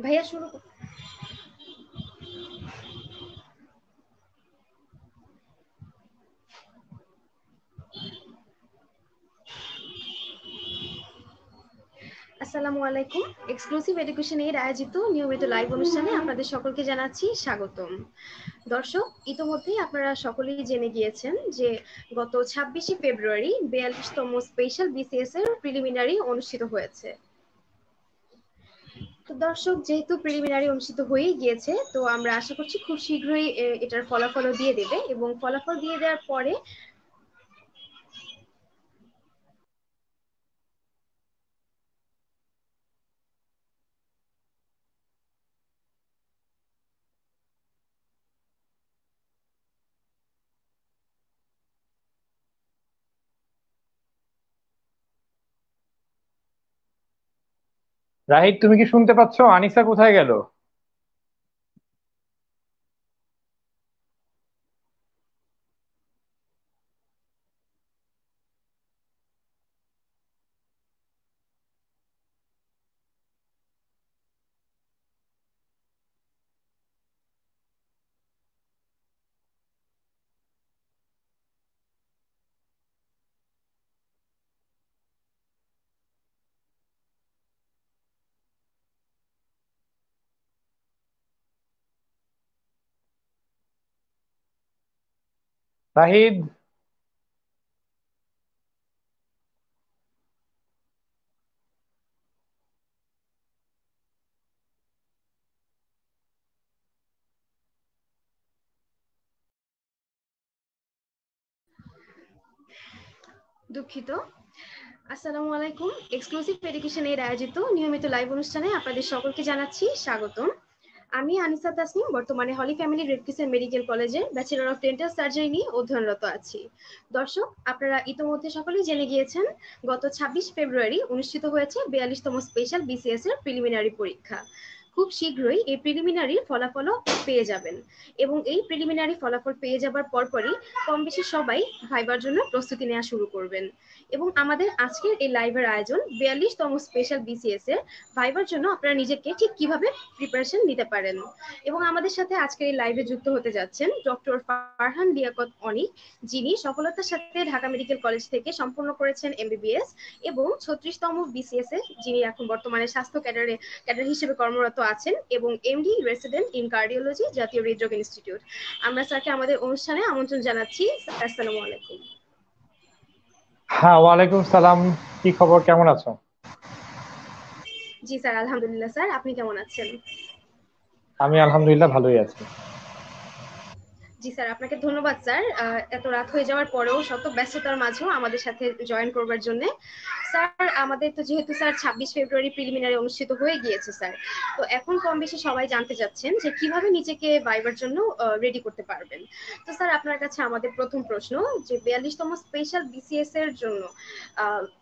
ভাইয়া শুরু আসসালামু আলাইকুম। এক্সক্লুসিভ এডুকেশন এর আয়োজিত নিয়মিত লাইভ অনুষ্ঠানে আপনাদের সকলকে জানাচ্ছি স্বাগতম। দর্শক, ইতোমধ্যেই আপনারা সকলেই জেনে গিয়েছেন যে গত 26শে ফেব্রুয়ারি 42তম স্পেশাল বিসিএস এর প্রিলিমিনারি অনুষ্ঠিত হয়েছে। তো দর্শক, যেহেতু প্রিলিমিনারি অনুষ্ঠিত হয়েই গিয়েছে, তো আমরা আশা করছি খুব শীঘ্রই এটার ফলাফলও দিয়ে দেবে এবং ফলাফল দিয়ে দেওয়ার পরে রাহিদ, তুমি কি শুনতে পাচ্ছ? আনিসা কোথায় গেল? রাহিদ, দুঃখিত। আসসালামু আলাইকুম। এক্সক্লুসিভ এডুকেশন এর আয়োজিত নিয়মিত লাইভ অনুষ্ঠানে আপনাদের সকলকে জানাচ্ছি স্বাগতম। আমি আনিসা তাসনিম বর্তমানে হলি ফ্যামিলি রেড ক্রিসেন্ট মেডিকেল কলেজে ব্যাচেলর অফ ডেন্টাল সার্জারি নিয়ে অধ্যয়নরত আছি। দর্শক, আপনারা ইতোমধ্যে সকলেই জেনে গিয়েছেন গত 26 ফেব্রুয়ারি অনুষ্ঠিত হয়েছে 42তম স্পেশাল বিসিএস এর প্রিলিমিনারি পরীক্ষা। খুব শীঘ্রই এই প্রিলিমিনারির ফলাফলও পেয়ে যাবেন এবং এই প্রিলিমিনারি ফলাফল পেয়ে যাবার পরপরই কম বেশি সবাই ভাইবার জন্য প্রস্তুতি নেওয়া শুরু করবেন এবং আমাদের আজকের এই লাইভের আয়োজন 42তম স্পেশাল বিসিএস এর ভাইবার জন্য আপনারা নিজেকে ঠিক কিভাবে প্রিপারেশন নিতে পারেন। এবং আমাদের সাথে আজকের এই লাইভে যুক্ত হতে যাচ্ছেন ডক্টর ফারহান লিয়াকত অনিক, যিনি সফলতার সাথে ঢাকা মেডিকেল কলেজ থেকে সম্পূর্ণ করেছেন এমবিবিএস এবং 36তম বিসিএস এ যিনি এখন বর্তমানে স্বাস্থ্য ক্যাডার হিসেবে কর্মরত আছেন এবং এমডি রেসিডেন্ট ইন কার্ডিওলজি, জাতীয় হৃদরোগ ইনস্টিটিউট। আমরা স্যারকে আমাদের অনুষ্ঠানে আমন্ত্রণ জানাচ্ছি। আসসালামু আলাইকুম। হ্যাঁ, ওয়ালাইকুম সালাম। কি খবর, কেমন আছো? জি স্যার, আলহামদুলিল্লাহ। স্যার, আপনি কেমন আছেন? আমি আলহামদুলিল্লাহ ভালোই আছি। জি স্যার, আপনাকে ধন্যবাদ স্যার, এত রাত হয়ে যাওয়ার পরেও শত ব্যস্ততার মাঝেও আমাদের সাথে জয়েন করবার জন্য। স্যার, আমাদের তো যেহেতু স্যার 26 ফেব্রুয়ারি প্রিলিমিনারি অনুষ্ঠিত হয়ে গিয়েছে স্যার, তো এখন কম বেশি সবাই জানতে চাচ্ছেন যে কিভাবে নিজেকে ভাইবার জন্য রেডি করতে পারবেন। তো স্যার, আপনার কাছে আমাদের প্রথম প্রশ্ন যে 42তম স্পেশাল বিসিএস এর জন্য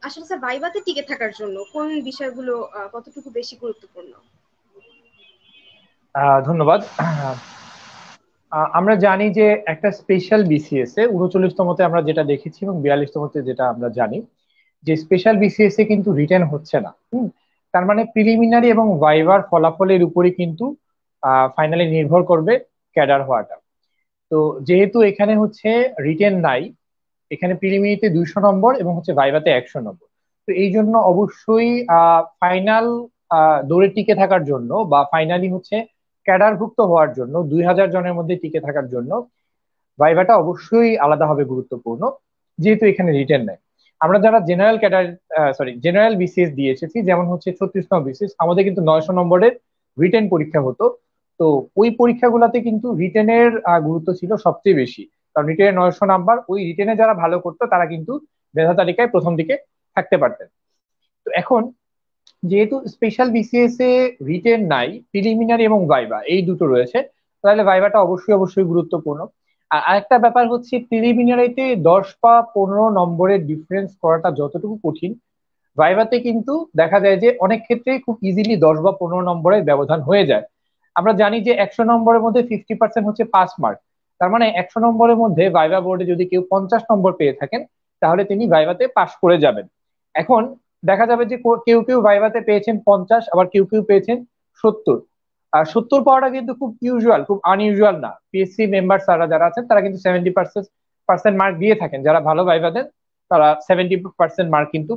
আসলে স্যার ভাইভাতে টিকে থাকার জন্য কোন বিষয়গুলো কতটুকু বেশি গুরুত্বপূর্ণ? ধন্যবাদ। আমরা জানি যে একটা স্পেশাল বিসিএস এ 39তমতে আমরা যেটা দেখেছি এবং 42তমতে যেটা আমরা জানি যে স্পেশাল বিসিএস এ কিন্তু রিটেন হচ্ছে না। তার মানে প্রিলিমিনারি এবং ভাইবার ফলাফলের উপরই কিন্তু ফাইনালি নির্ভর করবে ক্যাডার হওয়াটা। তো যেহেতু এখানে হচ্ছে রিটেন নাই, এখানে প্রিলিমিনারিতে 200 নম্বর এবং হচ্ছে ভাইভাতে 100 নম্বর। তো এই জন্য অবশ্যই ফাইনাল দৌড়ে টিকে থাকার জন্য বা ফাইনালি হচ্ছে ক্যাডারভুক্ত হওয়ার জন্য 2000 জনের মধ্যে টিকে থাকার জন্য ভাইভাটা অবশ্যই আলাদাভাবে গুরুত্বপূর্ণ, যেহেতু এখানে রিটেন নেই। আমরা যারা জেনারেল ক্যাডার জেনারেল বিসিএস দিয়ে এসেছি, যেমন হচ্ছে 36তম বিসিএস, আমাদের কিন্তু 900 নম্বরের রিটেন পরীক্ষা হতো। তো ওই পরীক্ষাগুলোতে কিন্তু রিটেনের গুরুত্ব ছিল সবচেয়ে বেশি, কারণ রিটেনে 900 নাম্বার, ওই রিটেনে যারা ভালো করতো তারা কিন্তু মেধা তালিকায় প্রথম দিকে থাকতে পারতেন। তো এখন যেহেতু স্পেশাল বিসিএস এ রিটেন নাই, প্রিলিমিনারি এবং ভাইভা এই দুটো রয়েছে, তাহলে ভাইভাটা অবশ্যই অবশ্যই গুরুত্বপূর্ণ। আর আরেকটা ব্যাপার হচ্ছে, প্রিলিমিনারিতে 10 বা 15 নম্বরের ডিফারেন্স করাটা যতটুকু কঠিন, ভাইভাতে কিন্তু দেখা যায় যে অনেক ক্ষেত্রে খুব ইজিলি 10 বা 15 নম্বরের ব্যবধান হয়ে যায়। আমরা জানি যে 100 নম্বরের মধ্যে 50% হচ্ছে পাস মার্ক। তার মানে 100 নম্বরের মধ্যে ভাইভা বোর্ডে যদি কেউ 50 নম্বর পেয়ে থাকেন, তাহলে তিনি ভাইভাতে পাশ করে যাবেন। এখন দেখা যাবে যে কেউ কেউ ভাইভাতে পেয়েছেন 50, আবার কেউ কেউ পেয়েছেন 70। আর 70 পাওয়াটা কিন্তু খুব ইউজুয়াল, খুব আনইউজুয়াল না। পিএসসি মেম্বার যারা যারা আছেন তারা কিন্তু 70% মার্ক দিয়ে থাকেন। যারা ভালো ভাইবা দেন তারা 70% মার্ক কিন্তু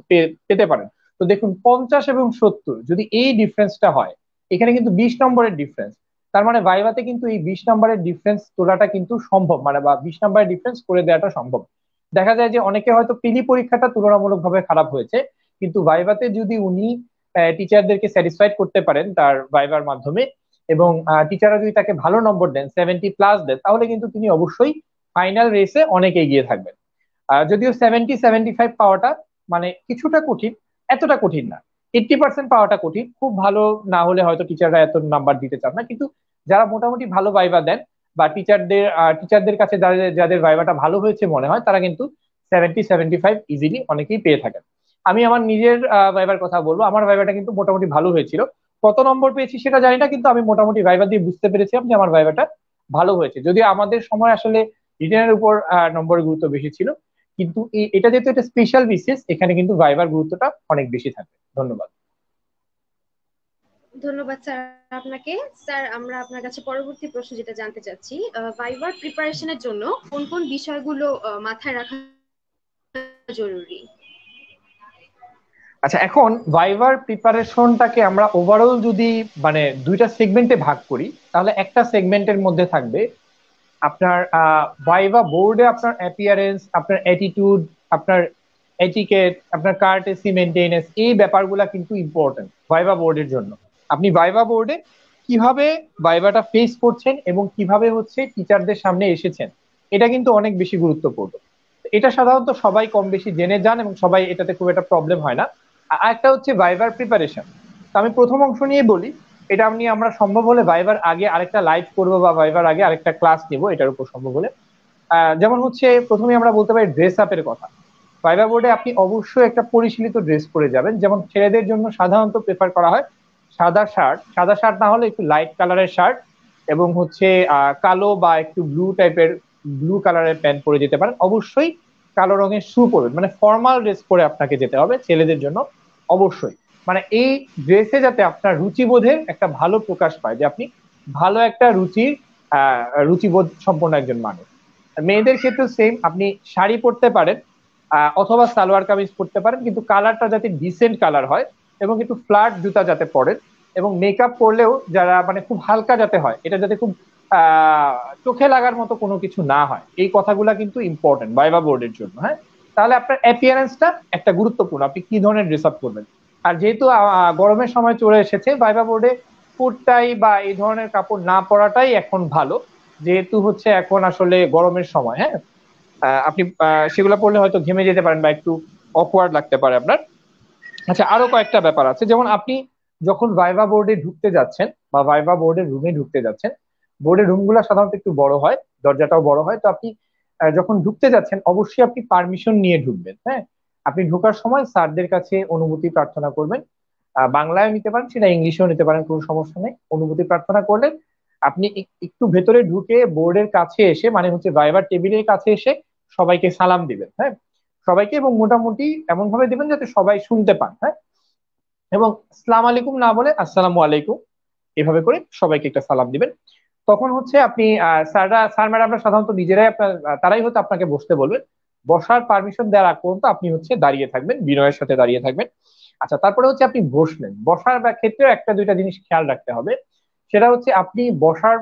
পেতে পারেন। তো দেখুন 50 এবং 70 যদি এই ডিফারেন্সটা হয়, এখানে কিন্তু 20 নম্বরের ডিফারেন্স। তার মানে ভাইভাতে কিন্তু এই 20 নম্বরের ডিফারেন্স তোলাটা কিন্তু সম্ভব, মানে বা 20 নম্বরের ডিফারেন্স করে দেওয়াটা সম্ভব। দেখা যায় যে অনেকে হয়তো প্রিলি পরীক্ষাটা তুলনামূলকভাবে খারাপ হয়েছে, কিন্তু ভাইভাতে যদি উনি টিচারদেরকে স্যাটিসফাইড করতে পারেন তার ভাইবার মাধ্যমে, এবং টিচাররা যদি তাকে ভালো নম্বর দেন, 70+ দেন, তাহলে কিন্তু তিনি অবশ্যই ফাইনাল রেসে অনেক এগিয়ে থাকবেন। যদিও 70-75 পাওয়াটা মানে কিছুটা কঠিন, এতটা কঠিন না। 80% পাওয়াটা কঠিন, খুব ভালো না হলে হয়তো টিচাররা এত নাম্বার দিতে চান না। কিন্তু যারা মোটামুটি ভালো ভাইবা দেন বা টিচারদের কাছে যাদের যাদের ভাইবাটা ভালো হয়েছে মনে হয়, তারা কিন্তু 70-75 ইজিলি অনেকেই পেয়ে থাকেন। আমি আমার নিজের ভাইবার কথা বলবো, আমার ভাইবাটা কিন্তু মোটামুটি ভালো হয়েছিল। কত নম্বর পেয়েছি সেটা জানি না, কিন্তু আমি মোটামুটি ভাইবা দিয়ে বুঝতে পেরেছিলাম যে আমার ভাইবাটা ভালো হয়েছে। যদিও আমাদের সময় আসলে রিটেনের উপর নম্বরের গুরুত্ব বেশি ছিল, কিন্তু এটা যেহেতু এটা স্পেশাল বিসিএস, এখানে কিন্তু ভাইবার গুরুত্বটা অনেক বেশি থাকে। ধন্যবাদ। ধন্যবাদ স্যার আপনাকে। স্যার আমরা আপনার কাছে পরবর্তী প্রশ্ন যেটা জানতে চাচ্ছি, ভাইবার প্রিপারেশনের জন্য কোন কোন বিষয়গুলো মাথায় রাখা জরুরি? আচ্ছা, এখন ভাইবার প্রিপারেশনটাকে আমরা ওভারঅল যদি মানে দুইটা সেগমেন্টে ভাগ করি, তাহলে একটা সেগমেন্টের মধ্যে থাকবে আপনার ভাইভা বোর্ডে আপনার অ্যাপিয়ারেন্স, আপনার অ্যাটিটিউড, আপনার এটিকেট, আপনার কার্টেসি মেনটেনেন্স, এই ব্যাপারগুলা কিন্তু ইম্পর্টেন্ট ভাইভা বোর্ডের জন্য। আপনি ভাইভা বোর্ডে কিভাবে ভাইভাটা ফেস করছেন এবং কিভাবে হচ্ছে টিচারদের সামনে এসেছেন, এটা কিন্তু অনেক বেশি গুরুত্বপূর্ণ। এটা সাধারণত সবাই কম বেশি জেনে যান এবং সবাই এটাতে খুব একটা প্রবলেম হয় না। আর একটা হচ্ছে ভাইভার প্রিপারেশন। তো আমি প্রথম অংশ নিয়ে বলি, এটা নিয়ে আমরা সম্ভব হলে ভাইবার আগে আরেকটা লাইভ করবো বা ভাইবার আগে আরেকটা ক্লাস নিব এটার উপর সম্ভব হলে। যেমন হচ্ছে প্রথমে আমরা বলতে পারি ড্রেস আপের কথা। ভাইবা বোর্ডে আপনি অবশ্যই একটা পরিশীলিত ড্রেস পরে যাবেন। যেমন ছেলেদের জন্য সাধারণত প্রেফার করা হয় সাদা শার্ট, সাদা শার্ট না হলে একটু লাইট কালারের শার্ট, এবং হচ্ছে কালো বা একটু ব্লু টাইপের, ব্লু কালারের প্যান্ট পরে যেতে পারেন। অবশ্যই কালো রঙের শু পরবেন, মানে ফর্মাল ড্রেস পরে আপনাকে যেতে হবে ছেলেদের জন্য অবশ্যই। মানে এই ড্রেসে যাতে আপনার রুচিবোধের একটা ভালো প্রকাশ পায়, যে আপনি ভালো একটা রুচিবোধ সম্পন্ন একজন মানুষ। মেয়েদের ক্ষেত্রে সেম, আপনি শাড়ি পরতে পারেন অথবা সালোয়ার কামিজ পরতে পারেন, কিন্তু কালারটা যাতে ডিসেন্ট কালার হয়, এবং একটু ফ্ল্যাট জুতা যাতে পরেন, এবং মেকআপ করলেও যারা মানে খুব হালকা যাতে হয়, এটা যাতে খুব আহ চোখে লাগার মতো কোনো কিছু না হয়। এই কথাগুলা কিন্তু ইম্পর্টেন্ট ভাইভা বোর্ডের জন্য। হ্যাঁ, তাহলে আপনার অ্যাপিয়ারেন্সটা একটা গুরুত্বপূর্ণ, আপনি কি ধরনের ড্রেস আপ করবেন। আর যেহেতু গরমের সময় চলে এসেছে, ভাইভা বোর্ডে কোট টাই বা এই ধরনের কাপড় না পরাটাই এখন ভালো, যেহেতু হচ্ছে এখন আসলে গরমের সময়। হ্যাঁ, আপনি সেগুলো পড়লে হয়তো ঘেমে যেতে পারেন বা একটু অকওয়ার্ড লাগতে পারে আপনার। আচ্ছা, আরো কয়েকটা ব্যাপার আছে। যেমন আপনি যখন ভাইভা বোর্ডে ঢুকতে যাচ্ছেন বা ভাইভা বোর্ডের রুমে ঢুকতে যাচ্ছেন, বোর্ডের রুমগুলো সাধারণত একটু বড় হয়, দরজাটাও বড় হয়। তো আপনি যখন ঢুকতে যাচ্ছেন অবশ্যই আপনি পারমিশন নিয়ে ঢুকবেন। হ্যাঁ, আপনি ঢোকার সময় স্যারদের কাছে অনুমতি প্রার্থনা করবেন। বাংলায় নিতে পারেন, সেটা ইংলিশেও নিতে পারেন, কোনো সমস্যা নেই। অনুমতি প্রার্থনা করলেন, আপনি একটু ভেতরে ঢুকে বোর্ডের কাছে এসে, মানে হচ্ছে ভাইবার টেবিলের কাছে এসে সবাইকে সালাম দিবেন। হ্যাঁ, সবাইকে, এবং মোটামুটি এমন ভাবে দিবেন যাতে সবাই শুনতে পান। হ্যাঁ, এবং সালাম আলাইকুম না বলে আসসালামু আলাইকুম এভাবে করে সবাইকে একটা সালাম দিবেন। তখন হচ্ছে আপনি স্যার ম্যাডামরা সাধারণত নিজেরাই আপনার তারাই হয়তো আপনাকে বসতে বলবেন। বসার পারমিশন দেওয়ার আগ পর্যন্ত আপনি হচ্ছে দাঁড়িয়ে থাকবেন, বিনয়ের সাথে দাঁড়িয়ে থাকবেন। আচ্ছা, তারপরে হচ্ছে আপনি বসলেন, বসার ক্ষেত্রেও একটা দুইটা জিনিস খেয়াল রাখতে হবে। সেটা হচ্ছে আপনি বসার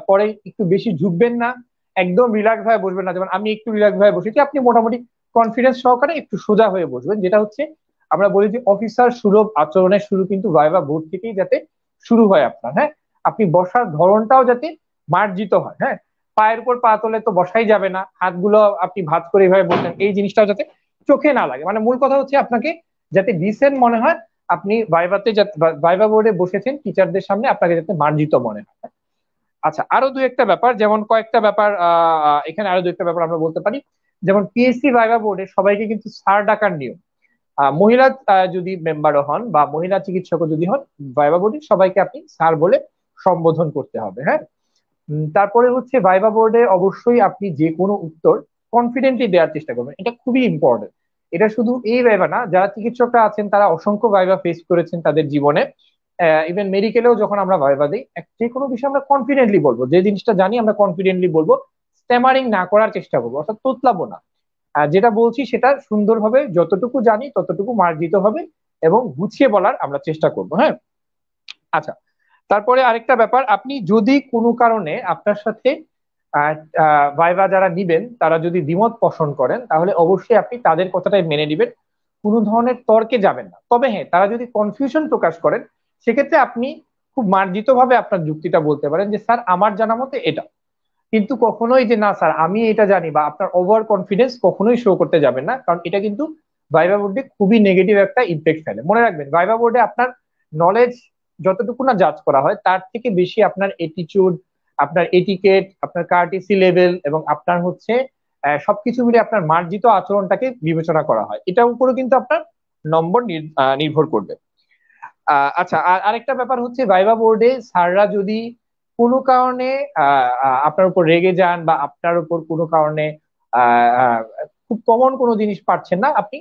পরে একটু বেশি ঝুঁকবেন না, একদম রিল্যাক্স ভাবে বসবেন না। যেমন আমি একটু রিল্যাক্স ভাবে বসেছি, আপনি মোটামুটি কনফিডেন্স সহকারে একটু সোজা হয়ে বসবেন। যেটা হচ্ছে আমরা বলি যে অফিসার সুলভ আচরণের শুরু কিন্তু ভাইভা বোর্ড থেকেই যাতে শুরু হয় আপনার। হ্যাঁ, আপনি বসার ধরনটাও যাতে মার্জিত হয়। হ্যাঁ, পায়ের উপর পা তোলে তো বসাই যাবে না, হাতগুলো আপনি ভাঁজ করে এইভাবে বসেন, এই জিনিসটাও যাতে চোখে না লাগে। মানে মূল কথা হচ্ছে আপনাকে যাতে ডিসেন্ট মনে হয়, আপনি ভাইভা বোর্ডে বসেছেন টিচারদের সামনে, আপনাকে যাতে মার্জিত মনে হয়। আচ্ছা, আরো দু একটা ব্যাপার, যেমন কয়েকটা ব্যাপার এখানে আরো দু একটা ব্যাপার আমরা বলতে পারি। যেমন পিএসসি ভাইভা বোর্ডে সবাইকে কিন্তু স্যার ডাকার নিয়ম। মহিলা যদি মেম্বারও হন বা মহিলা চিকিৎসকও যদি হন, ভাইভা বোর্ডে সবাইকে আপনি স্যার বলে সম্বোধন করতে হবে। হ্যাঁ, তারপরে হচ্ছে ভাইভা বোর্ডে অবশ্যই আপনি যে কোনো উত্তর কনফিডেন্টলি দেওয়ার চেষ্টা করবেন, এটা খুবই ইম্পর্টেন্ট। এটা শুধু এই ভাইভা না, যারা চিকিৎসকরা আছেন তারা অসংখ্য ভাইভা ফেস করেছেন তাদের জীবনে। ইভেন মেডিকেলেও যখন আমরা ভাইবা দিই, যে কোনো বিষয়ে আমরা কনফিডেন্টলি বলবো, যে জিনিসটা জানি আমরা কনফিডেন্টলি বলবো, স্ট্যামারিং না করার চেষ্টা করবো, অর্থাৎ তোতলাবো না। যেটা বলছি সেটা সুন্দরভাবে যতটুকু জানি ততটুকু মার্জিত হবে এবং গুছিয়ে বলার আমরা চেষ্টা করব। হ্যাঁ, আচ্ছা। তারপরে আরেকটা ব্যাপার, আপনি যদি কোনো কারণে আপনার সাথে ভাইবা যারা নিবেন তারা যদি দ্বিমত পোষণ করেন, তাহলে অবশ্যই আপনি তাদের কথাটাই মেনে নিবেন, কোনো ধরনের তর্কে যাবেন না। তবে হ্যাঁ, তারা যদি কনফিউশন প্রকাশ করেন, সেক্ষেত্রে আপনি খুব মার্জিত ভাবে আপনার যুক্তিটা বলতে পারেন যে স্যার আমার জানা মতে এটা, কিন্তু কখনোই যে না স্যার আমি এটা জানি বা আপনার ওভার কনফিডেন্স কখনোই শো করতে যাবেন না, কারণ এটা কিন্তু ভাইভা বোর্ডে খুবই নেগেটিভ একটা ইম্প্যাক্ট ফেলে। মনে রাখবেন, ভাইভা বোর্ডে আপনার নলেজ যতটুকু না জাজ করা হয়, তার থেকে বেশি আপনার এটিটিউড, আপনার এটিকেট, আপনার কার্টিসি লেভেল এবং আপনার হচ্ছে সবকিছু মিলে আপনার মার্জিত আচরণটাকে বিবেচনা করা হয়। এটার উপরে কিন্তু আপনার নম্বর নির্ভর করবে। আচ্ছা, আর আরেকটা ব্যাপার হচ্ছে ভাইভা বোর্ডে স্যাররা যদি কোনো কারণে আপনার উপর রেগে যান বা আপনার উপর কোনো কারণে আহ, আহ, খুব কমন কোনো জিনিস পারছেন না, আপনি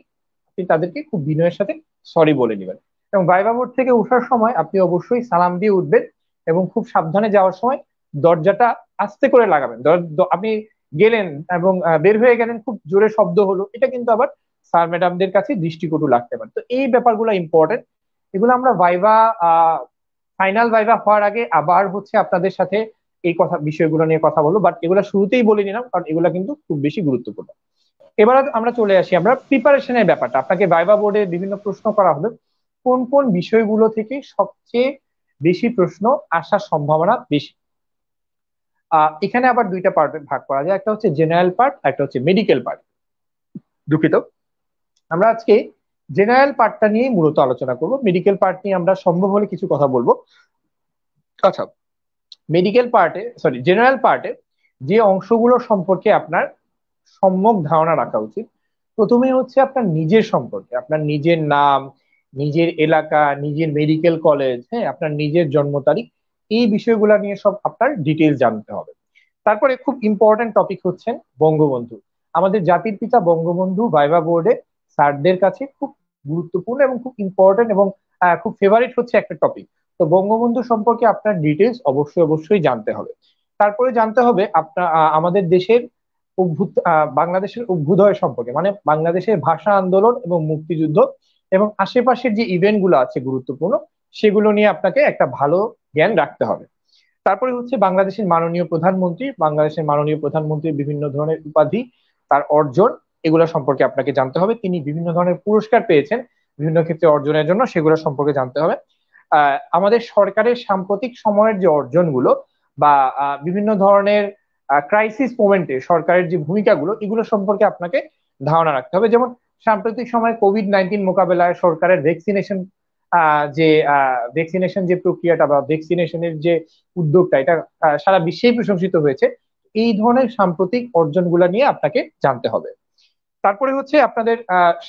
আপনি তাদেরকে খুব বিনয়ের সাথে সরি বলে নেবেন। এবং ভাইভা বোর্ড থেকে ওঠার সময় আপনি অবশ্যই সালাম দিয়ে উঠবেন এবং খুব সাবধানে যাওয়ার সময় দরজাটা আস্তে করে লাগাবেন। আপনি গেলেন এবং বের হয়ে গেলেন, খুব জোরে শব্দ হলো, এটা কিন্তু আবার স্যার ম্যাডামদের কাছে দৃষ্টিকটু লাগতে পারে। তো এই ব্যাপারগুলো ইম্পর্টেন্ট, এগুলো আমরা ভাইভা ফাইনাল ভাইভা হওয়ার আগে আবার হচ্ছে আপনাদের সাথে এই কথা বিষয়গুলো নিয়ে কথা বলবো, বাট এগুলো শুরুতেই বলে নিলাম কারণ এগুলো কিন্তু খুব বেশি গুরুত্বপূর্ণ। এবার আমরা চলে আসি আমরা প্রিপারেশনের ব্যাপারটা। আপনাকে ভাইভা বোর্ডে বিভিন্ন প্রশ্ন করা হবে, কোন কোন বিষয়গুলো থেকে সবচেয়ে বেশি প্রশ্ন আসার সম্ভাবনা বেশি। এখানে আবার দুইটা পার্টে ভাগ করা যায়, একটা হচ্ছে জেনারেল পার্ট, একটা হচ্ছে মেডিকেল পার্ট। দুঃখিত, আমরা আজকে জেনারেল পার্টটা নিয়ে মূলত আলোচনা করব, মেডিকেল পার্ট নিয়ে আমরা সম্ভব হলে কিছু কথা বলবো। আচ্ছা, মেডিকেল পার্টে সরি জেনারেল পার্টে যে অংশগুলো সম্পর্কে আপনার সম্যক ধারণা রাখা উচিত, প্রথমে হচ্ছে আপনার নিজের সম্পর্কে, আপনার নিজের নাম, নিজের এলাকা, নিজের মেডিকেল কলেজ, হ্যাঁ, আপনার নিজের জন্ম তারিখ, এই বিষয়গুলো নিয়ে সব আপনার ডিটেলস জানতে হবে। তারপরে খুব ইম্পর্টেন্ট টপিক হচ্ছেন বঙ্গবন্ধু। আমাদের জাতির পিতা বঙ্গবন্ধু ভাইভা বোর্ডে স্যারদের কাছে খুব গুরুত্বপূর্ণ এবং খুব ইম্পর্টেন্ট এবং খুব ফেভারিট হচ্ছে একটা টপিক। তো বঙ্গবন্ধু সম্পর্কে আপনার ডিটেলস অবশ্যই অবশ্যই জানতে হবে। তারপরে জানতে হবে আপনার আমাদের দেশের বাংলাদেশের অভ্যুদয় সম্পর্কে, মানে বাংলাদেশের ভাষা আন্দোলন এবং মুক্তিযুদ্ধ এবং আশেপাশের যে ইভেন্ট গুলো আছে গুরুত্বপূর্ণ, সেগুলো নিয়ে আপনাকে একটা ভালো জ্ঞান রাখতে হবে। তারপরে হচ্ছে বাংলাদেশের মাননীয় প্রধানমন্ত্রীর বিভিন্ন ধরনের উপাধি, তার অর্জন, এগুলো সম্পর্কে আপনাকে জানতে হবে। তিনি বিভিন্ন ধরনের পুরস্কার পেয়েছেন বিভিন্ন ক্ষেত্রে অর্জনের জন্য, সেগুলো সম্পর্কে জানতে হবে। আমাদের সরকারের সাম্প্রতিক সময়ের যে অর্জনগুলো বা বিভিন্ন ধরনের ক্রাইসিস মোমেন্টে সরকারের যে ভূমিকাগুলো, এগুলো সম্পর্কে আপনাকে ধারণা রাখতে হবে। যেমন সাম্প্রতিক সময় কোভিড-19 মোকাবেলায় সরকারের ভ্যাকসিনেশন যে প্রক্রিয়াটা বা ভ্যাকসিনেশনের যে উদ্যোগটা, এটা সারা বিশ্বেই প্রশংসিত হয়েছে। এই ধরনের সাম্প্রতিক অর্জনগুলা নিয়ে আপনাকে জানতে হবে। তারপরে হচ্ছে আপনাদের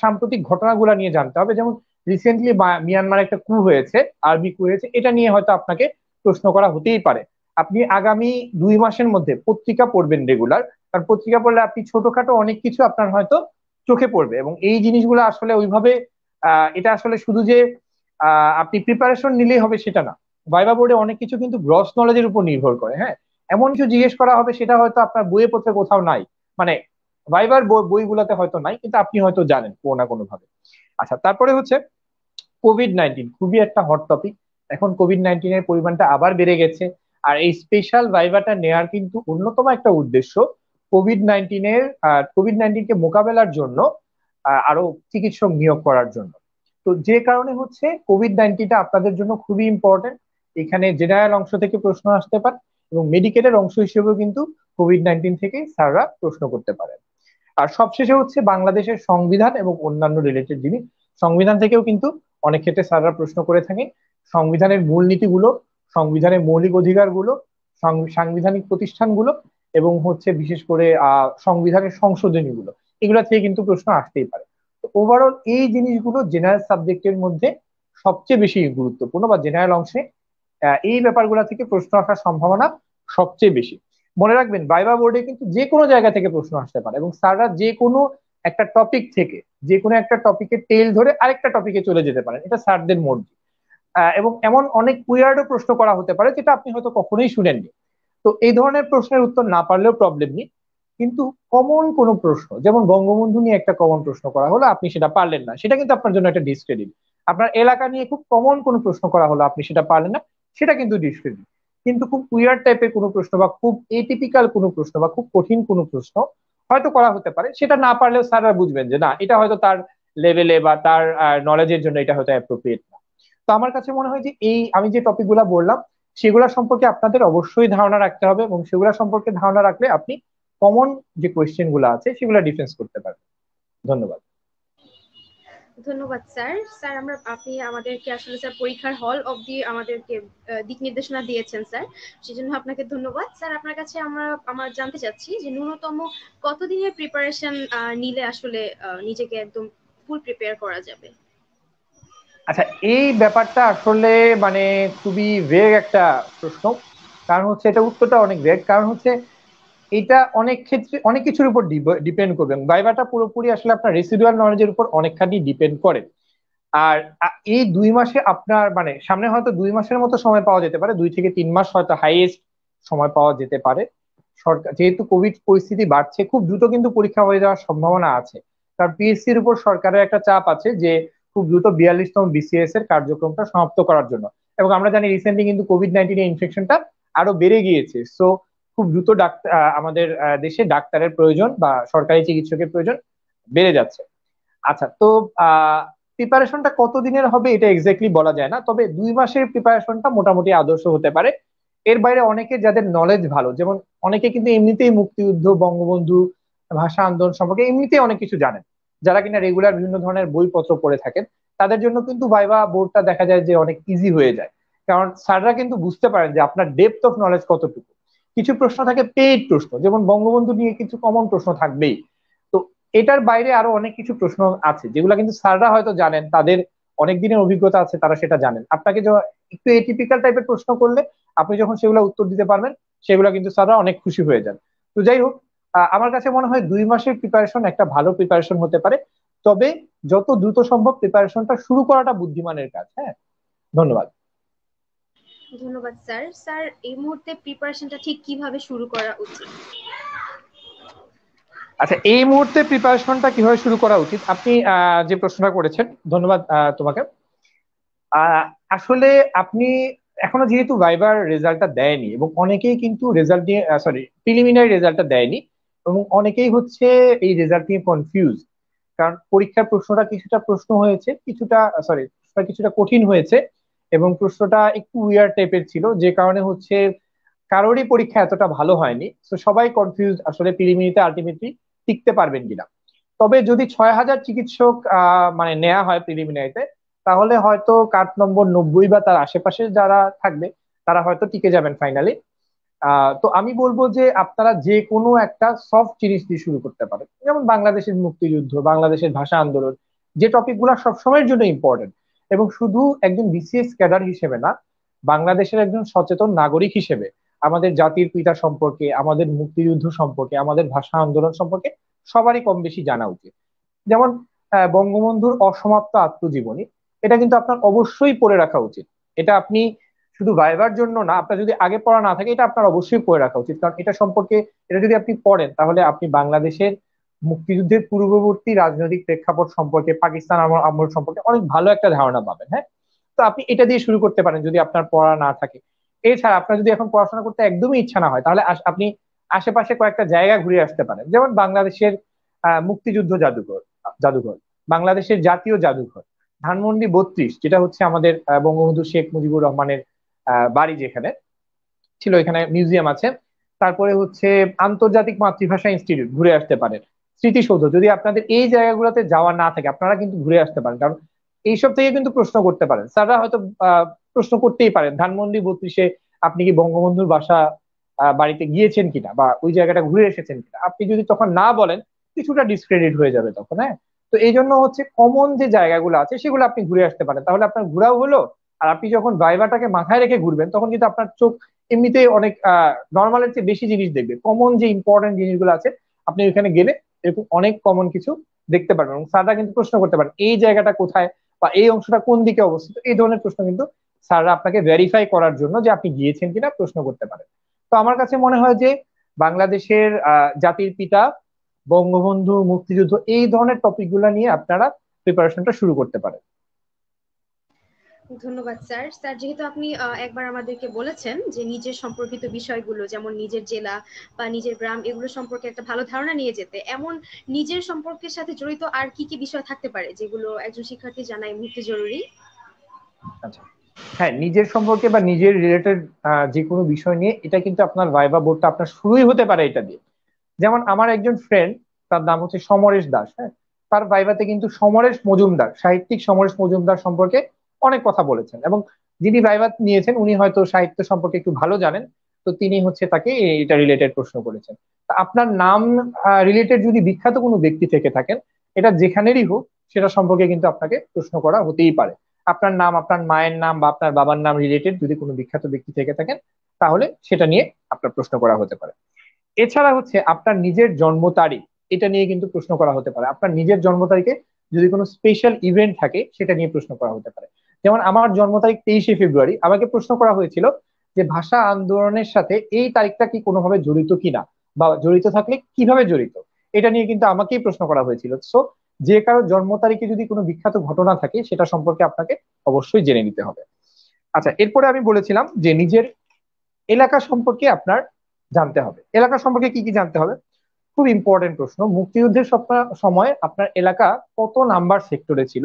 সাম্প্রতিক ঘটনাগুলা নিয়ে জানতে হবে। যেমন রিসেন্টলি মিয়ানমারে একটা কু হয়েছে, আর্মি কু হয়েছে, এটা নিয়ে হয়তো আপনাকে প্রশ্ন করা হতেই পারে। আপনি আগামী 2 মাসের মধ্যে পত্রিকা পড়বেন রেগুলার, কারণ পত্রিকা পড়লে আপনি ছোটখাটো অনেক কিছু আপনার হয়তো চোখে পড়বে এবং এই জিনিসগুলো আসলে ওইভাবে এটা আসলে শুধু যে আপনি প্রিপারেশন নিলেই হবে সেটা না। ভাইবা বোর্ডে অনেক কিছু কিন্তু গ্রস নলেজের উপর নির্ভর করে। হ্যাঁ, এমন কিছু জিজ্ঞেস করা হবে সেটা হয়তো আপনার বইয়ে পত্রে কোথাও নাই, মানে ভাইবার বইগুলোতে হয়তো নাই, কিন্তু আপনি হয়তো জানেন কোনো না কোনো ভাবে। আচ্ছা, তারপরে হচ্ছে কোভিড-19 খুবই একটা হট টপিক। এখন কোভিড-19 পরিমাণটা আবার বেড়ে গেছে, আর এই স্পেশাল ভাইভাটা নেয়ার কিন্তু অন্যতম একটা উদ্দেশ্য কোভিড-19 কে মোকাবেলার জন্য আরো চিকিৎসক নিয়োগ করার জন্য। তো যে কারণে হচ্ছে কোভিড-19টা আপনাদের জন্য খুবই ইম্পর্টেন্ট। এখানে জেনারেল অংশ থেকে প্রশ্ন আসতে পারে এবং মেডিকেলের অংশ হিসেবেও কিন্তু কোভিড-19 থেকে স্যাররা প্রশ্ন করতে পারেন। আর সবশেষে হচ্ছে বাংলাদেশের সংবিধান এবং অন্যান্য রিলেটেড জিনিস। সংবিধান থেকেও কিন্তু অনেক ক্ষেত্রে স্যাররা প্রশ্ন করে থাকেন। সংবিধানের মূলনীতিগুলো, সংবিধানের মৌলিক অধিকারগুলো, সাংবিধানিক প্রতিষ্ঠানগুলো এবং হচ্ছে বিশেষ করে সংবিধানের সংশোধনীগুলো, এগুলো থেকে কিন্তু প্রশ্ন আসতেই পারে। তো ওভারঅল এই জিনিসগুলো জেনারেল সাবজেক্টের মধ্যে সবচেয়ে বেশি গুরুত্বপূর্ণ বা জেনারেল অংশে এই ব্যাপারগুলো থেকে প্রশ্ন আসার সম্ভাবনা সবচেয়ে বেশি। মনে রাখবেন, ভাইভা বোর্ডে কিন্তু যে কোনো জায়গা থেকে প্রশ্ন আসতে পারে এবং স্যাররা যে কোনো একটা টপিক থেকে যে কোনো একটা টপিকের টেল ধরে আরেকটা টপিকে চলে যেতে পারেন, এটা স্যারদের মর্জি। এবং এমন অনেক উইয়ার্ডও প্রশ্ন করা হতে পারে যেটা আপনি হয়তো কখনোই শুনেননি। তো এই ধরনের প্রশ্নের উত্তর না পারলেও প্রবলেম নেই, কিন্তু কমন কোনো প্রশ্ন, যেমন বঙ্গবন্ধু নিয়ে একটা কমন প্রশ্ন করা হলো, আপনি সেটা পারলেন না, সেটা কিন্তু আপনার জন্য একটা ডিসক্রেডিট। আপনার এলাকা নিয়ে খুব কমন কোনো প্রশ্ন করা হলো, আপনি সেটা পারলেন না, সেটা কিন্তু ডিসক্রেডিট। কিন্তু খুব উইয়ার্ড টাইপের কোনো প্রশ্ন বা খুব এটিপিক্যাল কোনো প্রশ্ন বা খুব কঠিন কোনো প্রশ্ন হয়তো করা হতে পারে, সেটা না পারলেও স্যাররা বুঝবেন যে না, এটা হয়তো তার লেভেলে বা তার নলেজের জন্য এটা হয়তো অ্যাপ্রোপ্রিয়েট না। তো আমার কাছে মনে হয় যে এই আমি যে টপিক গুলা বললাম সেগুলা সম্পর্কে আপনাদের অবশ্যই ধারণা রাখতে হবে, এবং সেগুলা সম্পর্কে ধারণা রাখলে আপনি কমন যে কোয়েশ্চেন গুলো আছে সেগুলো ডিফেন্স করতে পারবেন। ধন্যবাদ। ধন্যবাদ স্যার। স্যার আপনি আমাদেরকে আসলে স্যার পরীক্ষার হল অবধি আমাদেরকে দিক নির্দেশনা দিয়েছেন স্যার, সেজন্য আপনাকে ধন্যবাদ স্যার। আপনার কাছে আমার জানতে চাচ্ছি যে ন্যূনতম কতদিনের প্রিপারেশন নিলে আসলে নিজেকে একদম ফুল প্রিপেয়ার করা যাবে? আচ্ছা, এই ব্যাপারটা আসলে মানে খুবই ভেগ একটা প্রশ্ন। কারণ হচ্ছে এটা উত্তরটা অনেক ভেগ, কারণ হচ্ছে এটা অনেক ক্ষেত্রে অনেক কিছুর উপর ডিপেন্ড করবে। ভাইভাটা পুরোপুরি আসলে আপনার রেসিডুয়াল নলেজের উপর অনেকখানি ডিপেন্ড করে। আর এই 2 মাসে আপনার মানে সামনে হয়তো 2 মাসের মতো সময় পাওয়া যেতে পারে, 2 থেকে 3 মাস হয়তো হাইয়েস্ট সময় পাওয়া যেতে পারে। সরকার যেহেতু কোভিড পরিস্থিতি বাড়ছে, খুব দ্রুত কিন্তু পরীক্ষা হয়ে যাওয়ার সম্ভাবনা আছে। কারণ পিএসসির উপর সরকারের একটা চাপ আছে যে খুব দ্রুত 42তম বিসিএস এর কার্যক্রমটা সমাপ্ত করার জন্য। এবং আমরা জানি রিসেন্টলি কিন্তু কোভিড-19 ইনফেকশনটা আরো বেড়ে গিয়েছে। সো খুব দ্রুত ডাক্তার আমাদের দেশে ডাক্তারের প্রয়োজন বা সরকারি চিকিৎসকের প্রয়োজন বেড়ে যাচ্ছে। আচ্ছা, তো প্রিপারেশনটা কতদিনের হবে এটা এক্স্যাক্টলি বলা যায় না, তবে 2 মাসের প্রিপারেশনটা মোটামুটি আদর্শ হতে পারে। এর বাইরে অনেকে যাদের নলেজ ভালো, যেমন অনেকে কিন্তু এমনিতেই মুক্তিযুদ্ধ, বঙ্গবন্ধু, ভাষা আন্দোলন সম্পর্কে এমনিতেই অনেক কিছু জানেন, যারা কিনা রেগুলার বিভিন্ন ধরনের বইপত্র পড়ে থাকেন, তাদের জন্য কিন্তু ভাইবা বোর্ডটা দেখা যায় যে অনেক ইজি হয়ে যায়। কারণ স্যাররা কিন্তু বুঝতে পারেন যে আপনার ডেপথ অফ নলেজ কতটুকু। কিছু প্রশ্ন থাকে পেইড প্রশ্ন, যেমন বঙ্গবন্ধু নিয়ে কিছু কমন প্রশ্ন থাকবেই। তো এটার বাইরে আরো অনেক কিছু প্রশ্ন আছে যেগুলো কিন্তু স্যাররা হয়তো জানেন, তাদের অনেক দিনের অভিজ্ঞতা আছে, তারা সেটা জানেন। আপনাকে একটু এটিপিক্যাল টাইপের প্রশ্ন করলে আপনি যখন সেগুলো উত্তর দিতে পারবেন, সেগুলো কিন্তু স্যাররা অনেক খুশি হয়ে যান। তো যাই হোক, আমার কাছে মনে হয় 2 মাসের প্রিপারেশন একটা ভালো প্রিপারেশন হতে পারে। তবে যত দ্রুত সম্ভব প্রিপারেশনটা শুরু করাটা বুদ্ধিমানের কাজ। হ্যাঁ, ধন্যবাদ। ধন্যবাদ স্যার। স্যার এই মুহূর্তে প্রিপারেশনটা ঠিক কিভাবে শুরু করা উচিত? আচ্ছা, এই মুহূর্তে প্রিপারেশনটা কিভাবে শুরু করা উচিত, আপনি যে প্রশ্নটা করেছেন, ধন্যবাদ তোমাকে। আহ, আসলে আপনি এখনো যেহেতু ভাইবার রেজাল্টটা দেয়নি, এবং অনেকেই কিন্তু রেজাল্ট নিয়ে সরি প্রিলিমিনারি রেজাল্টটা দেয়নি, এবং অনেকেই হচ্ছে এই রেজাল্ট নিয়ে কনফিউজ। কারণ পরীক্ষার প্রশ্নটা কিছুটা প্রশ্ন হয়েছে, কিছুটা সরি কিছুটা কঠিন হয়েছে, এবং প্রশ্নটা একটু উইয়ার টাইপের ছিল, যে কারণে হচ্ছে কারোরই পরীক্ষা এতটা ভালো হয়নি। তো সবাই কনফিউজ আসলে প্রিলিমিনারিতে আলটিমেটলি টিকতে পারবেন কিনা। তবে যদি 6,000 চিকিৎসক মানে নেওয়া হয় প্রিলিমিনারিতে, তাহলে হয়তো কাট নম্বর 90 বা তার আশেপাশে যারা থাকবে তারা হয়তো টিকে যাবেন ফাইনালি। তো আমি বলবো যে আপনারা যে কোনো একটা সফট জিনিস দিয়ে শুরু করতে পারেন, যেমন বাংলাদেশের মুক্তিযুদ্ধ, বাংলাদেশের ভাষা আন্দোলন, যে টপিক গুলা সবসময়ের জন্য ইম্পর্টেন্ট। এবং শুধু একজন বিসিএস ক্যাডার হিসেবে না, বাংলাদেশের একজন সচেতন নাগরিক হিসেবে আমাদের জাতির পিতা সম্পর্কে, আমাদের মুক্তিযুদ্ধ সম্পর্কে, আমাদের ভাষা আন্দোলন সম্পর্কে সবারই কম বেশি জানা উচিত। যেমন বঙ্গবন্ধুর অসমাপ্ত আত্মজীবনী, এটা কিন্তু আপনার অবশ্যই পড়ে রাখা উচিত। এটা আপনি শুধু ভাইবার জন্য না, আপনার যদি আগে পড়া না থাকে এটা আপনার অবশ্যই পড়ে রাখা উচিত। কারণ এটা সম্পর্কে, এটা যদি আপনি পড়েন তাহলে আপনি বাংলাদেশের মুক্তিযুদ্ধের পূর্ববর্তী রাজনৈতিক প্রেক্ষাপট সম্পর্কে, পাকিস্তান আমল আমল সম্পর্কে অনেক ভালো একটা ধারণা পাবেন। হ্যাঁ, তো আপনি এটা দিয়ে শুরু করতে পারেন যদি আপনার পড়া না থাকে। এছাড়া আপনার যদি এখন পড়াশোনা করতে একদমই ইচ্ছা না হয়, তাহলে আপনি আশেপাশে কয়েকটা জায়গা ঘুরে আসতে পারেন, যেমন বাংলাদেশের মুক্তিযুদ্ধ জাদুঘর জাদুঘর বাংলাদেশের জাতীয় জাদুঘর, ধানমন্ডি 32, যেটা হচ্ছে আমাদের বঙ্গবন্ধু শেখ মুজিবুর রহমানের বাড়ি যেখানে ছিল, এখানে মিউজিয়াম আছে। তারপরে হচ্ছে আন্তর্জাতিক মাতৃভাষা ইনস্টিটিউট ঘুরে আসতে পারেন। স্মৃতিসৌধ, যদি আপনাদের এই জায়গাগুলোতে যাওয়া না থাকে আপনারা কিন্তু ঘুরে আসতে পারেন, কারণ এইসব থেকে কিন্তু প্রশ্ন করতে পারেন স্যাররা, হয়তো প্রশ্ন করতেই পারেন ধানমন্ডি 32-এ আপনি কি বঙ্গবন্ধুর বাসা বাড়িতে গিয়েছেন কিনা বা ওই জায়গাটা ঘুরে এসেছেন কিনা। আপনি যদি তখন না বলেন, কিছুটা ডিসক্রেডিট হয়ে যাবে তখন। হ্যাঁ, তো এই জন্য হচ্ছে কমন যে জায়গাগুলো আছে সেগুলো আপনি ঘুরে আসতে পারেন, তাহলে আপনার ঘোরাও হলো। আর আপনি যখন ভাইভাটাকে মাথায় রেখে ঘুরবেন তখন কিন্তু আপনার চোখ এমনিতে অনেক নর্মালের চেয়ে বেশি জিনিস দেখবে। কমন যে ইম্পর্টেন্ট জিনিসগুলো আছে আপনি ওইখানে গেলে এরকম অনেক কমন কিছু দেখতে পারবেন, এবং স্যাররা কিন্তু প্রশ্ন করতে পারেন এই জায়গাটা কোথায় বা এই অংশটা কোন দিকে অবস্থিত, এই ধরনের প্রশ্ন কিন্তু স্যাররা আপনাকে ভেরিফাই করার জন্য যে আপনি গিয়েছেন কিনা প্রশ্ন করতে পারেন। তো আমার কাছে মনে হয় যে বাংলাদেশের জাতির পিতা, বঙ্গবন্ধু, মুক্তিযুদ্ধ, এই ধরনের টপিক গুলা নিয়ে আপনারা প্রিপারেশনটা শুরু করতে পারেন। ধন্যবাদ স্যার। স্যার, যেহেতু আপনি একবার আমাদেরকে বলেছেন যে নিজের সম্পর্কিত বিষয়গুলো, যেমন নিজের জেলা বা নিজের গ্রাম, এগুলো সম্পর্কে একটা ভালো ধারণা নিয়ে যেতে, এমন নিজের সম্পর্কের সাথে জড়িত আর কি কি বিষয় থাকতে পারে যেগুলো একজন শিক্ষার্থী জানা এই মুহূর্তে জরুরি? আচ্ছা, হ্যাঁ, নিজের সম্পর্কে বা নিজের রিলেটেড যে কোনো বিষয় নিয়ে এটা কিন্তু আপনার ভাইবা বোর্ডটা আপনার শুরুই হতে পারে এটা দিয়ে। যেমন আমার একজন ফ্রেন্ড, তার নাম হচ্ছে সমরেশ দাস, হ্যাঁ, তার ভাইভাতে কিন্তু সমরেশ মজুমদার, সাহিত্যিক সমরেশ মজুমদার সম্পর্কে অনেক কথা বলেছেন, এবং যিনি ভাইভা নিয়েছেন উনি হয়তো সাহিত্য সম্পর্কে একটু ভালো জানেন। তো তিনি হচ্ছে তাকে এটা রিলেটেড প্রশ্ন করেছেন। তা আপনার নাম রিলেটেড যদি বিখ্যাত কোনো ব্যক্তি থেকে থাকেন, এটা যেখানেরই হোক, সেটা সম্পর্কে কিন্তু আপনাকে প্রশ্ন করা হতেই পারে। আপনার নাম, আপনার মায়ের নাম বা আপনার বাবার নাম রিলেটেড যদি কোনো বিখ্যাত ব্যক্তি থেকে থাকেন, তাহলে সেটা নিয়ে আপনার প্রশ্ন করা হতে পারে। এছাড়া হচ্ছে আপনার নিজের জন্ম তারিখ, এটা নিয়ে কিন্তু প্রশ্ন করা হতে পারে। আপনার নিজের জন্ম তারিখে যদি কোনো স্পেশাল ইভেন্ট থাকে, সেটা নিয়ে প্রশ্ন করা হতে পারে। যেমন আমার জন্ম তারিখ 23শে ফেব্রুয়ারি, আমাকে প্রশ্ন করা হয়েছিল যে ভাষা আন্দোলনের সাথে এই তারিখটা কি কোনোভাবে জড়িত কিনা, বা জড়িত থাকলে কিভাবে জড়িত, এটা নিয়ে কিন্তু আমাকেই প্রশ্ন করা হয়েছিল। সো যে কারো জন্ম তারিখে যদি কোনো বিখ্যাত ঘটনা থাকে, সেটা সম্পর্কে আপনাকে অবশ্যই জেনে নিতে হবে। আচ্ছা, এরপরে আমি বলেছিলাম যে নিজের এলাকা সম্পর্কে আপনার জানতে হবে। এলাকা সম্পর্কে কি কি জানতে হবে? খুব ইম্পর্টেন্ট প্রশ্ন। মুক্তিযুদ্ধের সময় আপনার এলাকা কত নাম্বার সেক্টরে ছিল,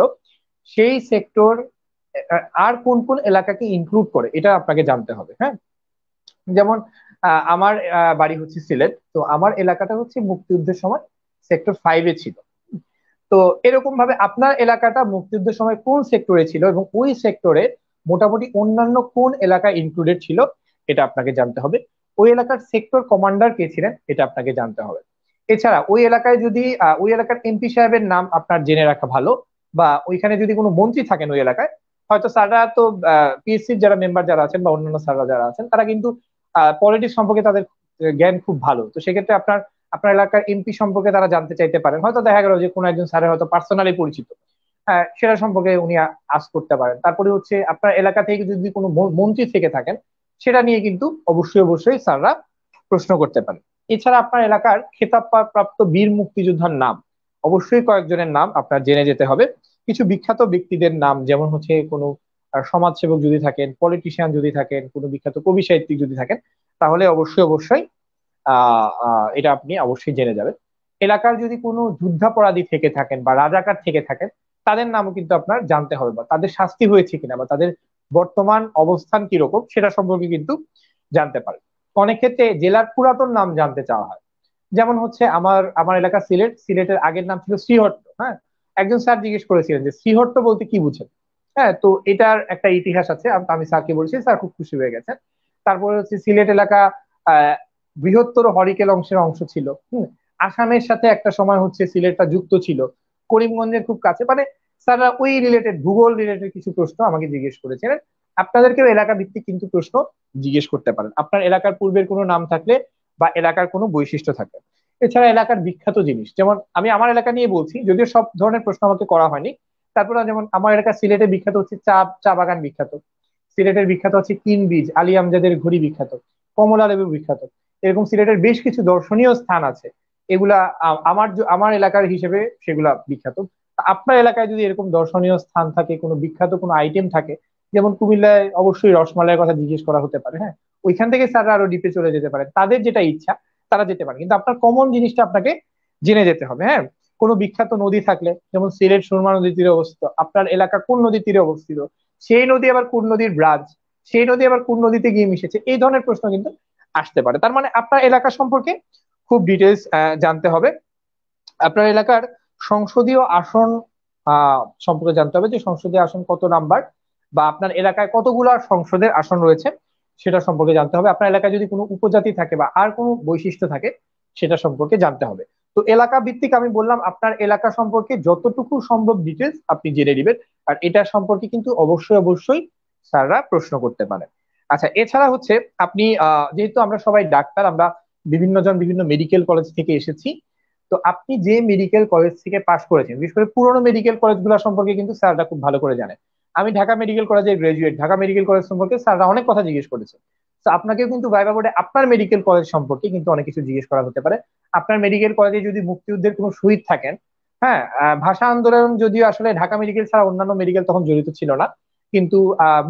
সেই সেক্টর আর কোন কোন এলাকাকে ইনক্লুড করে, এটা আপনাকে জানতে হবে। হ্যাঁ, যেমন আমার বাড়ি হচ্ছে সিলেট, তো আমার এলাকাটা হচ্ছে মুক্তিযুদ্ধের সময় সেক্টর 5-এ ছিল। তো এরকম ভাবে আপনার এলাকাটা মুক্তিযুদ্ধের সময় কোন সেক্টরে ছিল এবং ওই সেক্টরে মোটামুটি অন্যান্য কোন এলাকা ইনক্লুডেড ছিল, এটা আপনাকে জানতে হবে। ওই এলাকার সেক্টর কমান্ডার কে ছিলেন, এটা আপনাকে জানতে হবে। এছাড়া ওই এলাকায় যদি ওই এলাকার এমপি সাহেবের নাম আপনার জেনে রাখা ভালো, বা ওইখানে যদি কোনো মন্ত্রী থাকেন ওই এলাকায়, হয়তো স্যাররা তো পিএসসির যারা মেম্বার যারা আছেন বা অন্যান্য স্যাররা যারা আছেন, তারা কিন্তু পলিটিক্স সম্পর্কে তাদের জ্ঞান খুব ভালো। তো সেক্ষেত্রে আপনার আপনার এলাকার এমপি সম্পর্কে তারা জানতে চাইতে পারেন। হয়তো দেখা গেল যে কোনো একজন স্যারের হয়তো পার্সোনালি পরিচিত, সেটা সম্পর্কে উনি আস করতে পারেন। তারপরে হচ্ছে আপনার এলাকা থেকে যদি কোনো মন্ত্রী থেকে থাকেন, সেটা নিয়ে কিন্তু অবশ্যই অবশ্যই স্যাররা প্রশ্ন করতে পারেন। এছাড়া আপনার এলাকার খেতাব প্রাপ্ত বীর মুক্তিযোদ্ধার নাম, অবশ্যই কয়েকজনের নাম আপনার জেনে যেতে হবে। কিছু বিখ্যাত ব্যক্তিদের নাম, যেমন হচ্ছে কোনো সমাজসেবক যদি থাকেন, পলিটিশিয়ান যদি থাকেন, কোনো বিখ্যাত কবি সাহিত্যিক যদি থাকেন, তাহলে অবশ্যই অবশ্যই এটা আপনি অবশ্যই জেনে যাবেন। এলাকার যদি কোনো যুদ্ধাপরাধী থেকে থাকেন বা রাজাকার থেকে থাকেন, তাদের নামও কিন্তু আপনার জানতে হবে, বা তাদের শাস্তি হয়েছে কিনা বা তাদের বর্তমান অবস্থান কিরকম, সেটা সম্পর্কে কিন্তু জানতে পারেন। অনেক ক্ষেত্রে জেলার পুরাতন নাম জানতে চাওয়া হয়। যেমন হচ্ছে আমার আমার এলাকা সিলেট, সিলেটের আগের নাম ছিল শ্রীহট্ট। হ্যাঁ, একজন স্যার জিজ্ঞেস করেছিলেন যে শ্রীহট্ট বলতে কি বুঝেন। হ্যাঁ, তো এটার একটা ইতিহাস আছে, আমি স্যারকে বলছি, স্যার খুব খুশি হয়ে গেছেন। তারপরে হচ্ছে সিলেট এলাকা আহ বৃহত্তর হরিকেল অংশের অংশ ছিল। আসামের সাথে একটা সময় হচ্ছে সিলেটটা যুক্ত ছিল, করিমগঞ্জের খুব কাছে। মানে স্যাররা ওই রিলেটেড, ভূগোল রিলেটেড কিছু প্রশ্ন আমাকে জিজ্ঞেস করেছিলেন। আপনাদেরকেও এলাকা ভিত্তিক কিন্তু প্রশ্ন জিজ্ঞেস করতে পারেন, আপনার এলাকার পূর্বের কোনো নাম থাকলে বা এলাকার কোনো বৈশিষ্ট্য থাকলে। এছাড়া এলাকার বিখ্যাত জিনিস, যেমন আমি আমার এলাকা নিয়ে বলছি, যদিও সব ধরনের প্রশ্ন আমাকে করা হয়নি। তারপরে যেমন আমার এলাকা সিলেটে বিখ্যাত হচ্ছে চা, চা বাগান বিখ্যাত। সিলেটের বিখ্যাত হচ্ছে কিন বীজ, আলী আমজাদের ঘড়ি বিখ্যাত, কমলা লেবু বিখ্যাত। এরকম সিলেটের বেশ কিছু দর্শনীয় স্থান আছে, এগুলা আমার এলাকার হিসেবে সেগুলা বিখ্যাত। আপনার এলাকায় যদি এরকম দর্শনীয় স্থান থাকে, কোনো বিখ্যাত কোনো আইটেম থাকে, যেমন কুমিল্লায় অবশ্যই রসমালাইয়ের কথা জিজ্ঞেস করা হতে পারে। হ্যাঁ, ওইখান থেকে স্যাররা আরো ডিপে চলে যেতে পারে, তাদের যেটা ইচ্ছা তারা যেতে পারে, কিন্তু আপনার কমন জিনিসটা আপনাকে জেনে যেতে হবে। হ্যাঁ, কোনো বিখ্যাত নদী থাকলে, যেমন সিলেট সুরমা নদীর তীরে অবস্থিত, আপনার এলাকা কোন নদীর তীরে অবস্থিত, সেই নদী আবার কোন নদীর ব্রাঞ্চ, সেই নদী আবার কোন নদীতে গিয়ে মিশেছে, এই ধরনের প্রশ্ন কিন্তু আসতে পারে। তার মানে আপনার এলাকা সম্পর্কে খুব ডিটেলস জানতে হবে। আপনার এলাকার সংসদীয় আসন সম্পর্কে জানতে হবে, যে সংসদীয় আসন কত নাম্বার, বা আপনার এলাকায় কতগুলো সংসদের আসন রয়েছে সেটা সম্পর্কে জানতে হবে। আপনার এলাকায় যদি কোনো উপজাতি থাকে বা আর কোনো বৈশিষ্ট্য থাকে, সেটা সম্পর্কে জানতে হবে। তো এলাকা ভিত্তিক আমি বললাম, আপনার এলাকা সম্পর্কে যতটুকু সম্ভব ডিটেলস আপনি জেনে নেবেন। আর এটা সম্পর্কে কিন্তু অবশ্যই অবশ্যই স্যাররা প্রশ্ন করতে পারে। আচ্ছা, এছাড়া হচ্ছে আপনি যেহেতু আমরা সবাই ডাক্তার, আমরা বিভিন্ন জন বিভিন্ন মেডিকেল কলেজ থেকে এসেছি, তো আপনি যে মেডিকেল কলেজ থেকে পাশ করেছেন, বিশেষ করে পুরোনো মেডিকেল কলেজগুলো সম্পর্কে কিন্তু স্যাররা খুব ভালো করে জানেন। আমি ঢাকা মেডিকেল কলেজের গ্রাজুয়েট, ঢাকা মেডিকেল কলেজ সম্পর্কে স্যাররা অনেক কথা জিজ্ঞেস করেছে। তো আপনাকেও কিন্তু ভাইবা বোর্ডে আপনার মেডিকেল কলেজ সম্পর্কে কিন্তু অনেক কিছু জিজ্ঞেস করা হতে পারে। আপনার মেডিকেল কলেজে যদি মুক্তিযুদ্ধের কোনো শহীদ থাকেন, হ্যাঁ, ভাষা আন্দোলন যদিও আসলে ঢাকা মেডিকেল ছাড়া অন্যান্য মেডিকেল তখন জড়িত ছিল না, কিন্তু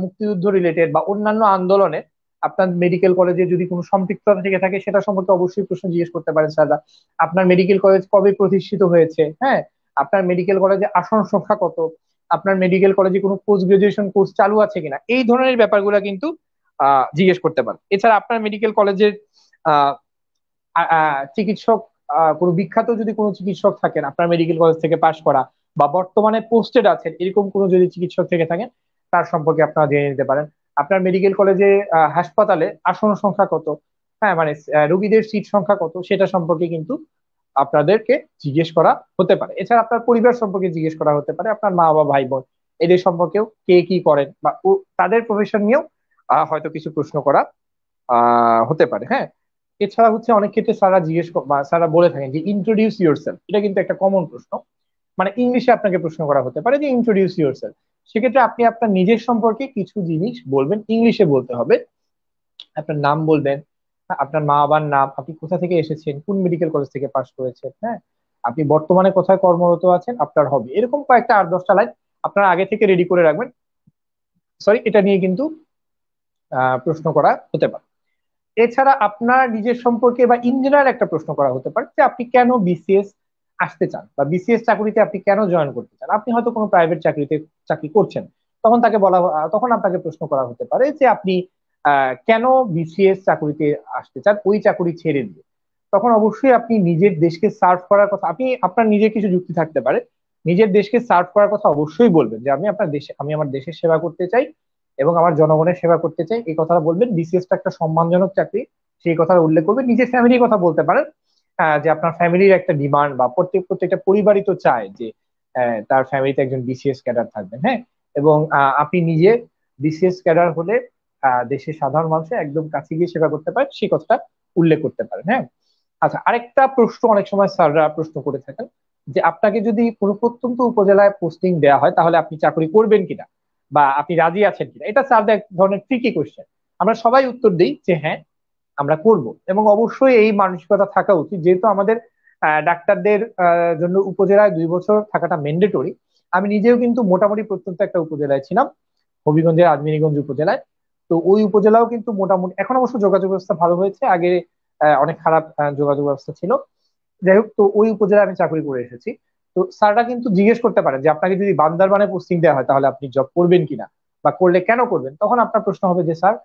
মুক্তিযুদ্ধ রিলেটেড বা অন্যান্য আন্দোলনে আপনার মেডিকেল কলেজে যদি কোনো সম্পৃক্ততা থেকে থাকে সেটা সম্পর্কে অবশ্যই প্রশ্ন জিজ্ঞেস করতে পারেন স্যাররা। আপনার মেডিকেল কলেজ কবে প্রতিষ্ঠিত হয়েছে, হ্যাঁ, আপনার মেডিকেল কলেজে আসন সংখ্যা কত, আপনার মেডিকেল কলেজে কোনো পোস্ট গ্রাজুয়েশন কোর্স চালু আছে কিনা, এই ধরনের ব্যাপারগুলো কিন্তু জিজ্ঞেস করতে পারেন। এছাড়া আপনার মেডিকেল কলেজের আহ চিকিৎসক, কোনো বিখ্যাত যদি কোনো চিকিৎসক থাকেন আপনার মেডিকেল কলেজ থেকে পাশ করা বা বর্তমানে পোস্টেড আছেন এরকম কোনো যদি চিকিৎসক থেকে থাকেন তার সম্পর্কে আপনারা জেনে নিতে পারেন। আপনার মেডিকেল কলেজে হাসপাতালে আসন সংখ্যা কত, হ্যাঁ মানে রোগীদের সিট সংখ্যা কত, সেটা সম্পর্কে কিন্তু আপনাদেরকে জিজ্ঞেস করা হতে পারে। এছাড়া আপনার পরিবার সম্পর্কে জিজ্ঞেস করা হতে পারে, আপনার মা বাবা ভাই বোন এদের সম্পর্কেও কে কি করেন বা তাদের প্রফেশন নিয়েও হয়তো কিছু প্রশ্ন করা হতে পারে। হ্যাঁ, এছাড়া হচ্ছে অনেক ক্ষেত্রে স্যাররা বা স্যাররা বলে থাকেন যে ইন্ট্রোডিউস ইউরসেলফ, এটা কিন্তু একটা কমন প্রশ্ন। মানে ইংলিশে আপনাকে প্রশ্ন করা হতে পারে যে ইন্ট্রোডিউস ইউরসেলফ, সেক্ষেত্রে আপনি আপনার নিজের সম্পর্কে কিছু জিনিস বলবেন, ইংলিশে বলতে হবে। আপনার নাম বলবেন, আপনার মা বাবার নাম, আপনি কোথা থেকে এসেছেন, কোন মেডিকেল কলেজ থেকে পাশ করেছেন, হ্যাঁ, আপনি বর্তমানে কোথায় কর্মরত আছেন, আপনার হবি, এরকম কয়েকটা 8-10টা লাইন আপনারা আগে থেকে রেডি করে রাখবেন। সরি, এটা নিয়ে কিন্তু প্রশ্ন করা হতে পারে। এছাড়া আপনার নিজের সম্পর্কে বা ইন জেনারেল একটা প্রশ্ন করা হতে পারে যে আপনি কেন বিসিএস আসতে চান বা বিসিএস চাকরিতে আপনি কেন জয়েন করতে চান। আপনি হয়তো কোনো প্রাইভেট চাকরি করছেন, তখন তখন আপনাকে প্রশ্ন করা হতে পারে যে আপনি কেন বিসিএস চাকরিতে আসতে চান ওই চাকরি ছেড়ে দিয়ে। তখন অবশ্যই আপনি নিজের দেশকে সার্ভ করার কথা, আপনি আপনার নিজের কিছু যুক্তি থাকতে পারে, নিজের দেশকে সার্ভ করার কথা অবশ্যই বলবেন যে আমি আমার দেশের সেবা করতে চাই এবং আমার জনগণের সেবা করতে চাই, এই কথাটা বলবেন। বিসিএস টা একটা সম্মানজনক চাকরি, সেই কথা উল্লেখ করবেন। নিজের ফ্যামিলির কথা বলতে পারেন, যে আপনার ফ্যামিলির একটা ডিমান্ড বা প্রত্যেকটা পরিবারই তো চায় যে তার ফ্যামিলিতে একজন বিসিএস ক্যাডার থাকবেন, হ্যাঁ, এবং আপনি নিজে বিসিএস ক্যাডার হলে দেশের সাধারণ মানুষের একদম কাছে গিয়ে সেবা করতে পারেন, সেই কথাটা উল্লেখ করতে পারেন। হ্যাঁ, আচ্ছা, আরেকটা প্রশ্ন অনেক সময় স্যাররা প্রশ্ন করে থাকেন যে আপনাকে যদি কোনো প্রত্যন্ত উপজেলায় পোস্টিং দেওয়া হয় তাহলে আপনি চাকরি করবেন কিনা বা আপনি রাজি আছেন কিনা। এটা স্যারদের এক ধরনের ট্রিকি কোশ্চেন। আমরা সবাই উত্তর দিই যে হ্যাঁ আমরা করব, এবং অবশ্যই এই মানসিকতা থাকা উচিত, যেহেতু আমাদের ডাক্তারদের জন্য উপজেলায় 2 বছর থাকাটা ম্যান্ডেটরি। আমি নিজেও কিন্তু মোটামুটি প্রত্যন্ত একটা উপজেলায় ছিলাম, হবিগঞ্জের আজমিরিগঞ্জ উপজেলায়। তো ওই উপজেলাও কিন্তু মোটামুটি, এখন অবশ্য যোগাযোগ ব্যবস্থা ভালো হয়েছে, আগে অনেক খারাপ যোগাযোগ ব্যবস্থা ছিল। যাই হোক, তো ওই উপজেলায় আমি চাকরি করে এসেছি। তো স্যাররা কিন্তু জিজ্ঞেস করতে পারেন যে আপনাকে যদি বান্দরবানে পোস্টিং দেওয়া হয় তাহলে আপনি জব করবেন কিনা বা করলে কেন করবেন। তখন আপনার প্রশ্ন হবে যে স্যার,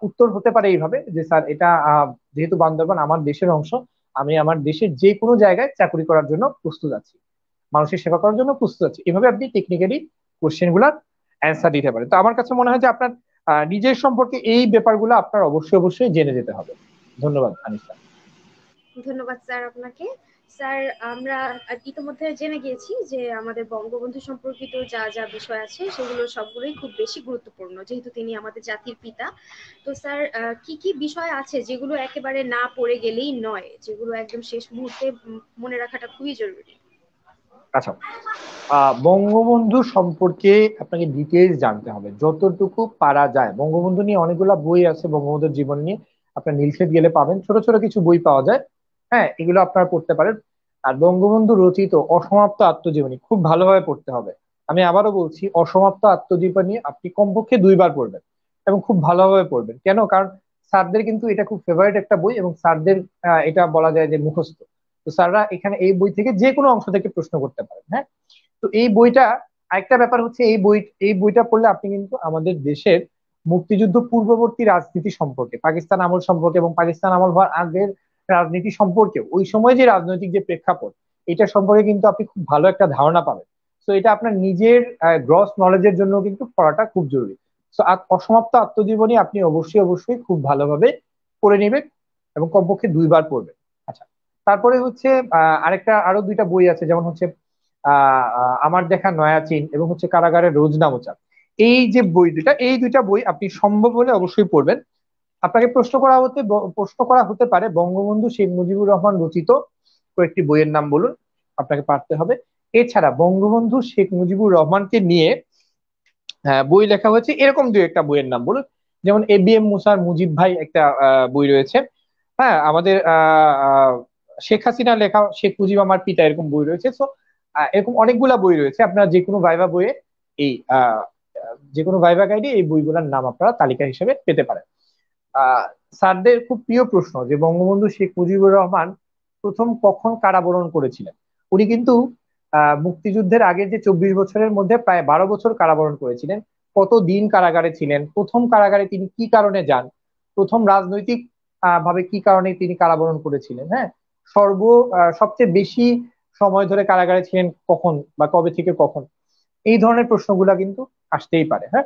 উত্তর হতে পারে এইভাবে যে স্যার এটা যেহেতু বান্দরবান আমার দেশের অংশ, আমি আমার দেশের যে কোনো জায়গায় চাকরি করার জন্য প্রস্তুত আছি, মানুষের সেবা করার জন্য প্রস্তুত আছি। এভাবে আপনি টেকনিক্যালি কোশ্চেন গুলার অ্যান্সার দিতে পারেন। তো আমার কাছে মনে হয় যে আপনার নিজের সম্পর্কে এই ব্যাপারগুলো আপনার অবশ্যই অবশ্যই জেনে যেতে হবে। ধন্যবাদ আনিসা। ধন্যবাদ স্যার আপনাকে। স্যার, আমরা ইতিমধ্যে জেনে গিয়েছি যে আমাদের বঙ্গবন্ধু সম্পর্কিত যা যা বিষয় আছে সেগুলো সবগুলোই খুব বেশি গুরুত্বপূর্ণ, যেহেতু তিনি আমাদের জাতির পিতা। তো স্যার, কি কি বিষয় আছে যেগুলো একেবারে না পড়ে গেলেই নয়, যেগুলো একদম শেষ মুহূর্তে মনে রাখাটা খুবই জরুরি? আচ্ছা, বঙ্গবন্ধু সম্পর্কে আপনাকে ডিটেইলস জানতে হবে যতটুকু পারা যায়। বঙ্গবন্ধু নিয়ে অনেকগুলা বই আছে, বঙ্গবন্ধুর জীবন নিয়ে আপনার নীলক্ষেত গেলে পাবেন, ছোট ছোট কিছু বই পাওয়া যায়, হ্যাঁ, এগুলো আপনারা পড়তে পারেন। আর বঙ্গবন্ধু রচিত অসমাপ্ত আত্মজীবনী খুব ভালোভাবে পড়তে হবে। আমি আবারও বলছি, অসমাপ্ত আত্মজীবনী আপনি কমপক্ষে 2বার পড়বেন এবং খুব ভালোভাবে পড়বেন। কেন? কারণ স্যারদের কিন্তু এটা খুব ফেভারিট একটা বই এবং স্যারদের এটা বলা যায় যে মুখস্থ। তো স্যাররা এখানে এই বই থেকে যে কোনো অংশ থেকে প্রশ্ন করতে পারেন। হ্যাঁ, তো এই বইটা, আরেকটা ব্যাপার হচ্ছে এই বইটা পড়লে আপনি কিন্তু আমাদের দেশের মুক্তিযুদ্ধ পূর্ববর্তী রাজনীতি সম্পর্কে, পাকিস্তান আমল সম্পর্কে এবং পাকিস্তান আমল হওয়ার আগের রাজনীতি সম্পর্কে, ওই সময় যে রাজনৈতিক যে প্রেক্ষাপট, এটা সম্পর্কে কিন্তু আপনি খুব ভালো একটা ধারণা পাবেন। তো এটা আপনার নিজের গ্রস নলেজের জন্য কিন্তু পড়াটা খুব জরুরি। তো অসমাপ্ত আত্মজীবনী আপনি অবশ্যই অবশ্যই খুব ভালোভাবে পড়ে নেবেন এবং কমপক্ষে 2বার পড়বেন। আচ্ছা, তারপরে হচ্ছে আরো 2টা বই আছে, যেমন হচ্ছে আমার দেখা নয়া চীন এবং হচ্ছে কারাগারের রোজনামচা। এই দুইটা বই আপনি সম্ভব হলে অবশ্যই পড়বেন। আপনাকে প্রশ্ন করা হতে পারে বঙ্গবন্ধু শেখ মুজিবুর রহমান রচিত কয়েকটি বইয়ের নাম বলুন, আপনাকে পারতে হবে। এছাড়া বঙ্গবন্ধু শেখ মুজিবুর রহমানকে নিয়ে বই লেখা হয়েছে এরকম দু একটা বইয়ের নাম বলুন। যেমন ABM মুসার মুজিব ভাই একটা বই রয়েছে। হ্যাঁ, আমাদের শেখ হাসিনা লেখা শেখ মুজিব আমার পিতা, এরকম বই রয়েছে। সো এরকম অনেকগুলা বই রয়েছে। আপনার যে কোনো ভাইভা বইয়ে এই যে কোনো ভাইভা গাইডে এই বইগুলোর নাম আপনারা তালিকা হিসেবে পেতে পারেন। স্যারদের খুব প্রিয় প্রশ্ন যে বঙ্গবন্ধু শেখ মুজিবুর রহমান প্রথম কখন কারাবরণ করেছিলেন। উনি কিন্তু মুক্তিযুদ্ধের আগের যে 24 বছরের মধ্যে প্রায় 12 বছর কারাবরণ করেছিলেন। কত দিন কারাগারে ছিলেন, প্রথম কারাগারে তিনি কি কারণে যান, প্রথম রাজনৈতিক ভাবে কি কারণে তিনি কারাবরণ করেছিলেন, হ্যাঁ, সবচেয়ে বেশি সময় ধরে কারাগারে ছিলেন কখন বা কবে থেকে কখন, এই ধরনের প্রশ্নগুলা কিন্তু আসতেই পারে। হ্যাঁ,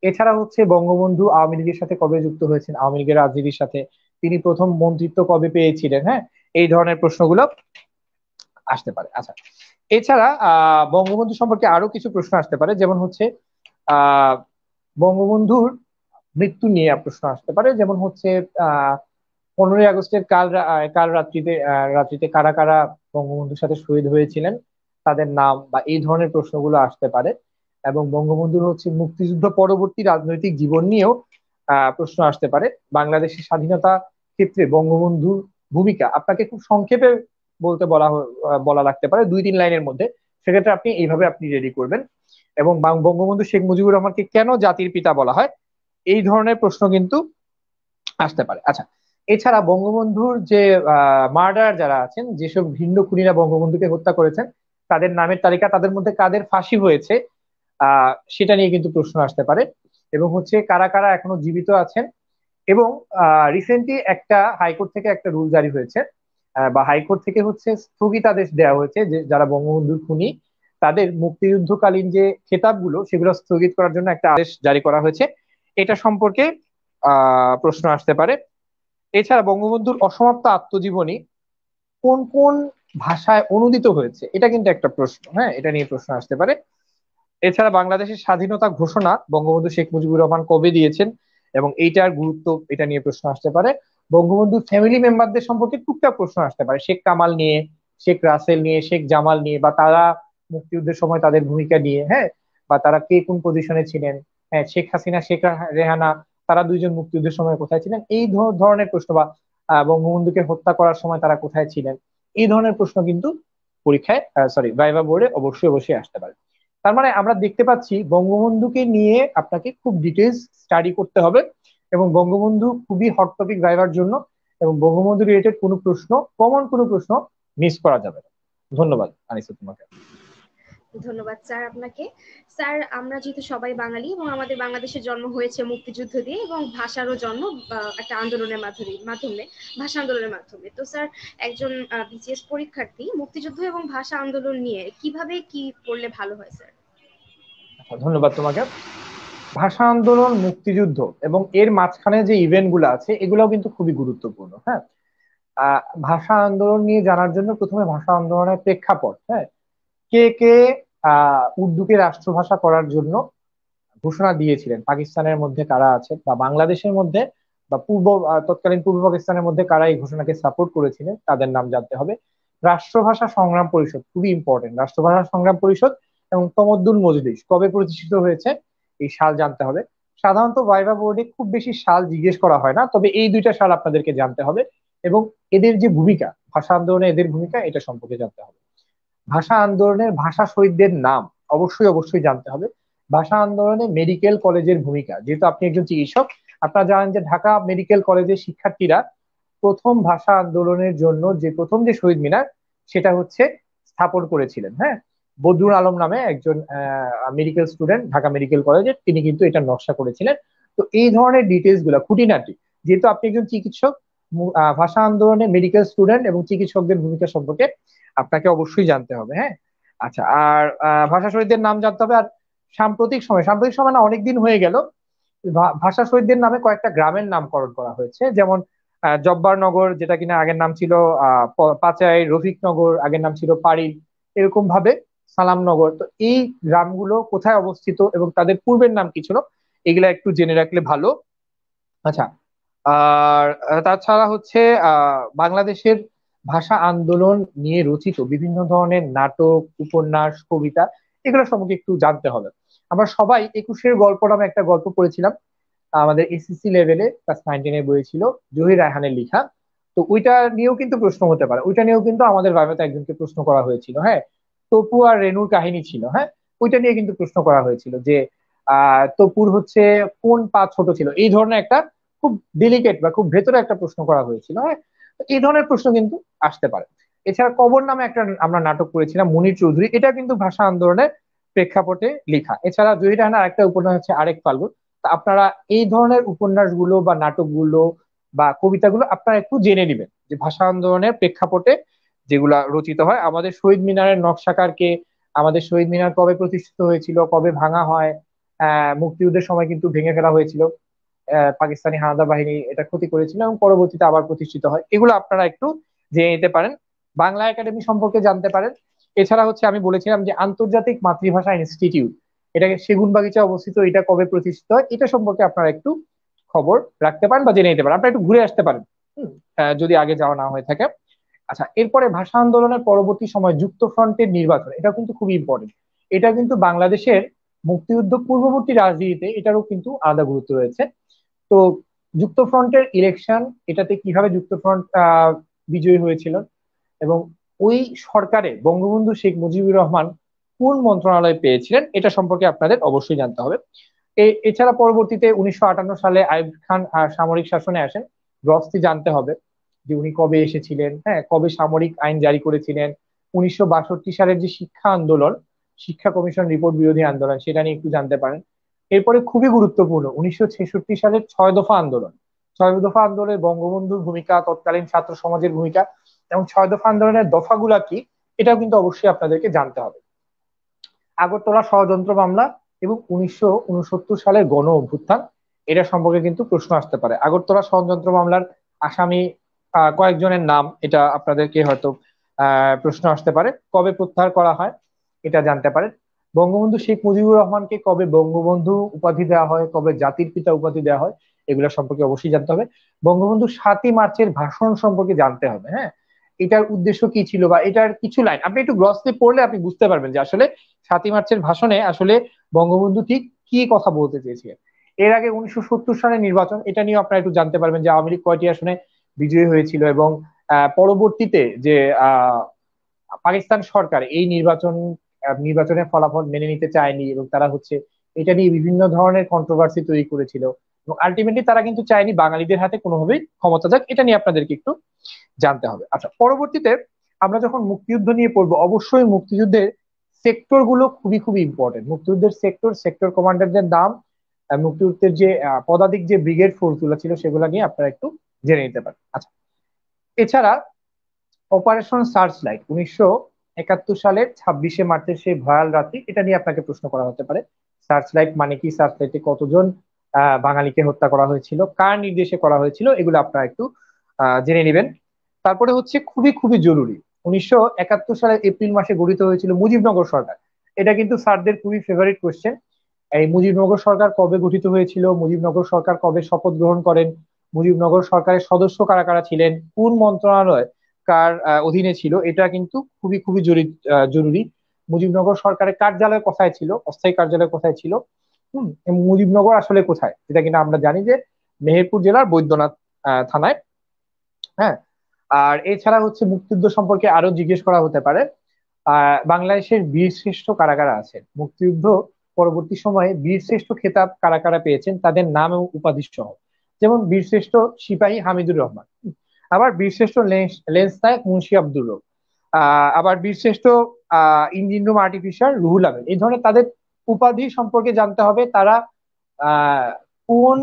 এছাড়া হচ্ছে বঙ্গবন্ধু আওয়ামী লীগের সাথে কবে যুক্ত হয়েছেন, আওয়ামী লীগের রাজনীতির সাথে তিনি প্রথম মন্ত্রিত্ব কবে পেয়েছিলেন, হ্যাঁ, এই ধরনের প্রশ্নগুলো আসতে পারে। আচ্ছা, এছাড়া বঙ্গবন্ধু সম্পর্কে আরো কিছু প্রশ্ন আসতে পারে, যেমন হচ্ছে আহ বঙ্গবন্ধুর মৃত্যু নিয়ে প্রশ্ন আসতে পারে। যেমন হচ্ছে 15ই আগস্টের কাল রাত্রিতে কারা কারা বঙ্গবন্ধুর সাথে শহীদ হয়েছিলেন, তাদের নাম বা এই ধরনের প্রশ্নগুলো আসতে পারে। এবং বঙ্গবন্ধুর হচ্ছে মুক্তিযুদ্ধ পরবর্তী রাজনৈতিক জীবন নিয়েও প্রশ্ন আসতে পারে। বাংলাদেশের স্বাধীনতা ক্ষেত্রে বঙ্গবন্ধুর ভূমিকা আপনাকে খুব সংক্ষেপে বলতে বলা লাগতে পারে 2-3 লাইনের মধ্যে। সেক্ষেত্রে আপনি রেডি করবেন। এবং বঙ্গবন্ধু শেখ মুজিবুর রহমানকে কেন জাতির পিতা বলা হয়, এই ধরনের প্রশ্ন কিন্তু আসতে পারে। আচ্ছা, এছাড়া বঙ্গবন্ধুর যে মার্ডার যারা আছেন, যেসব ভিন্ন খুনিরা বঙ্গবন্ধুকে হত্যা করেছেন, তাদের নামের তালিকা, তাদের মধ্যে কাদের ফাঁসি হয়েছে সেটা নিয়ে কিন্তু প্রশ্ন আসতে পারে। এবং হচ্ছে কারা কারা এখনো জীবিত আছেন। এবং রিসেন্টলি একটা হাইকোর্ট থেকে একটা রুল জারি হয়েছে, বা হাইকোর্ট থেকে হচ্ছে স্থগিতাদেশ দেওয়া হয়েছে যে যারা বঙ্গবন্ধুর খুনি তাদের মুক্তিযুদ্ধকালীন যে খেতাবগুলো সেগুলো স্থগিত করার জন্য একটা আদেশ জারি করা হয়েছে। এটা সম্পর্কে প্রশ্ন আসতে পারে। এছাড়া বঙ্গবন্ধুর অসমাপ্ত আত্মজীবনী কোন কোন ভাষায় অনুদিত হয়েছে, এটা কিন্তু একটা প্রশ্ন। হ্যাঁ, এটা নিয়ে প্রশ্ন আসতে পারে। এছাড়া বাংলাদেশের স্বাধীনতা ঘোষণা বঙ্গবন্ধু শেখ মুজিবুর রহমান কবে দিয়েছেন এবং এইটার গুরুত্ব, এটা নিয়ে প্রশ্ন আসতে পারে। বঙ্গবন্ধুর ফ্যামিলি মেম্বারদের সম্পর্কে টুকটাক প্রশ্ন আসতে পারে, শেখ কামাল নিয়ে, শেখ রাসেল নিয়ে, শেখ জামাল নিয়ে, বা তারা মুক্তিযুদ্ধের সময় তাদের ভূমিকা নিয়ে, হ্যাঁ, বা তারা কে কোন পজিশনে ছিলেন। হ্যাঁ, শেখ হাসিনা, রেহানা, তারা দুইজন মুক্তিযুদ্ধের সময় কোথায় ছিলেন, এই ধরনের প্রশ্ন, বা বঙ্গবন্ধুকে হত্যা করার সময় তারা কোথায় ছিলেন, এই ধরনের প্রশ্ন কিন্তু পরীক্ষায়, ভাইভা বোর্ডে অবশ্যই অবশ্যই আসতে পারে। তার মানে আমরা দেখতে পাচ্ছি বঙ্গবন্ধুকে নিয়ে আপনাকে খুব ডিটেলস স্টাডি করতে হবে, এবং বঙ্গবন্ধু খুবই হট টপিক ভাইবার জন্য, এবং বঙ্গবন্ধু রিলেটেড কোনো প্রশ্ন, কমন কোনো প্রশ্ন মিস করা যাবে না। ধন্যবাদ আনিসা তোমাকে। ধন্যবাদ স্যার আপনাকে। স্যার, আমরা যেহেতু সবাই বাঙালি এবং আমাদের বাংলাদেশের জন্ম হয়েছে মুক্তিযুদ্ধ দিয়ে এবং ভাষারও জন্ম একটা আন্দোলনের মাধ্যমে ভাষা আন্দোলনের মাধ্যমে। তো স্যার, একজন BCS পরীক্ষার্থী মুক্তিযুদ্ধ এবং ভাষা আন্দোলন নিয়ে কিভাবে কি পড়লে ভালো হয় স্যার? আচ্ছা, ধন্যবাদ তোমাকে। ভাষা আন্দোলন, মুক্তিযুদ্ধ এবং এর মাঝখানে যে ইভেন্ট গুলো আছে এগুলোও কিন্তু খুবই গুরুত্বপূর্ণ। হ্যাঁ, ভাষা আন্দোলন নিয়ে জানার জন্য প্রথমে ভাষা আন্দোলনের প্রেক্ষাপট, হ্যাঁ, কে কে উর্দুকে রাষ্ট্রভাষা করার জন্য ঘোষণা দিয়েছিলেন, পাকিস্তানের মধ্যে কারা আছে, বা বাংলাদেশের মধ্যে বা তৎকালীন পূর্ব পাকিস্তানের মধ্যে কারা এই ঘোষণাকে সাপোর্ট করেছিলেন, তাদের নাম জানতে হবে। রাষ্ট্রভাষা সংগ্রাম পরিষদ খুবই ইম্পর্টেন্ট, রাষ্ট্রভাষা সংগ্রাম পরিষদ এবং তমদ্দুন মজলিস কবে প্রতিষ্ঠিত হয়েছে এই সাল জানতে হবে। সাধারণত ভাইভা বোর্ডে খুব বেশি সাল জিজ্ঞেস করা হয় না, তবে এই দুইটা সাল আপনাদেরকে জানতে হবে, এবং এদের যে ভূমিকা, ভাষা আন্দোলনে এদের ভূমিকা, এটা সম্পর্কে জানতে হবে। ভাষা আন্দোলনের ভাষা শহীদদের নাম অবশ্যই অবশ্যই জানতে হবে। ভাষা আন্দোলনে মেডিকেল কলেজের ভূমিকা, যেহেতু আপনি একজন চিকিৎসক, আপনারা জানেন যে ঢাকা মেডিকেল কলেজের শিক্ষার্থীরা প্রথম ভাষা আন্দোলনের জন্য যে প্রথম যে শহীদ মিনার সেটা হচ্ছে স্থাপন করেছিলেন। হ্যাঁ, বদরুল আলম নামে একজন মেডিকেল স্টুডেন্ট ঢাকা মেডিকেল কলেজের, তিনি কিন্তু এটা নকশা করেছিলেন। তো এই ধরনের ডিটেলস গুলা খুঁটিনাটি, যেহেতু আপনি একজন চিকিৎসক, ভাষা আন্দোলনে মেডিকেল স্টুডেন্ট এবং চিকিৎসকদের ভূমিকা সম্পর্কে আপনাকে অবশ্যই জানতে হবে। হ্যাঁ, আচ্ছা, আর ভাষা শহীদদের নাম জানতে হবে। আর সাম্প্রতিক সময় না, অনেকদিন হয়ে গেল, ভাষা শহীদদের নামে কয়েকটা গ্রামের নামকরণ করা হয়েছে। যেমন জব্বারনগর, যেটা কিনা আগের নাম ছিল পাচাই, রফিকনগর আগের নাম ছিল পারিল, এরকম ভাবে সালামনগর। তো এই গ্রামগুলো কোথায় অবস্থিত এবং তাদের পূর্বের নাম কি ছিল, এগুলা একটু জেনে রাখলে ভালো। আচ্ছা, আর তাছাড়া হচ্ছে বাংলাদেশের ভাষা আন্দোলন নিয়ে রচিত বিভিন্ন ধরনের নাটক, উপন্যাস, কবিতা, এগুলো সম্পর্কে একটু জানতে হবে। আমরা সবাই 21-এর গল্প নামে একটা গল্প পড়েছিলাম, আমাদের এসএসসি লেভেলে ক্লাস 9-10 বই ছিল, জহির রায়হানের লেখা। তো ওইটা নিয়েও কিন্তু প্রশ্ন হতে পারে, ওইটা নিয়েও কিন্তু আমাদের ভাইভাতে একজনকে প্রশ্ন করা হয়েছিল। হ্যাঁ, তপু আর রেনুর কাহিনী ছিল। হ্যাঁ, ওইটা নিয়ে কিন্তু প্রশ্ন করা হয়েছিল যে তপুর হচ্ছে কোন পা ছোট ছিল, এই ধরনের একটা খুব ডেলিকেট বা খুব ভেতরে একটা প্রশ্ন করা হয়েছিল। হ্যাঁ, তো এই ধরনের প্রশ্ন কিন্তু আসতে পারে। এছাড়া কবর নামে একটা আমরা নাটক করেছিলাম, মুনির চৌধুরী, এটা কিন্তু ভাষা আন্দোলনের প্রেক্ষাপটে লেখা। এছাড়া জহির রায়হানের আরেকটা উপন্যাস হচ্ছে আরেক ফাল্গুন। তা আপনারা এই ধরনের উপন্যাসগুলো বা নাটকগুলো বা কবিতাগুলো আপনারা একটু জেনে নেবেন যে ভাষা আন্দোলনের প্রেক্ষাপটে যেগুলা রচিত হয়। আমাদের শহীদ মিনারের নকশাকারকে, আমাদের শহীদ মিনার কবে প্রতিষ্ঠিত হয়েছিল, কবে ভাঙা হয়, মুক্তিযুদ্ধের সময় কিন্তু ভেঙে ফেলা হয়েছিল, পাকিস্তানি হানাদার বাহিনী এটা ক্ষতি করেছিল এবং পরবর্তীতে আবার প্রতিষ্ঠিত হয়, এগুলো আপনারা একটু জেনে নিতে পারেন, বাংলা একাডেমি সম্পর্কে জানতে পারেন। এছাড়া হচ্ছে আমি বলেছিলাম যে আন্তর্জাতিক মাতৃভাষা ইনস্টিটিউট, এটাকে সেগুনবাগিচা অবস্থিত, এটা কবে প্রতিষ্ঠিত হয় এটা সম্পর্কে আপনারা একটু খবর রাখতে পারেন বা জেনে নিতে পারেন, আপনারা একটু ঘুরে আসতে পারেন যদি আগে যাওয়া না হয়ে থাকে। আচ্ছা, এরপরে ভাষা আন্দোলনের পরবর্তী সময় যুক্তফ্রন্টের নির্বাচন, এটা কিন্তু খুবই ইম্পর্টেন্ট। এটা কিন্তু বাংলাদেশের মুক্তিযুদ্ধ পূর্ববর্তী রাজনীতিতে এটারও কিন্তু আলাদা গুরুত্ব রয়েছে। তো যুক্তফ্রন্টের ইলেকশন, এটাতে কিভাবে যুক্তফ্রন্ট বিজয়ী হয়েছিল এবং ওই সরকারে বঙ্গবন্ধু শেখ মুজিবুর রহমান কোন মন্ত্রণালয় পেয়েছিলেন, এটা সম্পর্কে আপনাদের অবশ্যই জানতে হবে। এছাড়া পরবর্তীতে 1958 সালে আইয়ুব খান সামরিক শাসনে আসেন, গ্রস্তি জানতে হবে যে উনি কবে এসেছিলেন, হ্যাঁ, কবে সামরিক আইন জারি করেছিলেন। 1962 সালের যে শিক্ষা আন্দোলন, শিক্ষা কমিশন রিপোর্ট বিরোধী আন্দোলন, সেটা নিয়ে একটু জানতে পারেন। এরপরে খুবই গুরুত্বপূর্ণ 1966 সালের 6 দফা আন্দোলন, 6 দফা আন্দোলনে বঙ্গবন্ধুর ভূমিকা, তৎকালীন ছাত্র সমাজের ভূমিকা এবং 6 দফা আন্দোলনের দফাগুলা কি, এটাও কিন্তু অবশ্যই আপনাদেরকে জানতে হবে। আগরতলা ষড়যন্ত্র মামলা এবং 1969 সালের গণ অভ্যুত্থান, এটা সম্পর্কে কিন্তু প্রশ্ন আসতে পারে। আগরতলা ষড়যন্ত্র মামলার আসামি কয়েকজনের নাম, এটা আপনাদেরকে হয়তো প্রশ্ন আসতে পারে। কবে প্রত্যাহার করা হয় এটা জানতে পারেন। বঙ্গবন্ধু শেখ মুজিবুর রহমানকে কবে বঙ্গবন্ধু উপাধি দেওয়া হয়, কবে জাতির পিতা উপাধি দেওয়া হয়, এগুলো সম্পর্কে অবশ্যই জানতে হবে। বঙ্গবন্ধু 7ই মার্চের ভাষণ সম্পর্কে জানতে হবে। হ্যাঁ, এটার উদ্দেশ্য কি ছিল বা এটার কিছু লাইন আপনি একটু গ্লসলি পড়লে আপনি বুঝতে পারবেন যে আসলে 7ই মার্চের ভাষণে আসলে বঙ্গবন্ধু ঠিক কি কথা বলতে চেয়েছিলেন। এর আগে 1970 সালের নির্বাচন, এটা নিয়ে আপনারা একটু জানতে পারবেন যে আওয়ামী লীগ কয়টি আসনে বিজয়ী হয়েছিল এবং পরবর্তীতে যে পাকিস্তান সরকার এই নির্বাচনের ফলাফল মেনে নিতে চায়নি এবং তারা হচ্ছে এটা নিয়ে বিভিন্ন ধরনের কন্ট্রোভার্সি তৈরি করেছিল এবং আলটিমেটলি তারা কিন্তু চায়নি বাঙালিদের হাতে কোনোভাবেই ক্ষমতা যাক, এটা নিয়ে আপনাদেরকে একটু জানতে হবে। আচ্ছা, পরবর্তীতে আমরা যখন মুক্তিযুদ্ধ নিয়ে পড়বো, অবশ্যই মুক্তিযুদ্ধের সেক্টর গুলো খুবই খুবই ইম্পর্টেন্ট। মুক্তিযুদ্ধের সেক্টর, সেক্টর কমান্ডারদের নাম, মুক্তিযুদ্ধের যে পদাতিক যে ব্রিগেড ফোর্স গুলো ছিল সেগুলো নিয়ে আপনারা একটু জেনে নিতে পারেন। আচ্ছা, এছাড়া অপারেশন সার্চ লাইট 1971 সালের 26শে মার্চের সেই ভয়াল রাত্রি, এটা নিয়ে আপনাকে প্রশ্ন করা হতে পারে। সার্চ লাইট মানে কি, সার্চ লাইটে কতজন বাঙালিকে হত্যা করা হয়েছিল, কার নির্দেশে করা হয়েছিল, এগুলো আপনারা একটু জেনে নেবেন। তারপরে হচ্ছে খুবই খুবই জরুরি, 1971 সালের এপ্রিল মাসে গঠিত হয়েছিল মুজিবনগর সরকার। এটা কিন্তু স্যারদের খুবই ফেভারিট কোশ্চেন। এই মুজিবনগর সরকার কবে গঠিত হয়েছিল, মুজিবনগর সরকার কবে শপথ গ্রহণ করেন, মুজিবনগর সরকারের সদস্য কারা কারা ছিলেন, কোন মন্ত্রণালয় কার অধীনে ছিল, এটা কিন্তু খুবই খুবই জরুরি। মুজিবনগর সরকারের কার্যালয় কোথায় ছিল, অস্থায়ী কার্যালয় কোথায় ছিল, এবং মুজিবনগর আসলে কোথায়, এটা কিন্তু আমরা জানি যে মেহেরপুর জেলার বৈদ্যনাথ থানায়। হ্যাঁ, আর এছাড়া হচ্ছে মুক্তিযুদ্ধ সম্পর্কে আরো জিজ্ঞেস করা হতে পারে, বাংলাদেশের বীরশ্রেষ্ঠ কারা কারা আছেন, মুক্তিযুদ্ধ পরবর্তী সময়ে বীরশ্রেষ্ঠ খেতাব কারা কারা পেয়েছেন, তাদের নাম এবং উপাধি সহ। যেমন বীরশ্রেষ্ঠ সিপাহী হামিদুর রহমান, আবার বীরশ্রেষ্ঠ লেন্স নায়ক মুন্সি আব্দুর রব, আবার বীরশ্রেষ্ঠ engine room artificial Ruhul Amin. এই ধরনের তাদের উপাধি সম্পর্কে জানতে হবে। তারা আহ কোন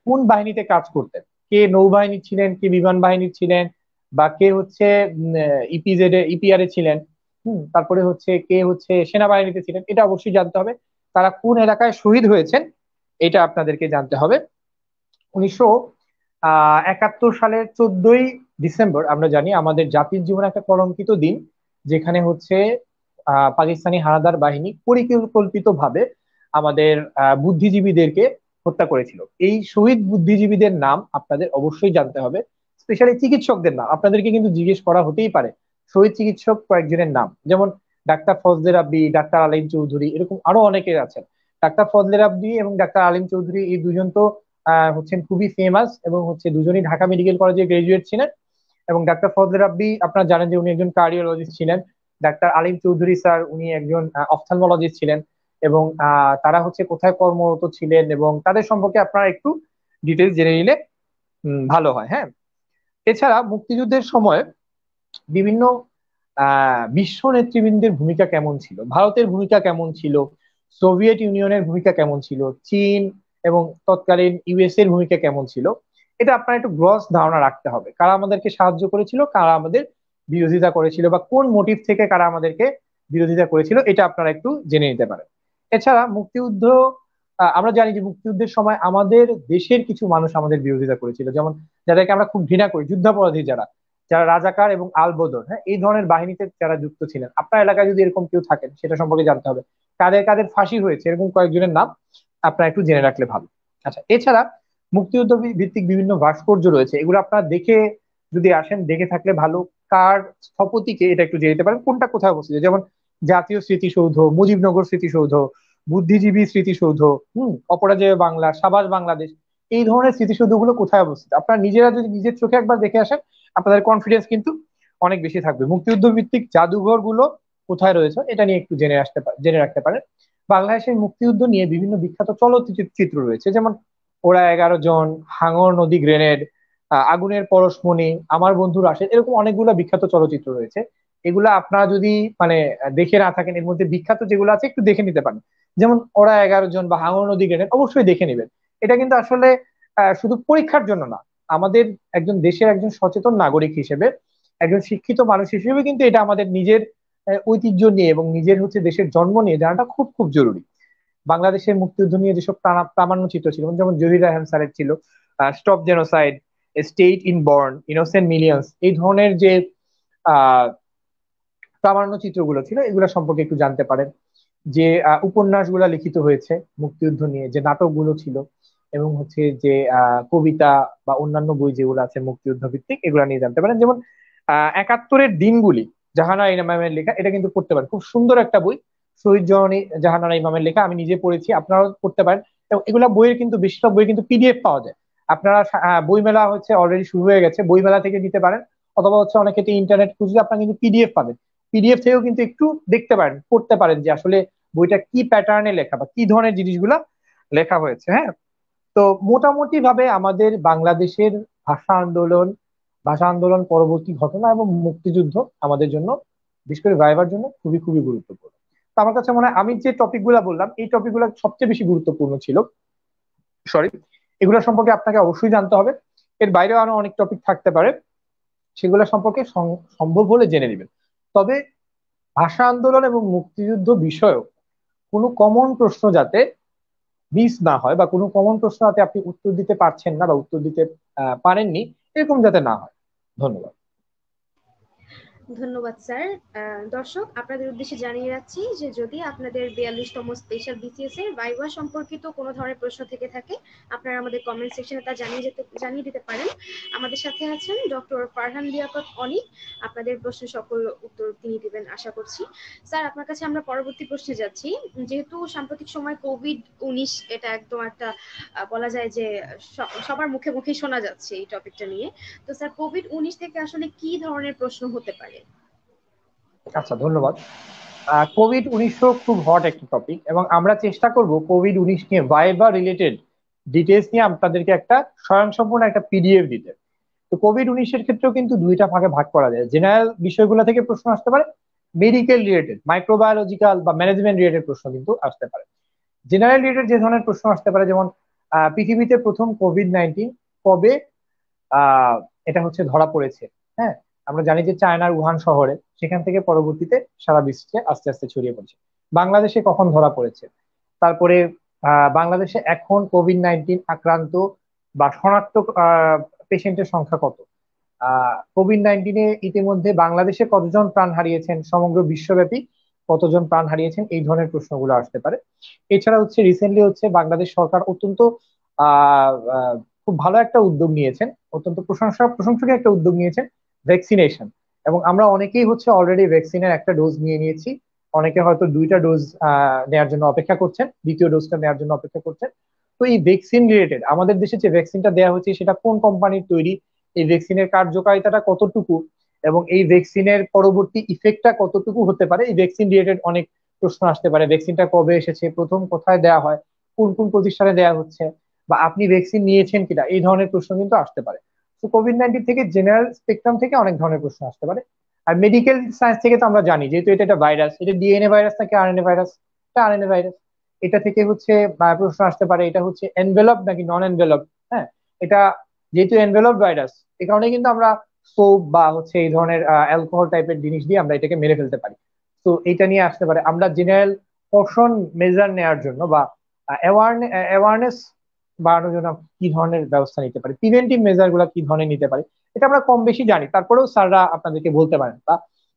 কোন বাহিনীতে কাজ করতেন, কে নৌবাহিনী ছিলেন, কে বিমান বাহিনীর ছিলেন, বা কে হচ্ছে ইপিজেড ইপিআর এ ছিলেন, তারপরে হচ্ছে কে হচ্ছে সেনাবাহিনীতে ছিলেন, এটা অবশ্যই জানতে হবে। তারা কোন এলাকায় শহীদ হয়েছেন, এটা আপনাদেরকে জানতে হবে। 1971 সালের 14ই ডিসেম্বর আমরা জানি আমাদের জাতির জীবনে একটা কলঙ্কিত দিন, যেখানে হচ্ছে পাকিস্তানি হানাদার বাহিনী পরিকল্পিত ভাবে আমাদের বুদ্ধিজীবীদেরকে হত্যা করেছিল। এই শহীদ বুদ্ধিজীবীদের নাম আপনাদের অবশ্যই জানতে হবে, স্পেশালি চিকিৎসকদের নাম আপনাদেরকে কিন্তু জিজ্ঞেস করা হতেই পারে। শহীদ চিকিৎসক কয়েকজনের নাম, যেমন ডাক্তার ফজলে রাব্বি, ডাক্তার আলাইন চৌধুরী, এরকম আরো অনেকে আছেন। ডাক্তার ফজলে রাব্বি এবং ডাক্তার আলিম চৌধুরী এই দুজন তো হচ্ছেন খুবই ফেমাস এবং হচ্ছে দুজনই ঢাকা মেডিকেল কলেজে গ্রাজুয়েট ছিলেন। এবং ডাক্তার ফজলে রাব্বি আপনারা জানেন যে উনি একজন কার্ডিওলজিস্ট ছিলেন। ডাক্তার আলিম চৌধুরী স্যার উনি একজন অফথালমোলজিস্ট ছিলেন। এবং তারা হচ্ছে কোথায় কর্মরত ছিলেন এবং তাদের সম্পর্কে আপনারা একটু ডিটেলস জেনে নিলে ভালো হয়। হ্যাঁ, এছাড়া মুক্তিযুদ্ধের সময় বিভিন্ন বিশ্ব নেতৃবৃন্দের ভূমিকা কেমন ছিল, ভারতের ভূমিকা কেমন ছিল, সোভিয়েত ইউনিয়নের ভূমিকা কেমন ছিল, চীন এবং তৎকালীন ইউএস এর ভূমিকা কেমন ছিল, এটা আপনার একটু গ্রস ধারণা রাখতে হবে। কারা আমাদেরকে সাহায্য করেছিল, কারা আমাদের বিরোধিতা করেছিল, বা কোন মোটিভ থেকে কারা আমাদেরকে বিরোধিতা করেছিল, এটা আপনারা একটু জেনে নিতে পারেন। এছাড়া মুক্তিযুদ্ধ, আমরা জানি যে মুক্তিযুদ্ধের সময় আমাদের দেশের কিছু মানুষ আমাদের বিরোধিতা করেছিল, যেমন যাদেরকে আমরা খুব ঘৃণা করি, যুদ্ধাপরাধী যারা, যারা রাজাকার এবং আলবদর, হ্যাঁ, এই ধরনের বাহিনীতে যারা যুক্ত ছিলেন। আপনার এলাকায় যদি এরকম কেউ থাকেন সেটা সম্পর্কে জানতে হবে। কাদের কাদের ফাঁসি হয়েছে এরকম কয়েকজনের নাম আপনারা একটু জেনে রাখলে ভালো। আচ্ছা, এছাড়া মুক্তিযুদ্ধ ভিত্তিক বিভিন্ন ভাস্কর্য রয়েছে, এগুলো আপনারা দেখে যদি আসেন, দেখে থাকলে ভালো। কার স্থপতিকে এটা একটু জেনে নিতে পারেন, কোনটা কোথায় অবস্থিত, যেমন জাতীয় স্মৃতিসৌধ, মুজিবনগর স্মৃতিসৌধ, বুদ্ধিজীবী স্মৃতিসৌধ, অপরাজেয় বাংলা, সাবাস বাংলাদেশ, এই ধরনের স্মৃতিসৌধগুলো কোথায় অবস্থিত আপনারা নিজেরা যদি নিজের চোখে একবার দেখে আসেন, আপনাদের কনফিডেন্স কিন্তু অনেক বেশি থাকবে। মুক্তিযুদ্ধ ভিত্তিক জাদুঘর গুলো কোথায় রয়েছে এটা নিয়ে একটু জেনে রাখতে পারেন। বাংলাদেশের মুক্তিযুদ্ধ নিয়ে বিভিন্ন বিখ্যাত চলচ্চিত্র রয়েছে, যেমন ওরা 11 জন, হাঙর নদী গ্রেনেড, আগুনের পরশমণি, আমার বন্ধু রাশেদ, এরকম অনেকগুলো বিখ্যাত চলচ্চিত্র রয়েছে। এগুলা আপনারা যদি মানে দেখে না থাকেন, এর মধ্যে বিখ্যাত যেগুলো আছে একটু দেখে নিতে পারেন। যেমন ওরা 11 জন বা হাঙর নদী গ্রেনেড অবশ্যই দেখে নেবেন। এটা কিন্তু আসলে শুধু পরীক্ষার জন্য না, আমাদের একজন দেশের একজন সচেতন নাগরিক হিসেবে, একজন শিক্ষিত মানুষ হিসেবে কিন্তু এটা আমাদের নিজের ঐতিহ্য নিয়ে এবং নিজের হচ্ছে দেশের জন্ম নিয়ে জানাটা খুব খুব জরুরি। বাংলাদেশের মুক্তিযুদ্ধ নিয়ে যেসব প্রামাণ্য চিত্র ছিল, যেমন জহির রায়হান স্যারের ছিল stop genocide, state in born, innocent millions, এই ধরনের যে আহ প্রামাণ্য চিত্রগুলো ছিল এগুলো সম্পর্কে একটু জানতে পারেন। যে উপন্যাসগুলো লিখিত হয়েছে মুক্তিযুদ্ধ নিয়ে, যে নাটকগুলো ছিল, এবং হচ্ছে যে কবিতা বা অন্যান্য বই যেগুলো আছে মুক্তিযুদ্ধ ভিত্তিক, এগুলো নিয়ে জানতে পারেন। যেমন 71-এর দিনগুলি, জাহানারা ইমামের লেখা, এটা কিন্তু পড়তে পারেন, খুব সুন্দর একটা বই। শহীদ জননী জাহানারা ইমামের লেখা, আমি নিজে পড়েছি, আপনারাও পড়তে পারেন। এবং এগুলা বইয়ের কিন্তু বেশিরভাগ বই কিন্তু পিডিএফ পাওয়া যায়। আপনারা বইমেলা হচ্ছে অলরেডি শুরু হয়ে গেছে, বইমেলা থেকে নিতে পারেন, অথবা হচ্ছে অনেকে ইন্টারনেট খুঁজলে আপনারা কিন্তু পিডিএফ পাবেন। পিডিএফ থেকেও কিন্তু একটু দেখতে পারেন, পড়তে পারেন যে আসলে বইটা কি প্যাটার্নে লেখা বা কি ধরনের জিনিসগুলা লেখা হয়েছে। হ্যাঁ, তো মোটামুটি ভাবে আমাদের বাংলাদেশের ভাষা আন্দোলন পরবর্তী ঘটনা এবং মুক্তিযুদ্ধ আমাদের জন্য, বিশেষ করে ভাইবার জন্য খুবই খুবই গুরুত্বপূর্ণ। তো আমার কাছে মনে হয় আমি যে টপিক গুলা বললাম এই টপিক গুলা সবচেয়ে বেশি গুরুত্বপূর্ণ ছিল। সরি, এগুলো সম্পর্কে আপনাকে অবশ্যই জানতে হবে। এর বাইরেও আরো অনেক টপিক থাকতে পারে, সেগুলো সম্পর্কে সম্ভব হলে জেনে নেবেন। তবে ভাষা আন্দোলন এবং মুক্তিযুদ্ধ বিষয়ক কোনো কমন প্রশ্ন যাতে মিস না হয়, বা কোনো কমন প্রশ্ন যাতে আপনি উত্তর দিতে পারছেন না বা উত্তর দিতে পারেননি, এরকম যাতে না হয়। ধন্যবাদ। ধন্যবাদ স্যার। দর্শক, আপনাদের উদ্দেশ্যে জানিয়ে রাখছি যে যদি আপনাদের 42তম স্পেশাল বিসিএস এর ভাইভা সম্পর্কিত কোনো ধরনের প্রশ্ন থেকে থাকে, আপনারা আমাদের কমেন্ট সেকশনে তা জানিয়ে দিতে পারেন। আমাদের সাথে আছেন ডক্টর ফারহান লিয়াকত অনিক, আপনাদের প্রশ্নের সকল উত্তর তিনি দিবেন আশা করছি। স্যার, আপনার কাছে আমরা পরবর্তী প্রশ্নে যাচ্ছি। যেহেতু সাম্প্রতিক সময় কোভিড-19 এটা একদম একটা বলা যায় যে সবার মুখে মুখে শোনা যাচ্ছে এই টপিকটা নিয়ে, তো স্যার কোভিড-19 থেকে আসলে কি ধরনের প্রশ্ন হতে পারে? আচ্ছা, ধন্যবাদ। কোভিড-19 খুব হট একটা টপিক, এবং আমরা চেষ্টা করব কোভিড-19 নিয়ে ভাইবা রিলেটেড ডিটেলস নিয়ে আপনাদেরকে একটা স্বয়ংসম্পূর্ণ একটা পিডিএফ দিতে। তো কোভিড-19 এর ক্ষেত্রেও কিন্তু দুইটা ভাগে ভাগ করা যায়। জেনারেল বিষয়গুলো থেকে প্রশ্ন আসতে পারে, মেডিকেল রিলেটেড, মাইক্রোবায়োলজিক্যাল বা ম্যানেজমেন্ট রিলেটেড প্রশ্ন কিন্তু আসতে পারে। জেনারেল রিলেটেড যে ধরনের প্রশ্ন আসতে পারে, যেমন পৃথিবীতে প্রথম কোভিড-19 কবে আহ এটা হচ্ছে ধরা পড়েছে। হ্যাঁ, আমরা জানি যে চায়নার উহান শহরে, সেখান থেকে পরবর্তীতে সারা বিশ্বে আস্তে আস্তে ছড়িয়ে পড়েছে। বাংলাদেশে কখন ধরা পড়েছে, তারপরে বাংলাদেশে এখন কোভিড-19 আক্রান্ত বা শনাক্ত পেশেন্টের সংখ্যা কত, কোভিড-19-এ ইতিমধ্যে বাংলাদেশে কতজন প্রাণ হারিয়েছেন, সমগ্র বিশ্বব্যাপী কতজন প্রাণ হারিয়েছেন, এই ধরনের প্রশ্নগুলো আসতে পারে। এছাড়া হচ্ছে রিসেন্টলি হচ্ছে বাংলাদেশ সরকার অত্যন্ত আহ আহ, খুব ভালো একটা উদ্যোগ নিয়েছেন, অত্যন্ত প্রশংসনীয় একটা উদ্যোগ নিয়েছেন, ভ্যাকসিনেশন। এবং আমরা অনেকেই হচ্ছে অলরেডি ভ্যাকসিনের একটা ডোজ নিয়ে নিয়েছি, অনেকে হয়তো 2টা ডোজ নেওয়ার জন্য অপেক্ষা করছেন, দ্বিতীয় ডোজটা নেওয়ার জন্য অপেক্ষা করছেন। তো এই ভ্যাকসিন রিলেটেড আমাদের দেশে যে ভ্যাকসিনটা দেওয়া হচ্ছে সেটা কোন কোম্পানির তৈরি, এই ভ্যাকসিনের কার্যকারিতাটা কতটুকু, এবং এই ভ্যাকসিনের পরবর্তী ইফেক্টটা কতটুকু হতে পারে, এই ভ্যাকসিন রিলেটেড অনেক প্রশ্ন আসতে পারে। ভ্যাকসিনটা কবে এসেছে, প্রথম কোথায় দেওয়া হয়, কোন কোন প্রতিষ্ঠানে দেওয়া হচ্ছে, বা আপনি ভ্যাকসিন নিয়েছেন কিনা, এই ধরনের প্রশ্ন কিন্তু আসতে পারে। তো কোভিড-19 থেকে জেনারেল স্পেকট্রাম থেকে অনেক ধরনের প্রশ্ন আসতে পারে। আর মেডিকেল সায়েন্স থেকে তো আমরা জানি যেহেতু এটা একটা ভাইরাস, এটা ডিএনএ ভাইরাস নাকি আরএনএ ভাইরাস, এটা আরএনএ ভাইরাস। এটা থেকে হচ্ছে প্রশ্ন আসতে পারে এটা হচ্ছে এনভেলপ নাকি নন এনভেলপ। হ্যাঁ, এটা যেহেতু এনভেলপ ভাইরাস, এই কারণে কিন্তু আমরা সোপ বা হচ্ছে এই ধরনের অ্যালকোহল টাইপের জিনিস দিয়ে আমরা এটাকে মেরে ফেলতে পারি। তো এটা নিয়ে আসতে পারে। আমরা জেনারেল পশন মেজার নেওয়ার জন্য বা অ্যাওয়ারনেস বাড়ানোর জন্য কি ধরনের ব্যবস্থা নিতে পারি, প্রিভেন্টিভ মেজার গুলা কি ধরনের নিতে পারি, এটা আমরা কম বেশি জানি। তারপরেও স্যাররা আপনাদেরকে বলতে পারেন বা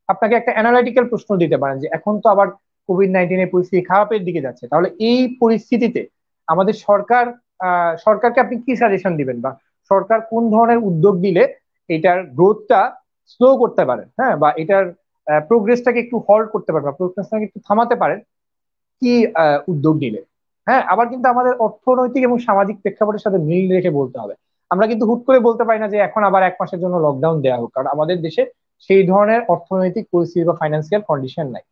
আপনাকে একটা অ্যানালাইটিক্যাল প্রশ্ন দিতে পারেন যে এখন তো আবার কোভিড-19 পরিস্থিতি খারাপের দিকে যাচ্ছে, তাহলে এই পরিস্থিতিতে আমাদের সরকারকে আপনি কি সাজেশন দিবেন, বা সরকার কোন ধরনের উদ্যোগ দিলে এটার গ্রোথটা স্লো করতে পারেন, হ্যাঁ, বা এটার প্রোগ্রেসটাকে একটু হল্ট করতে পারেন বা প্রোগ্রেসটাকে একটু থামাতে পারেন, কি উদ্যোগ নিলে। হ্যাঁ, আবার কিন্তু আমাদের অর্থনৈতিক এবং সামাজিক প্রেক্ষাপটের সাথে মিল রেখে বলতে হবে। আমরা কিন্তু হুট করে বলতে পারি না যে এখন আবার 1 মাসের জন্য লকডাউন দেওয়া হোক, কারণ আমাদের দেশে সেই ধরনের অর্থনৈতিক পরিস্থিতি বা ফাইন্যান্সিয়াল কন্ডিশন নাই।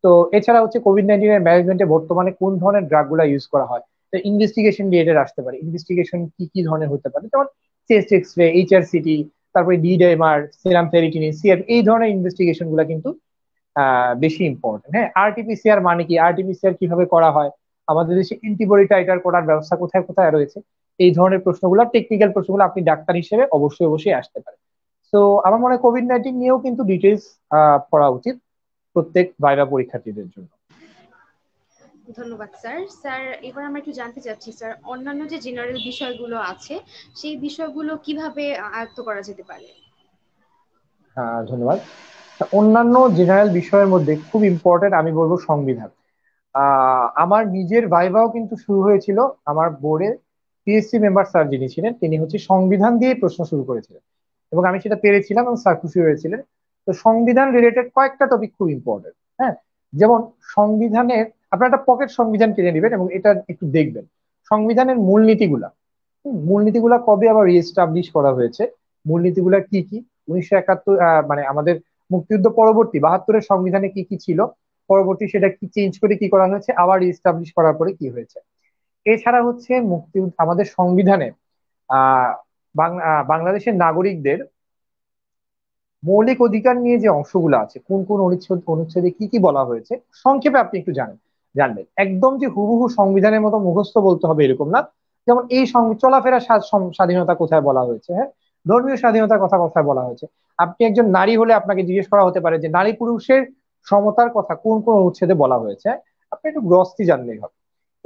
তো এছাড়া হচ্ছে কোভিড-19 এর ম্যানেজমেন্টে বর্তমানে কোন ধরনের ড্রাগ গুলা ইউজ করা হয়, ইনভেস্টিগেশন রিলেটেড আসতে পারে। ইনভেস্টিগেশন কি কি ধরনের হতে পারে, যেমন চেস্ট এক্সরে, এইচআরসিটি, তারপরে ডিডাইমার, সেরাম ফেরিটিনিন, সিআর, এই ধরনের ইনভেস্টিগেশন গুলা কিন্তু বেশি ইম্পর্টেন্ট। হ্যাঁ, আরটিপিসিআর মানে কি, আরটিপিসিআর কিভাবে করা হয়, আমাদের দেশে অ্যান্টিবডি টাইটার করার ব্যবস্থা কোথায় কোথায় রয়েছে, এই ধরনের প্রশ্নগুলো, টেকনিক্যাল প্রশ্নগুলো আপনি ডাক্তার হিসেবে অবশ্যই অবশ্যই আসতে পারে। তো আমার মনে হয় কোভিড-19 নিয়েও কিন্তু ডিটেলস পড়া উচিত প্রত্যেক ভাইবা পরীক্ষার্থীদের জন্য। ধন্যবাদ স্যার। স্যার, এবার আমরা একটু জানতে চাচ্ছি স্যার, অন্যান্য যে জেনারেল বিষয়গুলো আছে সেই বিষয়গুলো কিভাবে আয়ত্ত করা যেতে পারে? ধন্যবাদ। অন্যান্য জেনারেল বিষয়ের মধ্যে খুব ইম্পর্টেন্ট আমি বলবো সংবিধান। আমার নিজের ভাইভাও কিন্তু শুরু হয়েছিল আমার বোর্ডে, পিএসসি মেম্বার স্যার যিনি ছিলেন তিনি হচ্ছে সংবিধান দিয়ে প্রশ্ন শুরু করেছিলেন, এবং আমি সেটা পেরেছিলাম এবং স্যার খুশি হয়েছিলেন। তো সংবিধান রিলেটেড কয়েকটা টপিক খুব ইম্পর্টেন্ট। হ্যাঁ, যেমন সংবিধানের, আপনার একটা পকেট সংবিধান কিনে নেবেন এবং এটা একটু দেখবেন সংবিধানের মূলনীতিগুলা। মূলনীতিগুলা কবে আবার রিএস্টাবলিশ করা হয়েছে, মূলনীতিগুলা কি কি, 1971 মানে আমাদের মুক্তিযুদ্ধ পরবর্তী 72-এর সংবিধানে কি কি ছিল, পরবর্তী সেটা কি চেঞ্জ করে কি করা হয়েছে, আবার রিএস্টাবলিশ করার পরে কি হয়েছে। এছাড়া হচ্ছে মুক্তিযুদ্ধ আমাদের সংবিধানে আহ বাংলাদেশের নাগরিকদের মৌলিক অধিকার নিয়ে যে অংশগুলো আছে, কোন কোন অনুচ্ছেদে কি কি বলা হয়েছে, সংক্ষেপে আপনি একটু জানবেন। একদম যে হুবহু সংবিধানের মতো মুখস্থ বলতে হবে এরকম না। যেমন এই চলাফেরা স্বাধীনতা কোথায় বলা হয়েছে, হ্যাঁ, ধর্মীয় স্বাধীনতার কথা কোথায় বলা হয়েছে। আপনি একজন নারী হলে আপনাকে জিজ্ঞেস করা হতে পারে যে নারী পুরুষের সমতার কথা কোন কোন অনুচ্ছেদে বলা হয়েছে, হ্যাঁ? আপনি একটু গ্রস্তি জানলেই হবে।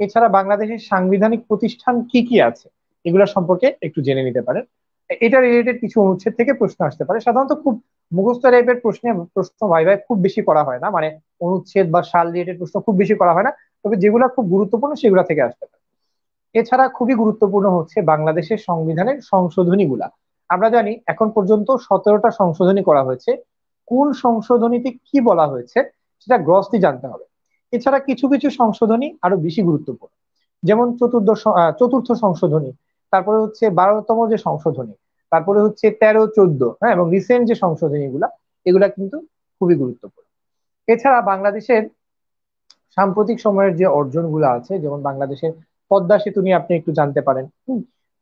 এছাড়া বাংলাদেশের সাংবিধানিক প্রতিষ্ঠান কি কি আছে এগুলো সম্পর্কে একটু জেনে নিতে পারেন। এটা রিলেটেড কিছু অনুচ্ছেদ থেকে প্রশ্ন আসতে পারে। সাধারণত খুব মুখস্থ টাইপের প্রশ্ন ভাইভায় খুব বেশি করা হয় না, মানে অনুচ্ছেদ বা সাল রিলেটেড প্রশ্ন খুব বেশি করা হয় না, তবে যেগুলা খুব গুরুত্বপূর্ণ সেগুলা থেকে আসতে পারে। এছাড়া খুবই গুরুত্বপূর্ণ হচ্ছে বাংলাদেশের সংবিধানের সংশোধনী গুলা। আমরা জানি এখন পর্যন্ত 17টা সংশোধনী করা হয়েছে, কোন সংশোধনীতে কি বলা হয়েছে সেটা গ্রস্তি জানতে হবে। এছাড়া কিছু কিছু সংশোধনী আরো বেশি গুরুত্বপূর্ণ, যেমন চতুর্থ সংশোধনী, তারপরে হচ্ছে 12তম যে সংশোধনী, তারপরে হচ্ছে 13, 14, হ্যাঁ, এবং রিসেন্ট যে সংশোধনী গুলা, এগুলা কিন্তু খুবই গুরুত্বপূর্ণ। এছাড়া বাংলাদেশের সাম্প্রতিক সময়ের যে অর্জনগুলো আছে, যেমন বাংলাদেশের পদ্মা সেতু নিয়ে আপনি একটু জানতে পারেন।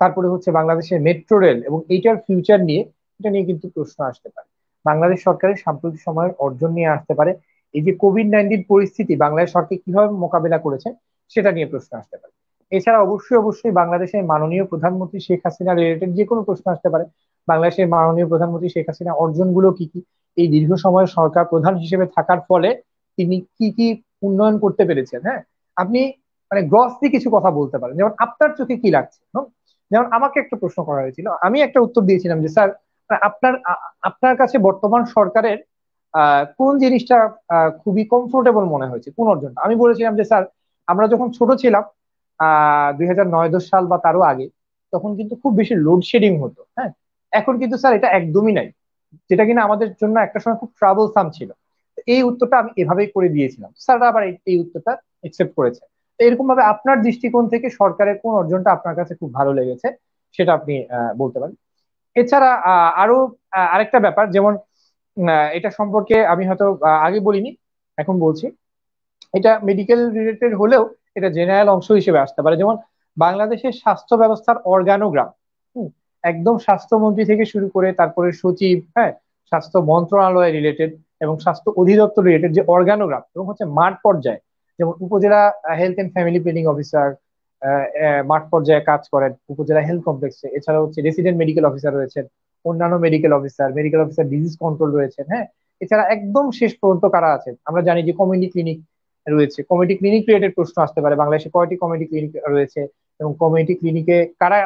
তারপরে হচ্ছে বাংলাদেশের মেট্রো রেল এবং এইটার ফিউচার নিয়ে, এটা নিয়ে কিন্তু প্রশ্ন আসতে পারে। বাংলাদেশ সরকারের সাম্প্রতিক সময়ের অর্জন নিয়ে আসতে পারে। এই যে কোভিড-19 পরিস্থিতি বাংলাদেশ সরকার কিভাবে মোকাবেলা করেছে সেটা নিয়ে প্রশ্ন আসতে পারে। এছাড়া অবশ্যই অবশ্যই বাংলাদেশের মাননীয় প্রধানমন্ত্রী শেখ হাসিনা রিলেটেড যে কোনো প্রশ্ন আসতে পারে। বাংলাদেশের মাননীয় প্রধানমন্ত্রী শেখ হাসিনা অর্জনগুলো কি কি, এই দীর্ঘ সময় সরকার প্রধান হিসেবে থাকার ফলে তিনি কি কি উন্নয়ন করতে পেরেছেন, হ্যাঁ, আপনি মানে গ্রসলি কিছু কথা বলতে পারেন, যেমন আপনার চোখে কি লাগছে। যেমন আমাকে একটা প্রশ্ন করা হয়েছিল, আমি একটা উত্তর দিয়েছিলাম যে স্যার আপনার কাছে বর্তমান সরকারের কোন জিনিসটা খুবই কমফোর্টেবল মনে হয়েছে, কোন অর্জনটা। আমি বলেছিলাম যে স্যার আমরা যখন ছোট ছিলাম 2009-10 সাল বা তারও আগে, তখন কিন্তু খুব বেশি লোডশেডিং হতো, হ্যাঁ। এখন কিন্তু স্যার এটা একদমই নাই, যেটা কিনা আমাদের জন্য একটা সময় খুব ট্রাবলসাম ছিল। এই উত্তরটা আমি এভাবেই করে দিয়েছিলাম, স্যাররা আবার এই উত্তরটা একসেপ্ট করেছে। তো এরকম ভাবে আপনার দৃষ্টিকোণ থেকে সরকারের কোন অর্জনটা আপনার কাছে খুব ভালো লেগেছে সেটা আপনি বলতে পারেন। এছাড়া আরো আরেকটা ব্যাপার, যেমন এটা সম্পর্কে আমি হয়তো আগে বলিনি, এখন বলছি। এটা মেডিকেল রিলেটেড হলেও এটা জেনারেল অংশ হিসেবে আসতে পারে। যেমন বাংলাদেশের স্বাস্থ্য ব্যবস্থার অর্গানোগ্রাম, একদম স্বাস্থ্যমন্ত্রী থেকে শুরু করে তারপরে সচিব, হ্যাঁ, স্বাস্থ্য মন্ত্রণালয় রিলেটেড এবং স্বাস্থ্য অধিদপ্তর রিলেটেড যে অর্গানোগ্রাম, এবং হচ্ছে মাঠ পর্যায়ে, যেমন upazila health and family planning officer মাঠ পর্যায়ে কাজ করেন উপজেলা হেলথ কমপ্লেক্সে। এছাড়া হচ্ছে রেসিডেন্ট মেডিকেল অফিসার রয়েছেন, অন্যান্য মেডিকেল অফিসার ডিজিজ কন্ট্রোল রয়েছেন, হ্যাঁ। এছাড়া একদম শেষ পর্যন্ত কারা আছেন, আমরা জানি যে কমিউনিটি ক্লিনিক রয়েছে। কমিউনিটি ক্লিনিক রিলেটেড প্রশ্ন আসতে পারে, বাংলাদেশে কয়টি কমিউনিটি ক্লিনিক রয়েছে এবং কমিউনিটি ক্লিনিকে কারা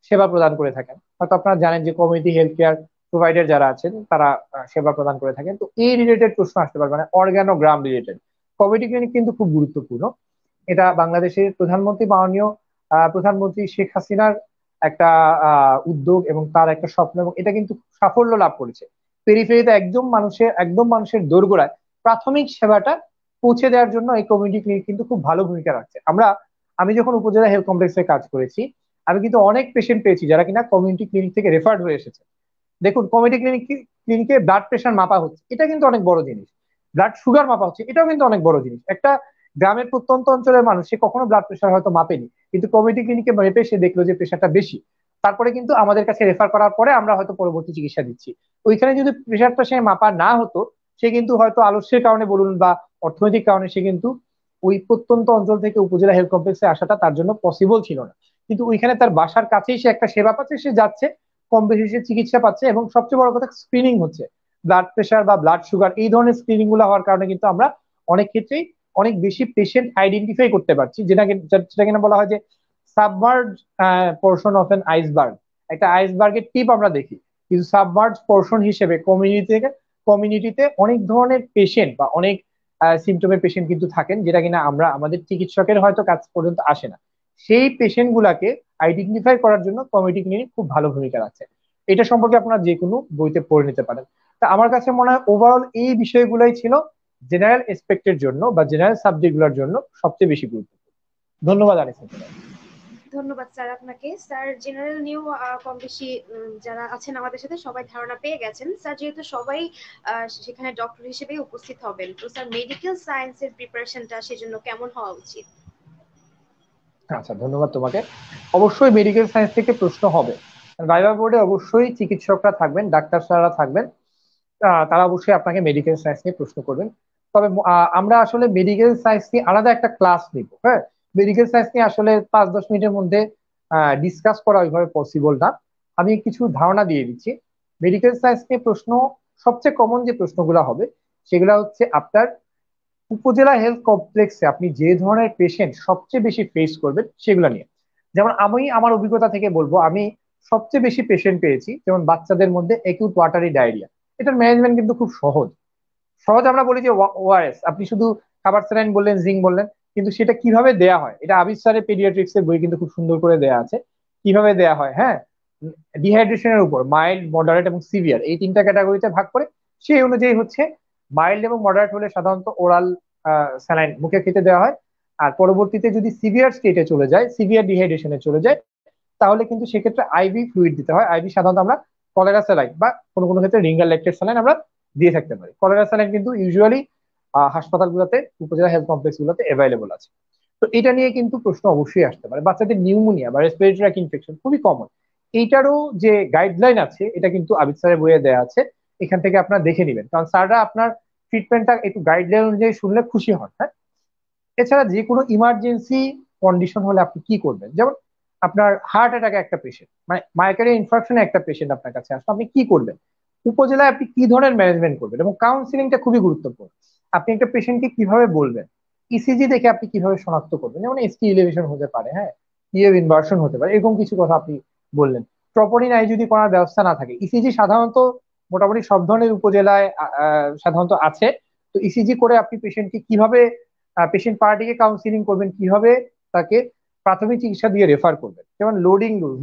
সেবা প্রদান করে থাকেন। হয়তো আপনারা জানেন যে কমিউনিটি হেলথ কেয়ার প্রোভাইডার যারা আছেন তারা সেবা প্রদান করে থাকেন। তো এই রিলেটেড প্রশ্ন আসতে পারে, মানে অর্গানোগ্রাম রিলেটেড। কমিউনিটি ক্লিনিক কিন্তু খুব গুরুত্বপূর্ণ। এটা বাংলাদেশের প্রধানমন্ত্রী মাননীয় প্রধানমন্ত্রী শেখ হাসিনার একটা উদ্যোগ এবং তার একটা স্বপ্ন, এবং এটা কিন্তু সাফল্য লাভ করেছে। পেরিফেরিতে একদম মানুষের দোরগোড়ায় প্রাথমিক সেবাটা পৌঁছে দেওয়ার জন্য এই কমিউনিটি ক্লিনিক কিন্তু খুব ভালো ভূমিকা রাখছে। আমি যখন উপজেলা হেলথ কমপ্লেক্সে কাজ করেছি, আমি কিন্তু অনেক পেশেন্ট পেয়েছি যারা কিনা কমিউনিটি ক্লিনিক থেকে রেফার্ড হয়ে এসেছে। দেখুন, কমিউনিটি ক্লিনিকে ব্লাড প্রেশার মাপা হচ্ছে, এটা কিন্তু অনেক বড় জিনিস। ব্লাড সুগার মাপা হচ্ছে, এটাও কিন্তু অনেক বড় জিনিস। একটা গ্রামের প্রত্যন্ত অঞ্চলের মানুষ সে কখনো ব্লাড প্রেশার হয়তো মাপেনি, কিন্তু কমিউনিটি ক্লিনিকে মেপে সে দেখলো যে প্রেশারটা বেশি। তারপরে কিন্তু আমাদের কাছে রেফার করার পরে আমরা হয়তো পরবর্তী চিকিৎসা দিচ্ছি। ওইখানে যদি প্রেশারটা সে মাপা না হতো, সে কিন্তু হয়তো আলস্যের কারণে বলুন বা অর্থনৈতিক কারণে সে কিন্তু ওই প্রত্যন্ত অঞ্চল থেকে উপজেলা হেলথ কমপ্লেক্সে আসাটা তার জন্য পসিবল ছিল না। কিন্তু ওইখানে তার বাসার কাছেই সে একটা সেবা পাচ্ছে, সে যাচ্ছে, কম বেশি সে চিকিৎসা পাচ্ছে, এবং সবচেয়ে বড় কথা স্ক্রিনিং হচ্ছে। ব্লাড প্রেশার বা ব্লাড সুগার এই ধরনের স্ক্রিনিং গুলো হওয়ার কারণে কিন্তু আমরা অনেক ক্ষেত্রেই অনেক বেশি পেশেন্ট আইডেন্টিফাই করতে পারছি, যেটা কিনা বলা হয় যে submerge portion of N iceberg. একটা আইসবার্গের টিপ আমরা দেখি, কিন্তু সাবমার্জ পোর্শন হিসেবে কমিউনিটিতে অনেক ধরনের পেশেন্ট বা অনেক সিমটমের পেশেন্ট কিন্তু থাকেন, যেটা কিনা আমরা আমাদের চিকিৎসকের হয়তো কাছ পর্যন্ত আসে না। সেই পেশেন্ট গুলাকে আইডেন্টিফাই করার জন্য কমিউনিটি ক্লিনিক খুব ভালো ভূমিকা রাখছে। এটা সম্পর্কে আপনারা যে কোনো বইতে পড়ে নিতে পারেন। তা আমার কাছে মনে হয় ওভারঅল এই বিষয়গুলাই ছিল জেনারেল এসপেক্টের জন্য বা জেনারেল সাবজেক্ট গুলোর জন্য সবচেয়ে বেশি গুরুত্বপূর্ণ। ধন্যবাদ আনিস। ধন্যবাদ স্যার আপনাকে। স্যার জেনারেল নিউ কম বেশি যারা আছেন আমাদের সাথে সবাই ধারণা পেয়ে গেছেন। স্যার যেহেতু সবাই সেখানে ডক্টর হিসেবে উপস্থিত হবেন, তো স্যার মেডিকেল সায়েন্সের প্রিপারেশনটা সেজন্য কেমন হওয়া উচিত? আচ্ছা, ধন্যবাদ তোমাকে। অবশ্যই মেডিকেল সায়েন্স থেকে প্রশ্ন হবে। ভাইভা বোর্ডে অবশ্যই চিকিৎসকরা থাকবেন, ডাক্তার স্যাররা থাকবেন। তারা অবশ্যই আপনাকে মেডিকেল সায়েন্স নিয়ে প্রশ্ন করবেন। তবে আমরা আসলে মেডিকেল সায়েন্স নিয়ে আলাদা একটা ক্লাস নিব, হ্যাঁ। মেডিকেল সায়েন্স নিয়ে আসলে 5-10 মিনিটের মধ্যে ডিসকাস করা ওইভাবে পসিবল না। আমি কিছু ধারণা দিয়ে দিচ্ছি। মেডিকেল সায়েন্স নিয়ে প্রশ্ন সবচেয়ে কমন যে প্রশ্নগুলো হবে সেগুলো হচ্ছে আপনার উপজেলা হেলথ কমপ্লেক্সে আপনি যে ধরনের পেশেন্ট সবচেয়ে বেশি ফেস করবেন সেগুলো নিয়ে। যেমন আমি আমার অভিজ্ঞতা থেকে বলবো, আমি সবচেয়ে বেশি পেশেন্ট পেয়েছি যেমন বাচ্চাদের মধ্যে একিউট ওয়াটারি ডায়রিয়া। এটার ম্যানেজমেন্ট কিন্তু খুব সহজ। সহজ আমরা বলি যে ওআরএস, আপনি শুধু খাবার স্যালাইন বললেন, জিঙ্ক বললেন, কিন্তু সেটা কিভাবে দেয়া হয় এটা আবির স্যারের পেডিয়াট্রিক্স এর বই কিন্তু খুব সুন্দর করে দেয়া আছে কিভাবে দেয়া হয়, হ্যাঁ। ডিহাইড্রেশনের উপর মাইল্ড, মডারেট এবং সিভিয়ার এই তিনটা ক্যাটাগরিতে ভাগ করে সেই অনুযায়ী হচ্ছে মাইল্ড এবং মডারেট হলে সাধারণত ওরাল স্যালাইন মুখে খেতে দেওয়া হয়। আর পরবর্তীতে যদি সিভিয়ার স্টেটে চলে যায়, সিভিয়ার ডিহাইড্রেশনে চলে যায়, তাহলে কিন্তু সেক্ষেত্রে আইভি ফ্লুইড দিতে হয়। আইভি সাধারণত আমরা কলেরা স্যালাইন বা কোনো কোনো ক্ষেত্রে রিঙ্গার ল্যাকটেট স্যালাইন আমরা দিয়ে থাকতে পারি। কলেরা স্যালাইন কিন্তু ইউজুয়ালি হাসপাতালগুলোতে, উপজেলা হেলথ কমপ্লেক্স গুলোতে অ্যাভেলেবল আছে। তো এটা নিয়ে কিন্তু প্রশ্ন অবশ্যই আসতে পারে। বাচ্চাদের নিউমোনিয়া বা রেসপিরেটরি ট্র্যাক ইনফেকশন খুবই কমন। এইটারও যে গাইডলাইন আছে এটা কিন্তু আবিদ স্যারের বইয়ে দেওয়া আছে, এখান থেকে আপনারা দেখে নেবেন, কারণ স্যাররা আপনার ট্রিটমেন্টটা একটু গাইডলাইন অনুযায়ী শুনলে খুশি হন, হ্যাঁ। এছাড়া যে কোনো ইমার্জেন্সি কন্ডিশন হলে আপনি কি করবেন, যেমন আপনার হার্ট অ্যাটাকে একটা পেশেন্ট, মানে মায়োকার্ডিয়াল ইনফার্কশনে একটা পেশেন্ট আপনার কাছে আসলে আপনি কি করবেন, উপজেলায় আপনি কি ধরনের ম্যানেজমেন্ট করবেন, এবং কাউন্সিলিংটা খুবই গুরুত্বপূর্ণ। আপনি একটা পেশেন্টকে কিভাবে বলবেন, ইসিজি দেখে আপনি কিভাবে শনাক্ত করবেন, যেমন এসটি ইলেভেশন হতে পারে, হ্যাঁ, ইএফ ইনভার্সন হতে পারে, এরকম কিছু কথা আপনি বললেন। প্রপারলি নাই যদি করার ব্যবস্থা না থাকে, ইসিজি সাধারণত মোটামুটি সব ধরনের উপজেলায় সাধারণত আছে। তো ইসিজি করে আপনি পেশেন্টকে কিভাবে, পেশেন্ট পার্টিকে কাউন্সিলিং করবেন, কিভাবে তাকে প্রাথমিক চিকিৎসা দিয়ে রেফার করবেন, যেমন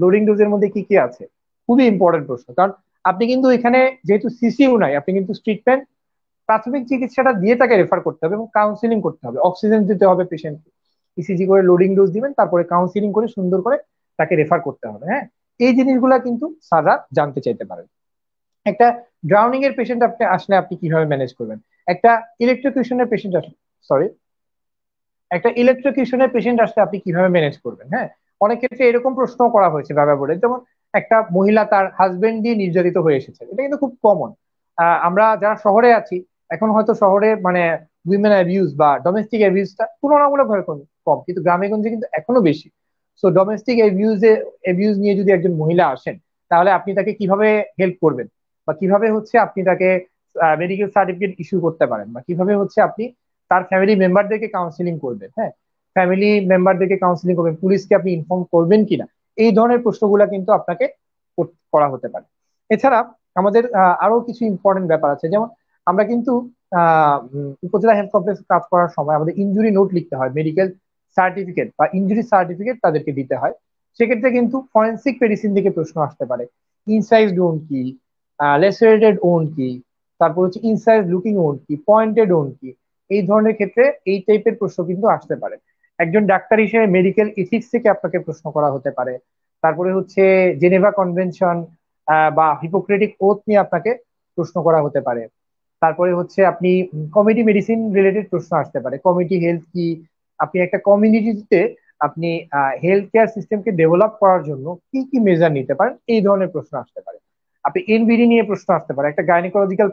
লোডিং ডোজের মধ্যে কি কি আছে, খুবই ইম্পর্টেন্ট প্রশ্ন। কারণ আপনি কিন্তু এখানে যেহেতু সিসিউ নাই, আপনি কিন্তু ট্রিটমেন্ট প্রাথমিক চিকিৎসাটা দিয়ে তাকে রেফার করতে হবে এবং কাউন্সিলিং করতে হবে, অক্সিজেন দিতে হবে পেশেন্টকে, ইসিজি করে লোডিং ডোজ দিবেন, তারপরে কাউন্সিলিং করে সুন্দর করে তাকে রেফার করতে হবে। হ্যাঁ, এই জিনিসগুলা কিন্তু স্যাররা জানতে চাইতে পারেন। একটা ড্রাউনিং এর পেশেন্ট আপনি আসলে আপনি কিভাবে ম্যানেজ করবেন, একটা ইলেকট্রিকিউশনের পেশেন্ট আসলে, সরি, একটা ইলেকট্রিকিউশনের পেশেন্ট আসলে আপনি কিভাবে ম্যানেজ করবেন। হ্যাঁ, অনেক ক্ষেত্রে এরকম প্রশ্ন করা হয়েছে বাবা বোর্ডে, যেমন একটা মহিলা তার হাজবেন্ড দিয়ে নির্যাতিত হয়ে এসেছে, এটা কিন্তু খুব কমন। আমরা যারা শহরে আছি, এখন হয়তো শহরে মানে উইমেন অ্যাবিউজ বা ডোমেস্টিক অ্যাবিউজটা তুলনামূলকভাবে কম, কিন্তু গ্রামে গঞ্জে কিন্তু এখনো বেশি। সো ডোমেস্টিক অ্যাবিউজ নিয়ে যদি একজন মহিলা আসেন, তাহলে আপনি তাকে কিভাবে হেল্প করবেন, বা কিভাবে হচ্ছে আপনি তাকে মেডিকেল সার্টিফিকেট ইস্যু করতে পারেন, বা কিভাবে হচ্ছে আপনি তার ফ্যামিলি মেম্বারদেরকে কাউন্সিলিং করবেন। হ্যাঁ, ফ্যামিলি মেম্বারদেরকে কাউন্সিলিং করবেন, পুলিশকে আপনি ইনফর্ম করবেন কিনা, এই ধরনের প্রশ্নগুলো কিন্তু আপনাকে করা হতে পারে। এছাড়া আমাদের আরো কিছু ইম্পর্টেন্ট ব্যাপার আছে, যেমন আমরা কিন্তু উপজেলা হেলথ কমপ্লেক্সে কাজ করার সময় আমাদের ইনজুরি নোট লিখতে হয়, মেডিকেল সার্টিফিকেট বা ইনজুরি সার্টিফিকেট তাদেরকে দিতে হয়। সেক্ষেত্রে কিন্তু ফরেন্সিক মেডিসিন থেকে প্রশ্ন আসতে পারে, ইনসাইজড ওন্ড কি, লেসারেটেড ওন্ড কি, তারপর হচ্ছে ইনসাইজ লুকিং ওন্ড কি, পয়েন্টেড ওন্ড কি, এই ধরনের ক্ষেত্রে এই টাইপের প্রশ্ন কিন্তু আসতে পারে। একজন ডাক্তার হিসেবে মেডিকেল ইথিক্স থেকে আপনাকে প্রশ্ন করা হতে পারে। তারপরে হচ্ছে জেনেভা কনভেনশন বা হিপোক্রেটিক ওথ নিয়ে আপনাকে প্রশ্ন করা হতে পারে। তারপরে হচ্ছে আপনি কমিউনিটি মেডিসিন রিলেটেড প্রশ্ন আসতে পারে, কমিউনিটি হেলথ কি, আপনি একটা কমিউনিটিতে আপনি হেলথ কেয়ার সিস্টেমকে ডেভেলপ করার জন্য কি কি মেজার নিতে পারেন, এই ধরনের প্রশ্ন আসতে পারে। আপনি এনবিডি নিয়ে প্রশ্ন আসতে পারে, একটা গাইনোকোলজিক্যাল,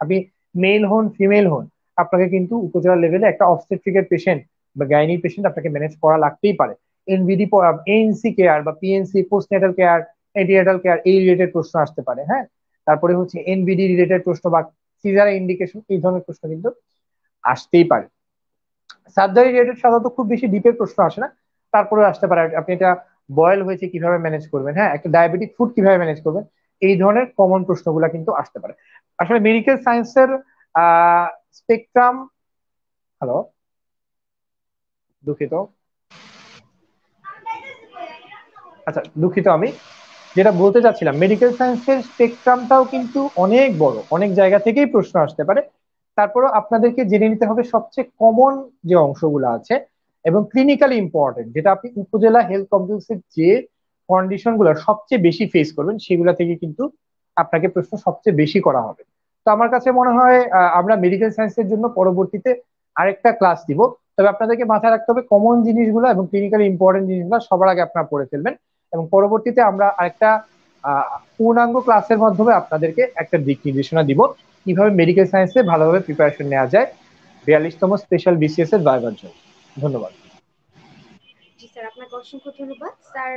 আপনি মেল হন ফিমেল হন, আপনাকে কিন্তু উপজেলা লেভেলে একটা অবস্টেট্রিকের পেশেন্ট বা গাইনি পেশেন্ট আপনাকে ম্যানেজ করা লাগতেই পারে। এনবিডি, এএনসি কেয়ার বা PNC, postnatal care, antenatal care, এই রিলেটেড প্রশ্ন আসতে পারে। হ্যাঁ, তারপরে হচ্ছে এনবিডি রিলেটেড প্রশ্ন বা সিজার ইন্ডিকেশন, এই ধরনের প্রশ্ন কিন্তু আসতেই পারে। সার্জারি রিলেটেড সাধারণত খুব বেশি ডিপের প্রশ্ন আসে না, তারপরে আসতে পারে আপনি এটা বয়েল হয়েছে কিভাবে ম্যানেজ করবেন, হ্যাঁ, একটা ডায়াবেটিক ফুড কিভাবে ম্যানেজ করবেন, এই ধরনের কমন প্রশ্নগুলা কিন্তু আসতে পারে। আসলে মেডিকেল সায়েন্সের স্পেকট্রাম, হ্যালো, দুঃখিত, আচ্ছা দুঃখিত, আমি যেটা বলতে চাচ্ছিলাম, মেডিকেল সায়েন্সের স্পেকট্রামটাও কিন্তু অনেক বড়, অনেক জায়গা থেকেই প্রশ্ন আসতে পারে। তারপরেও আপনাদেরকে জেনে নিতে হবে সবচেয়ে কমন যে অংশগুলো আছে এবং ক্লিনিক্যালি ইম্পর্টেন্ট, যেটা আপনি উপজেলা হেলথ কমপ্লেক্সের যে কন্ডিশন গুলো সবচেয়ে বেশি ফেস করবেন, সেগুলা থেকে কিন্তু আপনাকে প্রশ্ন সবচেয়ে বেশি করা হবে। তো আমার কাছে মনে হয় আমরা মেডিকেল সায়েন্সের জন্য পরবর্তীতে আরেকটা ক্লাস দিব। তবে আপনাদেরকে মাথায় রাখতে হবে কমন জিনিসগুলো এবং ক্লিনিক্যালি ইম্পর্টেন্ট জিনিসগুলো সবার আগে আপনারা পড়ে ফেলবেন, এবং পরবর্তীতে আমরা আরেকটা পূর্ণাঙ্গ ক্লাসের মাধ্যমে আপনাদেরকে একটা দিক নির্দেশনা দিব কিভাবে মেডিকেল সায়েন্সে ভালোভাবে প্রিপারেশন নেওয়া যায় 42তম স্পেশাল বিসিএস এর ভাইবার জন্য। ধন্যবাদ। জি স্যার, আপনাকে অসংখ্য ধন্যবাদ স্যার।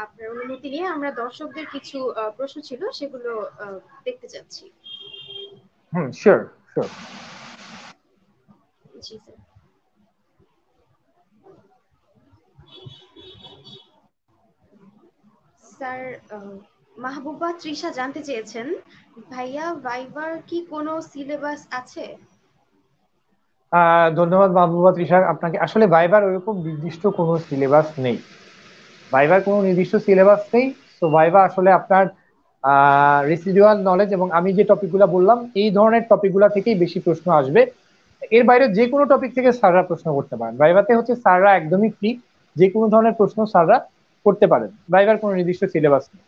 আপনার অনুমতি নিয়ে আমরা দর্শকদের কিছু প্রশ্ন ছিল সেগুলো দেখতে যাচ্ছি। হুম, শিওর শিওর। জি স্যার। স্যার, মাহবুবা তৃষা জানতে চেয়েছেন, ভাইয়া ভাইবার কি কোনো সিলেবাস আছে? ধন্যবাদ মাহবুবা তৃষা আপনাকে। আসলে ভাইবার ওইরকম নির্দিষ্ট কোনো সিলেবাস নেই, ভাইবার কোনো নির্দিষ্ট সিলেবাস নেই। তো ভাইবা আসলে আপনার রেসিডুয়াল নলেজ এবং আমি যে টপিকগুলো বললাম এই ধরনের টপিকগুলো থেকেই বেশি প্রশ্ন আসবে। এর বাইরে যে কোনো টপিক থেকে স্যাররা প্রশ্ন করতে পারেন, ভাইভাতে হচ্ছে স্যাররা একদমই ফ্রি, যে কোনো ধরনের প্রশ্ন স্যাররা করতে পারেন, ভাইবার কোনো নির্দিষ্ট সিলেবাস নেই।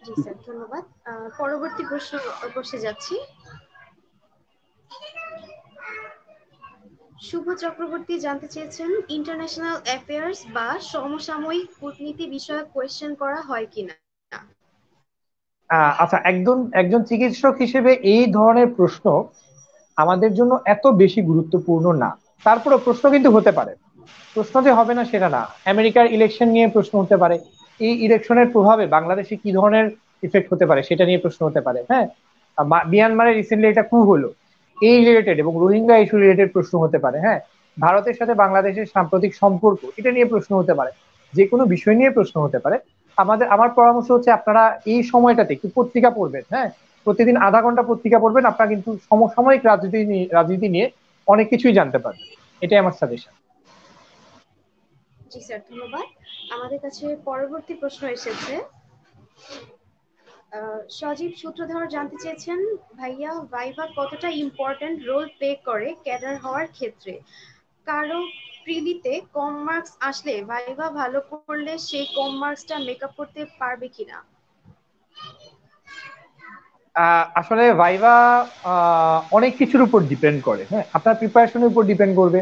জি স্যার, ধন্যবাদ। পরবর্তী প্রশ্ন করতে যাচ্ছি। শুভ চক্রবর্তী জানতে চেয়েছেন, ইন্টারন্যাশনাল অ্যাফেয়ার্স বা সমসাময়িক কূটনীতি বিষয়ক কোয়েশ্চেন করা হয় কিনা? আচ্ছা, একজন একজন চিকিৎসক হিসেবে এই ধরনের প্রশ্ন আমাদের জন্য এত বেশি গুরুত্বপূর্ণ না, তারপরে প্রশ্ন কিন্তু হতে পারে। প্রশ্ন যে হবে না সেটা না, আমেরিকার ইলেকশন নিয়ে প্রশ্ন হতে পারে, এই ইলেকশনের প্রভাবে বাংলাদেশে কি ধরনের ইফেক্ট হতে পারে সেটা নিয়ে প্রশ্ন হতে পারে। হ্যাঁ, মিয়ানমারে রিসেন্টলি এটা কু হলো, এই রিলেটেড এবং রোহিঙ্গা ইস্যু রিলেটেড প্রশ্ন হতে পারে। হ্যাঁ, ভারতের সাথে বাংলাদেশের সাম্প্রতিক সম্পর্ক, এটা নিয়ে প্রশ্ন হতে পারে, যে কোনো বিষয় নিয়ে প্রশ্ন হতে পারে। আমার পরামর্শ হচ্ছে আপনারা এই সময়টাতে একটু পত্রিকা পড়বেন। হ্যাঁ, প্রতিদিন আধা ঘন্টা পত্রিকা পড়বেন, আপনারা কিন্তু সমসাময়িক রাজনীতি নিয়ে অনেক কিছুই জানতে পারবেন। এটাই আমার সাজেশন। জি স্যার, ধন্যবাদ। আমাদের কাছে পরবর্তী প্রশ্ন এসেছে, সজীব সূত্রধর জানতে চেয়েছেন, ভাইয়া ভাইভা কতটা ইম্পর্ট্যান্ট রোল প্লে করে ক্যাডার হওয়ার ক্ষেত্রে? কারো প্রিলিতে কম মার্কস আসলে ভাইভা ভালো করলে সেই কম মার্কসটা মেকআপ করতে পারবে কিনা? আসলে ভাইভা অনেক কিছুর উপর ডিপেন্ড করে। হ্যাঁ, আপনার প্রিপারেশনের উপর ডিপেন্ড করবে,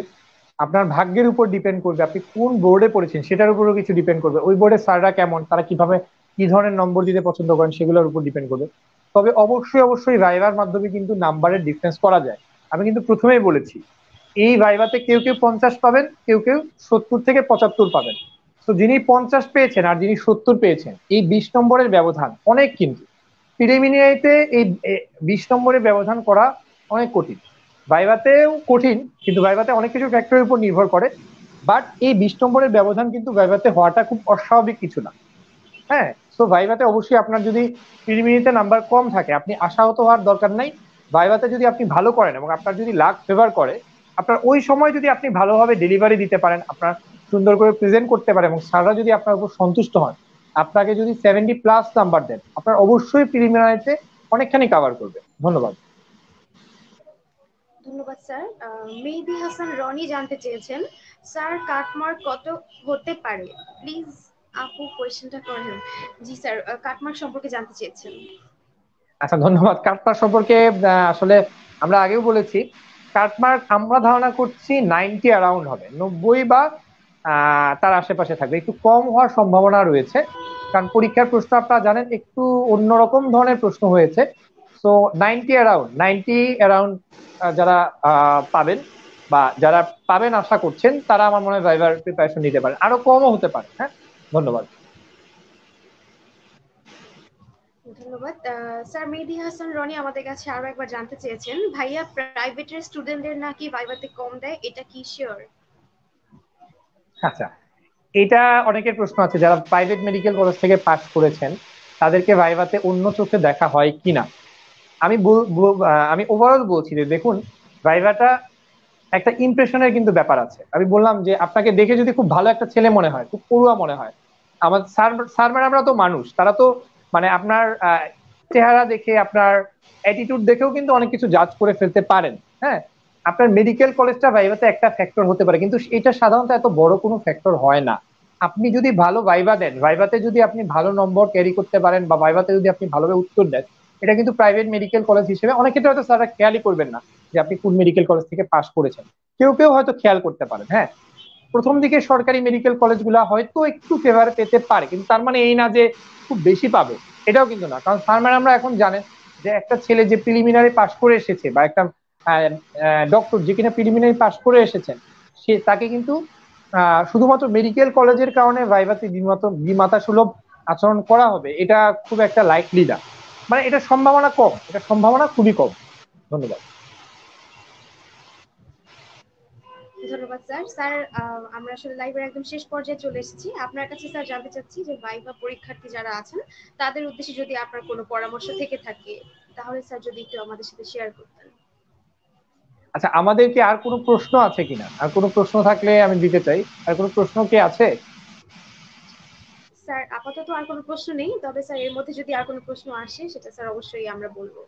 আপনার ভাগ্যের উপর ডিপেন্ড করবে, আপনি কোন বোর্ডে পড়েছেন সেটার উপরও কিছু ডিপেন্ড করবে, ওই বোর্ডের স্যাররা কেমন, তারা কিভাবে কি ধরনের নম্বর দিতে পছন্দ করেন সেগুলোর উপর ডিপেন্ড করবে। তবে অবশ্যই অবশ্যই ভাইভার মাধ্যমে কিন্তু নাম্বারের ডিফারেন্স করা যায়। আমি কিন্তু প্রথমেই বলেছি এই ভাইভাতে কেউ কেউ 50 পাবেন, কেউ কেউ 70 থেকে 75 পাবেন। তো যিনি 50 পেয়েছেন আর যিনি 70 পেয়েছেন, এই 20 নম্বরের ব্যবধান অনেক, কিন্তু প্রিলিমিনারিতে এই 20 নম্বরের ব্যবধান করা অনেক কঠিন। ভাইভাতেও কঠিন, কিন্তু ভাইভাতে অনেক কিছু ফ্যাক্টরের উপর নির্ভর করে। বাট এই 20 নম্বরের ব্যবধান কিন্তু ভাইভাতে হওয়াটা খুব অস্বাভাবিক কিছু না। হ্যাঁ, তো ভাইভাতে অবশ্যই আপনার যদি প্রিলিমিনারিতে নাম্বার কম থাকে, আপনি আশাহত হওয়ার দরকার নাই। ভাইভাতে যদি আপনি ভালো করেন এবং আপনার যদি লাক ফেভার করে, আপনার ওই সময় যদি আপনি ভালোভাবে ডেলিভারি দিতে পারেন, আপনার সুন্দর করে প্রেজেন্ট করতে পারেন এবং স্যাররা যদি আপনার উপর সন্তুষ্ট হন, আপনাকে যদি 70+ নাম্বার দেন, আপনার অবশ্যই প্রিলিমিনারিতে অনেকখানি কভার করবে। ধন্যবাদ। ধন্যবাদ স্যার। মেহেদী হাসান রনি জানতে চেয়েছেন, স্যার কাটমার্ক কত হতে পারে? প্লিজ আপু কোয়েশ্চেনটা করেন। জি স্যার, কাটমার্ক সম্পর্কে জানতে চেয়েছেন। আচ্ছা, ধন্যবাদ। কাটমার্ক সম্পর্কে আসলে আমরা আগেও বলেছি, কাটমার্ক আমরা ধারণা করছি 90 অ্যারাউন্ড হবে, 90 বা তার আশেপাশে থাকবে, একটু কম হওয়ার সম্ভাবনা রয়েছে। কারণ পরীক্ষার প্রশ্ন আপনারা জানেন একটু অন্যরকম ধরনের প্রশ্ন হয়েছে। সো 90 অ্যারাউন্ড যারা পাবেন বা যারা পাবেন আশা করছেন, তারা আমার মনে হয় ভাইবার প্রিপারেশন নিতে পারেন, আরো কমও হতে পারে। হ্যাঁ, ধন্যবাদ। ধন্যবাদ স্যার। মেহেদী হাসান রনি আমাদের কাছে আরো একবার জানতে চেয়েছেন, ভাইয়া প্রাইভেটের স্টুডেন্টদের নাকি ভাইভাতে কম দেয়, এটা কি শিওর? আচ্ছা, এটা অনেকের প্রশ্ন আছে, যারা প্রাইভেট মেডিকেল কলেজ থেকে পাস করেছেন তাদেরকে ভাইভাতে অন্য চোখে দেখা হয় কিনা। আমি ওভারঅল বলছি যে দেখুন, ভাইভাটা একটা ইমপ্রেশনের কিন্তু ব্যাপার আছে। আমি বললাম যে আপনাকে দেখে যদি খুব ভালো একটা ছেলে মনে হয়, খুব পড়ুয়া মনে হয়, আমার স্যার স্যার ম্যাডামরা তো মানুষ, তারা তো মানে আপনার চেহারা দেখে, আপনার অ্যাটিটিউড দেখেও কিন্তু অনেক কিছু জাজ করে ফেলতে পারেন। হ্যাঁ, আপনার মেডিকেল কলেজটা ভাইভাতে একটা ফ্যাক্টর হতে পারে, কিন্তু এটা সাধারণত এত বড় কোনো ফ্যাক্টর হয় না। আপনি যদি ভালো ভাইভা দেন, ভাইভাতে যদি আপনি ভালো নম্বর ক্যারি করতে পারেন, বা ভাইভাতে যদি আপনি ভালোভাবে উত্তর দেন, এটা কিন্তু প্রাইভেট মেডিকেল কলেজ হিসেবে অনেক ক্ষেত্রে হয়তো স্যাররা খেয়ালই করবেন না যে আপনি কোন মেডিকেল কলেজ থেকে পাশ করেছেন। কেউ কেউ হয়তো খেয়াল করতে পারেন। হ্যাঁ, প্রথম দিকে সরকারি মেডিকেল কলেজগুলো হয়তো একটু ফেভার পেতে পারে, কিন্তু তার মানে এই না যে খুব বেশি পাবে, এটাও কিন্তু না। কারণ স্যার ম্যাডামরা এখন জানেন যে একটা ছেলে যে প্রিলিমিনারি পাশ করে এসেছে, বা একটা ডক্টর যে কিনা প্রিলিমিনারি পাশ করে এসেছেন, সে তাকে কিন্তু শুধুমাত্র মেডিকেল কলেজের কারণে ভাইভাতে বিমাতা সুলভ আচরণ করা হবে, এটা খুব একটা লাইকলি না। মানে এটা সম্ভাবনা কম, এটা সম্ভাবনা খুবই কম। ধন্যবাদ। ধন্যবাদ স্যার। স্যার, আমরা আসলে লাইভের একদম শেষ পর্যায়ে চলে এসেছি। আপনার কাছে স্যার জানতে চাচ্ছি যে ভাইভা পরীক্ষার্থী যারা আছেন তাদের উদ্দেশ্যে যদি আপনার কোনো পরামর্শ থেকে থাকে, তাহলে স্যার যদি একটু আমাদের সাথে শেয়ার করতেন। আচ্ছা, আমাদের কি আর কোনো প্রশ্ন আছে কিনা? আর কোনো প্রশ্ন থাকলে আমি দিতে চাই। আর কোনো প্রশ্ন কি আছে? স্যার আপাতত আর কোনো প্রশ্ন নেই, তবে স্যার এর মধ্যে যদি আর কোনো প্রশ্ন আসে সেটা স্যার অবশ্যই আমরা বলবো।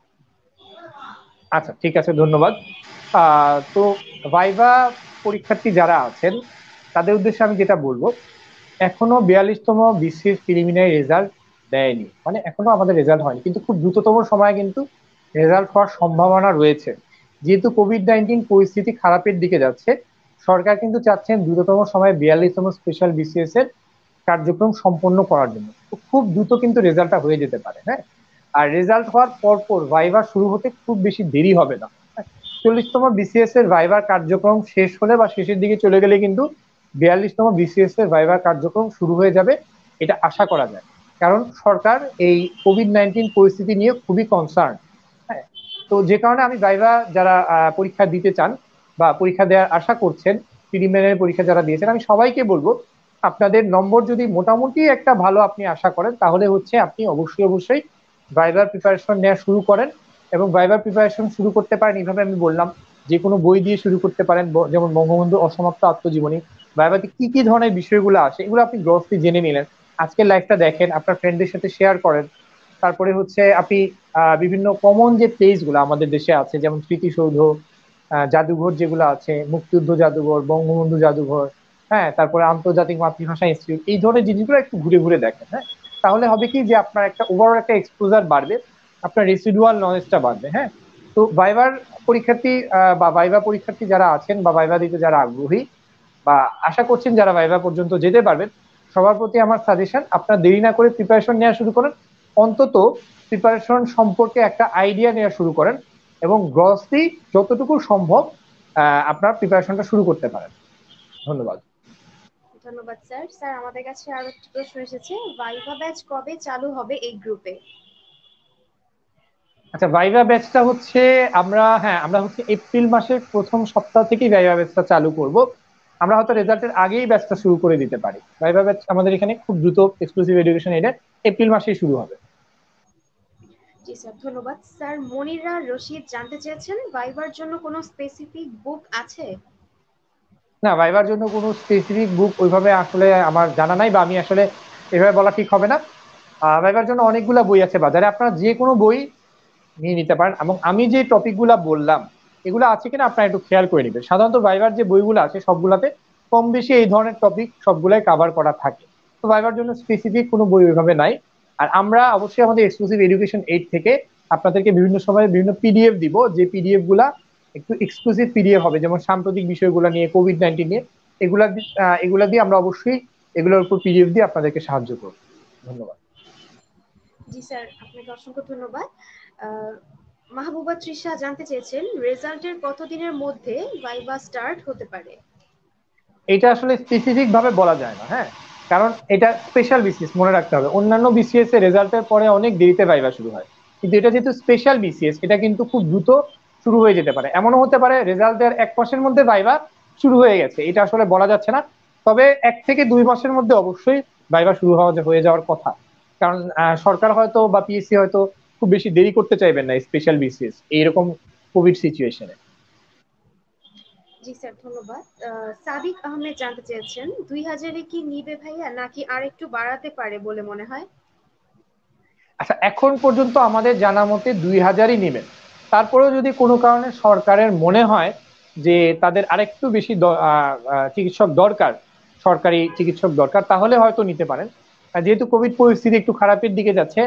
আচ্ছা, ঠিক আছে, ধন্যবাদ। তো ভাইভা পরীক্ষার্থী যারা আছেন তাদের উদ্দেশ্যে আমি যেটা বলবো, এখনো 42তম বিসিএস প্রিলিমিনারি রেজাল্ট দেয়নি, মানে এখনো আমাদের রেজাল্ট হয়নি, কিন্তু খুব দ্রুততম সময়ে কিন্তু রেজাল্ট হওয়ার সম্ভাবনা রয়েছে। যেহেতু কোভিড-19 পরিস্থিতি খারাপের দিকে যাচ্ছে, সরকার কিন্তু চাচ্ছেন দ্রুততম সময়ে 42তম স্পেশাল বিসিএস এর কার্যক্রম সম্পন্ন করার জন্য। তো খুব দ্রুত কিন্তু রেজাল্টটা হয়ে যেতে পারে। হ্যাঁ, আর রেজাল্ট হওয়ার পর পর ভাইভা শুরু হতে খুব বেশি দেরি হবে না। 40তম বিসিএস এর ভাইবার কার্যক্রম শেষ হলে বা শেষের দিকে চলে গেলে কিন্তু 42তম বিসিএস এর ভাইবার কার্যক্রম শুরু হয়ে যাবে, এটা আশা করা যায়। কারণ সরকার এই কোভিড-19 পরিস্থিতি নিয়ে খুবই কনসার্ন। হ্যাঁ, তো যে কারণে আমি ভাইভা যারা পরীক্ষা দিতে চান বা পরীক্ষা দেওয়ার আশা করছেন, প্রিলিমিনারি পরীক্ষা যারা দিয়েছেন, আমি সবাইকে বলবো আপনাদের নম্বর যদি মোটামুটি একটা ভালো আপনি আশা করেন, তাহলে হচ্ছে আপনি অবশ্যই অবশ্যই ভাইবার প্রিপারেশন নেওয়া শুরু করেন। এবং ভাইবার প্রিপারেশন শুরু করতে পারেন এইভাবে, আমি বললাম যে কোনো বই দিয়ে শুরু করতে পারেন, যেমন বঙ্গবন্ধু অসমাপ্ত আত্মজীবনী। ভাইবাতে কি কি ধরনের বিষয়গুলো আসে এগুলো আপনি গ্রসলি জেনে নিলেন, আজকের লাইফটা দেখেন, আপনার ফ্রেন্ডদের সাথে শেয়ার করেন, তারপরে হচ্ছে আপনি বিভিন্ন কমন যে প্লেস গুলো আমাদের দেশে আছে, যেমন স্মৃতিসৌধ, জাদুঘর যেগুলো আছে, মুক্তিযুদ্ধ জাদুঘর, বঙ্গবন্ধু জাদুঘর, হ্যাঁ, তারপরে আন্তর্জাতিক মাতৃভাষা ইনস্টিটিউট, এই ধরনের জিনিসগুলো একটু ঘুরে ঘুরে দেখেন। হ্যাঁ, তাহলে হবে কি যে আপনার একটা ওভারঅল একটা এক্সপোজার বাড়বে, আপনার রেসিডুয়াল নলেজটা বাড়বে। হ্যাঁ, তো ভাইবার পরীক্ষার্থী বা ভাইবা পরীক্ষার্থী যারা আছেন বা ভাইবা দিতে যারা আগ্রহী বা আশা করছেন যারা ভাইবা পর্যন্ত যেতে পারবেন, সবার প্রতি আমার সাজেশন, আপনার দেরি না করে প্রিপারেশন নেওয়া শুরু করেন। অন্তত প্রিপারেশন সম্পর্কে একটা আইডিয়া নেওয়া শুরু করেন এবং গ্রসলি যতটুকু সম্ভব আপনার প্রিপারেশনটা শুরু করতে পারেন। ধন্যবাদ। ধন্যবাদ স্যার। স্যার আমাদের কাছে আরো একটি প্রশ্ন এসেছে, ভাইভা ব্যাচ কবে চালু হবে এই গ্রুপে? আচ্ছা, ভাইভা ব্যাচটা হচ্ছে আমরা হচ্ছে এপ্রিল মাসের প্রথম সপ্তাহ থেকেই ভাইভা ব্যাচটা চালু করব। আমরা হয়তো রেজাল্টের আগেই ব্যাচটা শুরু করে দিতে পারি। ভাইভা ব্যাচ আমাদের এখানে খুব দ্রুত, এক্সক্লুসিভ এডুকেশন এটা এপ্রিল মাসেই শুরু হবে। জি স্যার, ধন্যবাদ। স্যার মনিরা রশিদ জানতে চেয়েছেন, ভাইবার জন্য কোনো স্পেসিফিক বুক আছে? না, ভাইবার জন্য কোনো স্পেসিফিক বুক ওইভাবে আসলে আমার জানা নাই, বা আমি আসলে এভাবে বলা ঠিক হবে না। ভাইবার জন্য অনেকগুলা বই আছে বাজারে, আপনারা যে কোনো বই নিয়ে নিতে পারেন। এবং আমি যে টপিক গুলা বললাম এগুলো আছে কিনা আপনারা একটু খেয়াল করে নিবেন। সাধারণত ভাইবার যে বইগুলো আছে সবগুলাতে কম বেশি এই ধরনের টপিক সবগুলাই কভার করা থাকে। তো ভাইবার জন্য স্পেসিফিক কোনো বই ওইভাবে নাই। আর আমরা অবশ্যই আমাদের এক্সক্লুসিভ এডুকেশন এইড থেকে আপনাদেরকে বিভিন্ন সময় বিভিন্ন পিডিএফ দিব, যে পিডিএফ গুলা একটু এক্সক্লুসিভ পিডিএফ হবে, যেমন সাম্প্রতিক বিষয়গুলো নিয়ে, কোভিড-19 নিয়ে। এগুলা দিয়ে আমরা অবশ্যই এগুলোর উপর পিডিএফ দিয়ে আপনাদেরকে সাহায্য করব। ধন্যবাদ। জি স্যার, আপনাকে অসংখ্য ধন্যবাদ। মাহবুবা তৃষা জানতে চেয়েছেন, রেজাল্টের কতদিনের মধ্যে ভাইভা স্টার্ট হতে পারে? এটা আসলে স্পেসিফিক ভাবে বলা যায় না। হ্যাঁ, কারণ এটা স্পেশাল বিসিএস, মনে রাখতে হবে। অন্যান্য বিসিএস এর রেজাল্টের পরে অনেক দেরিতে ভাইভা শুরু হয়, কিন্তু এটা যেহেতু স্পেশাল বিসিএস, এটা কিন্তু খুব দ্রুত শুরু হয়ে যেতে পারে। এমনও হতে পারে রেজাল্ট দেওয়ার 1 মাসের মধ্যে ভাইভা শুরু হয়ে গেছে, এটা আসলে বলা যাচ্ছে না। তবে 1 থেকে 2 মাসের মধ্যে অবশ্যই ভাইভা শুরু হয়ে যাওয়ার কথা। কারণ সরকার হয়তো বা পিএসসি হয়তো খুব বেশি দেরি করতে চাইবেন না স্পেশাল বিসিএস এইরকম কোভিড সিচুয়েশনে। জি স্যার, ধন্যবাদ। সাদিক আহমেদ জানতে চেয়েছেন, 2000-এ কি নিবে ভাইয়া, নাকি আর একটু বাড়াতে পারে বলে মনে হয়? আচ্ছা, এখন পর্যন্ত আমাদের জানা মতে 2000ই নেবেন। তারপরেও যদি কোনো কারণে সরকারের মনে হয় যে তাদের আরেকটু বেশি চিকিৎসক দরকার, সরকারি চিকিৎসক দরকার, তাহলে হয়তো নিতে পারেন। আর যেহেতু কোভিড পরিস্থিতি একটু খারাপের দিকে যাচ্ছে,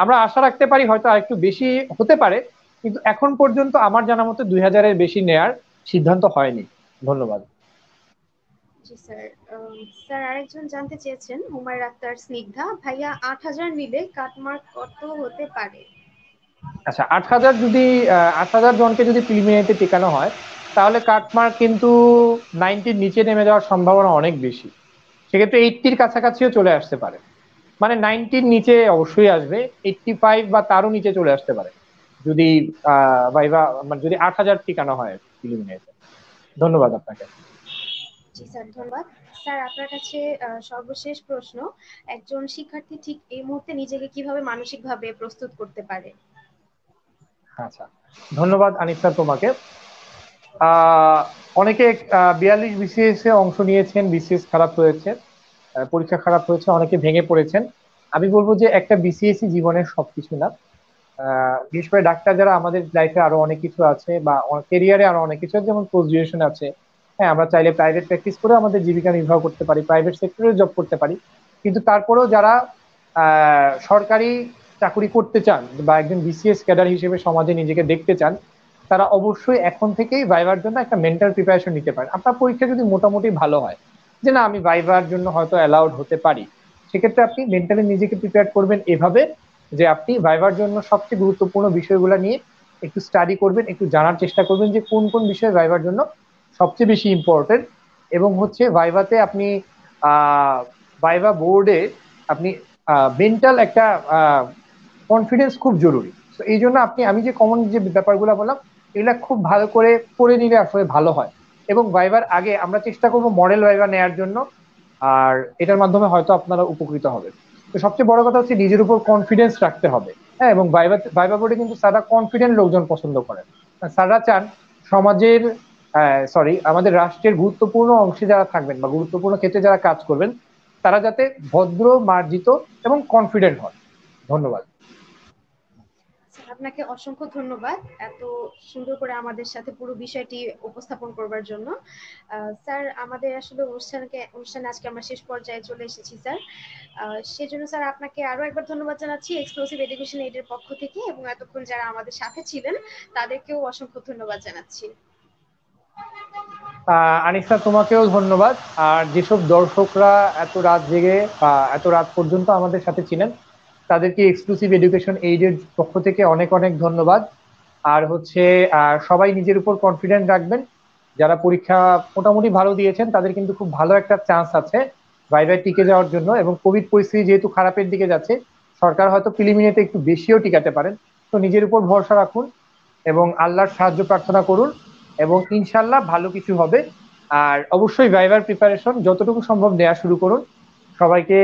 আমরা আশা রাখতে পারি হয়তো আরেকটু বেশি হতে পারে। কিন্তু এখন পর্যন্ত আমার জানা মতে 2000-এর বেশি নেয়ার সিদ্ধান্ত হয়নি। ধন্যবাদ। জি স্যার। স্যার আরেকজন জানতে চেয়েছেন, হুমায়রা আক্তার স্নিগ্ধা, ভাইয়া 8000 নিলে কাটমার্ক কত হতে পারে? আচ্ছা, 8000 যদি 8000 জনকে যদি প্রিলিমিনারিতে টেকানো হয়, তাহলে কাটমার্ক কিন্তু 90-র নিচে নেমে যাওয়ার সম্ভাবনা অনেক বেশি। সেক্ষেত্রে 80-র কাছাকাছিও চলে আসতে পারে। মানে 90-র নিচে অবশ্যই আসবে, 85 বা তারও নিচে চলে আসতে পারে যদি ভাইবা, মানে যদি 8000 টিকানো হয় প্রিলিমিনারিতে। ধন্যবাদ আপনাকে। জি স্যার, ধন্যবাদ। স্যার আপনার কাছে সর্বশেষ প্রশ্ন, একজন শিক্ষার্থী ঠিক এই মুহূর্তে নিজেকে কিভাবে মানসিকভাবে প্রস্তুত করতে পারে? আচ্ছা, ধন্যবাদ আনিসা তোমাকে। আহ অনেকে 42 বিসিএস এ অংশ নিয়েছেন, বিসিএস খারাপ হয়েছে, পরীক্ষা খারাপ হয়েছে, অনেকে ভেঙে পড়েছেন। আমি বলবো যে একটা বিসিএসই জীবনের সবকিছু না। বিশেষ করে ডাক্তার যারা, আমাদের লাইফে আরো অনেক কিছু আছে, বা কেরিয়ারে আরো অনেক কিছু আছে, যেমন পোস্ট গ্রাজুয়েশন আছে। হ্যাঁ, আমরা চাইলে প্রাইভেট প্র্যাকটিস করে আমাদের জীবিকা নির্বাহ করতে পারি, প্রাইভেট সেক্টরে জব করতে পারি। কিন্তু তারপরেও যারা সরকারি চাকরি করতে চান বা একজন বিসিএস ক্যাডার হিসেবে সমাজে নিজেকে দেখতে চান, তারা অবশ্যই এখন থেকেই ভাইবার জন্য একটা মেন্টাল প্রিপারেশন নিতে পারেন। আপনার পরীক্ষা যদি মোটামুটি ভালো হয়, যে না আমি ভাইবার জন্য হয়তো অ্যালাউড হতে পারি, সেক্ষেত্রে আপনি মেন্টালি নিজেকে প্রিপেয়ার করবেন এভাবে যে আপনি ভাইবার জন্য সবচেয়ে গুরুত্বপূর্ণ বিষয়গুলো নিয়ে একটু স্টাডি করবেন, একটু জানার চেষ্টা করবেন যে কোন কোন বিষয় ভাইবার জন্য সবচেয়ে বেশি ইম্পর্টেন্ট। এবং হচ্ছে ভাইভাতে আপনি ভাইভা বোর্ডে আপনি মেন্টাল একটা কনফিডেন্স খুব জরুরি। তো এই জন্য আমি যে কমন যে ব্যাপারগুলো বললাম, এগুলা খুব ভালো করে পড়ে নিলে আসলে ভালো হয়। এবং ভাইবার আগে আমরা চেষ্টা করবো মডেল ভাইভা নেয়ার জন্য, আর এটার মাধ্যমে হয়তো আপনারা উপকৃত হবেন। তো সবচেয়ে বড় কথা হচ্ছে নিজের উপর কনফিডেন্স রাখতে হবে। হ্যাঁ, এবং ভাইবা বোর্ডে কিন্তু স্যাররা কনফিডেন্ট লোকজন পছন্দ করেন। স্যাররা চান সমাজের, আমাদের রাষ্ট্রের গুরুত্বপূর্ণ অংশে যারা থাকবেন বা গুরুত্বপূর্ণ ক্ষেত্রে যারা কাজ করবেন, তারা যাতে ভদ্র, মার্জিত এবং কনফিডেন্ট হন। ধন্যবাদ। স্যার আপনাকে অসংখ্য ধন্যবাদ এত সুন্দর করে আমাদের সাথে পুরো বিষয়টি উপস্থাপন করবার জন্য। স্যার আমাদের আসলে অনুষ্ঠানে আজকে আমরা শেষ পর্যায়ে চলে এসেছি স্যার। সেজন্য স্যার আপনাকে আরো একবার ধন্যবাদ জানাচ্ছি এক্সক্লুসিভ এডুকেশন এইডের পক্ষ থেকে, এবং এতক্ষণ যারা আমাদের সাথে ছিলেন তাদেরকেও অসংখ্য ধন্যবাদ জানাচ্ছি। আনিসা, তোমাকেও ধন্যবাদ। আর যেসব দর্শকরা এত রাত জেগে বা এত রাত পর্যন্ত আমাদের সাথে ছিলেন তাদেরকে এক্সক্লুসিভ এডুকেশন এইডের পক্ষ থেকে অনেক অনেক ধন্যবাদ। আর হচ্ছে সবাই নিজের উপর কনফিডেন্ট রাখবেন। যারা পরীক্ষা মোটামুটি ভালো দিয়েছেন তাদের কিন্তু খুব ভালো একটা চান্স আছে ভাইভায় টিকে যাওয়ার জন্য। এবং কোভিড পরিস্থিতি যেহেতু খারাপের দিকে যাচ্ছে, সরকার হয়তো প্রিলিমিনারিতে একটু বেশিও টিকাতে পারেন। তো নিজের উপর ভরসা রাখুন এবং আল্লাহর সাহায্য প্রার্থনা করুন, এবং ইনশাল্লাহ ভালো কিছু হবে। আর অবশ্যই ভাইভার প্রিপারেশন যতটুকু সম্ভব নেওয়া শুরু করুন। সবাইকে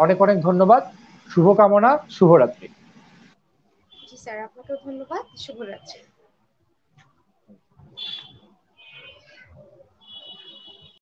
অনেক অনেক ধন্যবাদ। শুভকামনা, শুভরাত্রি। জি স্যার, আপনাকেও ধন্যবাদ। শুভরাত্রি।